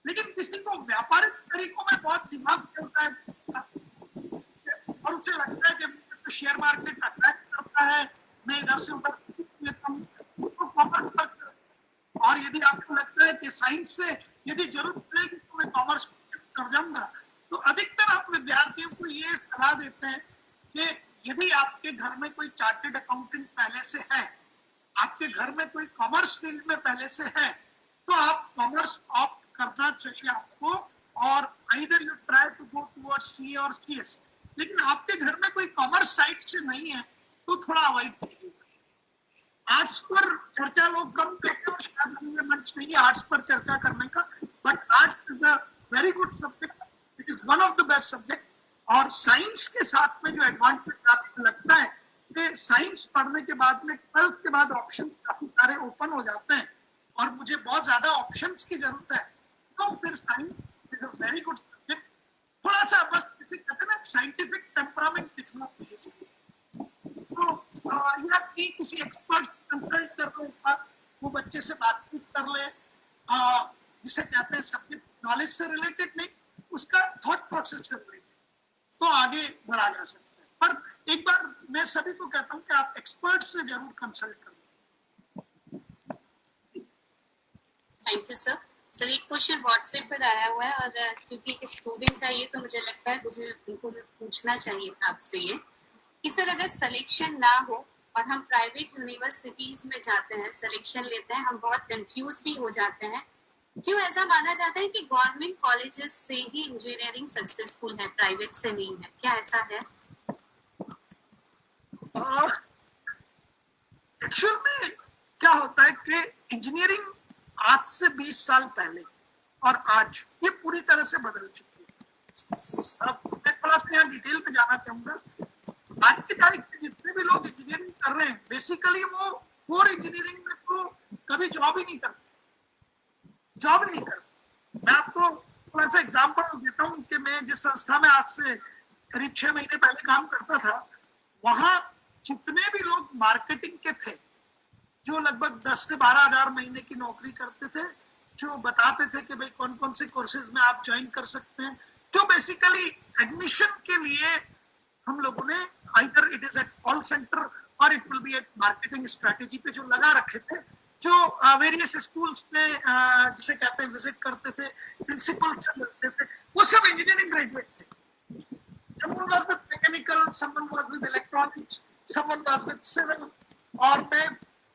लेकिन किसी को व्यापारिक तरीकों में बहुत दिमाग चलता है और उसे लगता है कि तो शेयर मार्केट अट्रैक्ट करता है, मैं इधर से उधर लेता हूँ, उसको कॉमर्स पर। और यदि आपको लगता है कि साइंस से यदि जरूरत पड़ेगी तो मैं कॉमर्स कर जाऊंगा, तो अधिकतर आप विद्यार्थियों को ये सलाह देते हैं कि यदि आपके घर में कोई चार्टेड अकाउंटेंट पहले से है, आपके घर में कोई कॉमर्स फील्ड में पहले से है, तो आप कॉमर्स ऑप्ट करना चाहिए आपको, और either you try to go towards CA और सीएस। लेकिन आपके घर में कोई कॉमर्स साइड से नहीं है तो थोड़ा अवॉइड कीजिए। आर्ट्स पर चर्चा लोग कम करते हैं और शायद मंच नहीं है आर्ट्स पर चर्चा करने का, but arts is a very good subject, it is one of the best subject. और साइंस के साथ में जो एडवांटेज आपको लगता है कि साइंस पढ़ने के बाद में 12th के बाद ऑप्शंस काफी सारे ओपन हो जाते हैं और मुझे बहुत ज्यादा ऑप्शंस की जरूरत है, तो फिर science is a very good subject. थोड़ा सा बस कहते हैं ना साइंटिफिक टेम्परामेंट दिखना चाहिए, तो या कि किसी एक्सपर्ट कंसल्ट कर ले, वो बच्चे से बातचीत कर ले, जिसे कहते हैं सब्जेक्ट नॉलेज से रिलेटेड नहीं, उसका थॉट प्रोसेस से रिलेटेड, तो आगे बढ़ा जा सकता है। पर एक बार मैं सभी को कहता हूँ कि आप एक्सपर्ट से जरूर कंसल्ट करें। Thank you sir. सर एक क्वेश्चन व्हाट्सएप पर आया हुआ है, और क्योंकि एक स्टूडेंट का ये, तो मुझे लगता है मुझे बिल्कुल पूछना चाहिए था आपसे ये कि सर अगर सिलेक्शन ना हो और हम प्राइवेट यूनिवर्सिटीज में जाते हैं, सिलेक्शन लेते हैं, हम बहुत कंफ्यूज भी हो जाते हैं। क्यों ऐसा माना जाता है कि गवर्नमेंट कॉलेजेस से ही इंजीनियरिंग सक्सेसफुल है, प्राइवेट से नहीं है? क्या ऐसा है? एक्चुअल में क्या होता है कि इंजीनियरिंग आज से 20 साल पहले और आज ये पूरी तरह से बदल चुकी है। अब मैं थोड़ा सा यहाँ डिटेल में जाना चाहूंगा। आज की तारीख में जितने भी लोग इंजीनियरिंग कर रहे हैं, बेसिकली वो कोर इंजीनियरिंग में तो कभी जॉब ही नहीं करते। मैं आपको थोड़ा सा एग्जांपल देता हूँ कि मैं जिस संस्था में आज से करीब 6 महीने पहले काम करता था, वहां जितने भी लोग मार्केटिंग के थे, जो लगभग 10 से 12 हजार महीने की नौकरी करते थे, जो बताते थे कि भाई कौन कौन से कोर्सेज में आप ज्वाइन कर सकते हैं, जो बेसिकली एडमिशन के लिए हम लोगों ने either it is at call centre और it will be at marketing strategy पे जो लगा रखे थे, जो वेरियस स्कूल्स में जिसे कहते हैं विजिट करते थे, प्रिंसिपल से मिलते थे, वो सब इंजीनियरिंग ग्रेजुएट थे। someone was with mechanical, someone was with electronics, someone was with civil। और मैं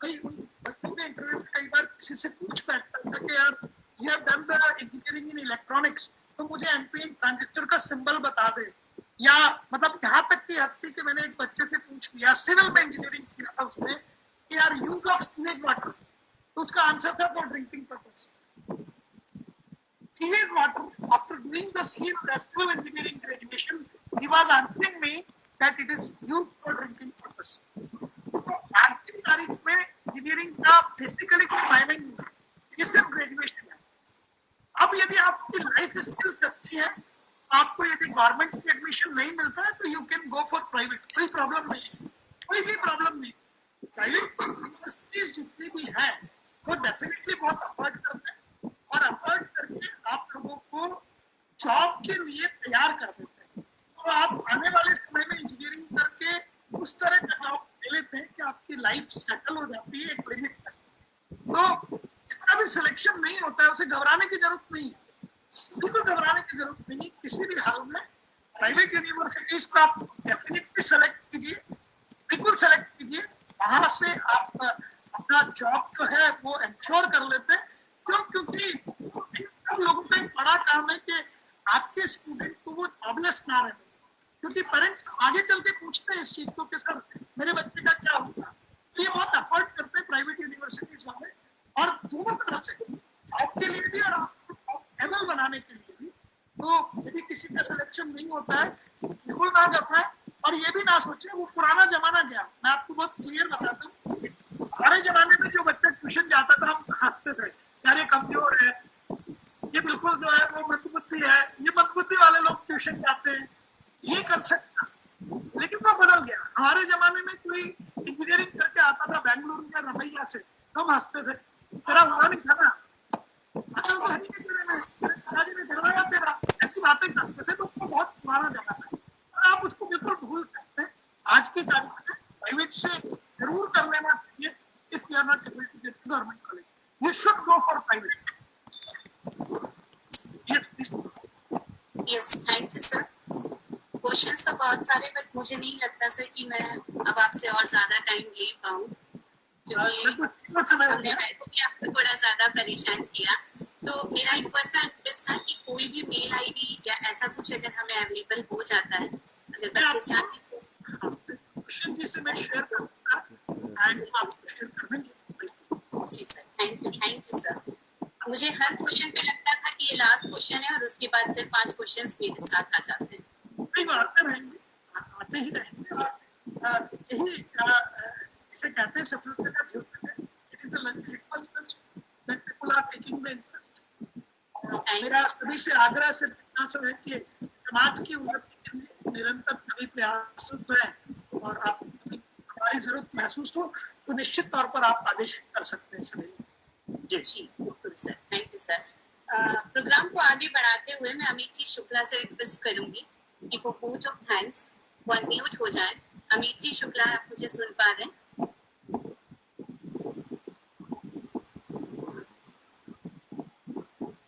कई बच्चों के इंटरव्यू में कई बार किसी से पूछ बैठता था कि यार you have done the engineering in electronics, तो मुझे एनपीएन ट्रांजिस्टर का सिंबल बता दे, या मतलब यहाँ तक की हद थी कि मैंने एक बच्चे से पूछ लिया, सिविल में इंजीनियरिंग किया था उसने, कि यार यूज ऑफ सीवेज वाटर, तो उसका आंसर था for drinking purpose. Sewage water, after doing the civil engineering graduation, he was answering me that it is used for drinking purpose। तो आज की तारीख में इंजीनियरिंग का बेसिकली कोई मायने नहीं है, ये सिर्फ ग्रेजुएशन है। अब यदि आपकी लाइफ स्किल्स अच्छी है, आपको यदि गवर्नमेंट की एडमिशन नहीं मिलता है, तो you can go for private, कोई प्रॉब्लम नहीं है, कोई भी प्रॉब्लम नहीं। प्राइवेट यूनिवर्सिटीज जितनी भी है वो डेफिनेटली बहुत अफोर्ड करते हैं, और अफोर्ड करके आप लोगों को जॉब के लिए तैयार कर देते हैं। तो आप आने वाले समय में इंजीनियरिंग करके उस तरह का जॉब ले लेते हैं कि आपकी लाइफ सेटल हो जाती है एक लिमिट तक। तो जिसका भी सिलेक्शन नहीं होता है उसे घबराने की जरूरत नहीं है, बिल्कुल घबराने की जरूरत नहीं है। किसी भी हाल में प्राइवेट यूनिवर्सिटीज को आप डेफिनेटली सेलेक्ट कीजिए, बिल्कुल सेलेक्ट कीजिए। वहां से आप अपना जॉब जो है वो इंश्योर कर लेते हैं। क्यों? क्योंकि सब लोगों का एक बड़ा काम है कि आपके स्टूडेंट को वो जॉबलेस ना रहे, क्योंकि पेरेंट्स आगे चल के पूछते हैं इस चीज को कि सर मेरे बच्चे का क्या होगा। तो ये बहुत अफोर्ड करते हैं प्राइवेट यूनिवर्सिटीज वाले, और दोनों तरफ से जॉब के लिए भी और आपको एबल बनाने के लिए भी। तो यदि किसी का सिलेक्शन नहीं होता है बिल्कुल ना घबराएं, और ये भी ना सोचें वो पुराना जमाना गया। मैं आपको बहुत क्लियर बताता हूँ, हमारे जमाने में जो बच्चा ट्यूशन जाता था हम हंसते थे, यार ये कमजोर है, ये बिल्कुल जो है वो मंदबुद्धि है, ये मंदबुद्धि वाले लोग ट्यूशन जाते हैं, ये कर सकता। लेकिन वो बदल गया। हमारे जमाने में कोई इंजीनियरिंग करके आता था बेंगलुरु या रमैया से, तो हम हंसते थे, तेरा हुआ नहीं था ना, तेरा, ऐसी बातें करते थे। तो वो बहुत पुराना जमाना है और आप उसको बिल्कुल भूल सकते हैं। आज की तारीख में प्राइवेट से जरूर कर लेना चाहिए। If you are not able to get to government college, you should go for private. Yes, thank you sir. Questions तो बहुत सारे, बट मुझे नहीं लगता सर कि मैं अब आपसे और ज्यादा टाइम ले पाऊँ, क्योंकि हमने आपको थोड़ा ज्यादा परेशान किया। तो मेरा एक पर्सनल रिक्वेस्ट था कि कोई भी मेल आईडी या ऐसा कुछ अगर हमें अवेलेबल हो जाता है, अगर बच्चे चाहते तो क्वेश्चन जिसे मैं शेयर करूंगा एंड आपको शेयर कर देंगे। जी सर, थैंक यू सर। मुझे हर क्वेश्चन पे लगता था कि ये लास्ट क्वेश्चन है और उसके बाद फिर 5 क्वेश्चंस मेरे साथ आ जाते हैं। नहीं, आते रहेंगे, आते ही रहेंगे। और यही जिसे कहते हैं सफलता का ध्योतक है। It is the litmus that people are taking the interest. मेरा सभी से आग्रह से जिज्ञासा है कि समाज की उन्नति के लिए निरंतर सभी प्रयासरत रहें, और आप हमारी जरूरत महसूस हो तो निश्चित तौर पर आप आदेश कर सकते हैं सभी। जी बिल्कुल sir, thank you sir. Programme को आगे बढ़ाते हुए मैं अमित जी शुक्ला से रिक्वेस्ट करूंगी कि वो बोथ ऑफ हैंड्स वो अनम्यूट हो जाए। अमित जी शुक्ला, आप मुझे सुन पा रहे हैं?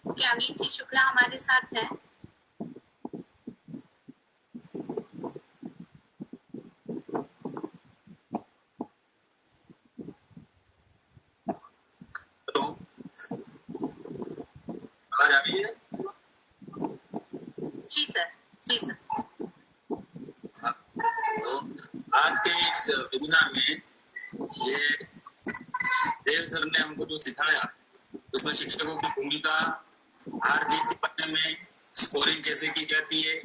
क्या अमित जी शुक्ला हमारे साथ हैं? जी सर, जी सर। तो आज के इस वेबिनार में ये देव सर ने हमको जो सिखाया, उसमें शिक्षकों की भूमिका, हार जीत के बारे में, स्कोरिंग कैसे की जाती है,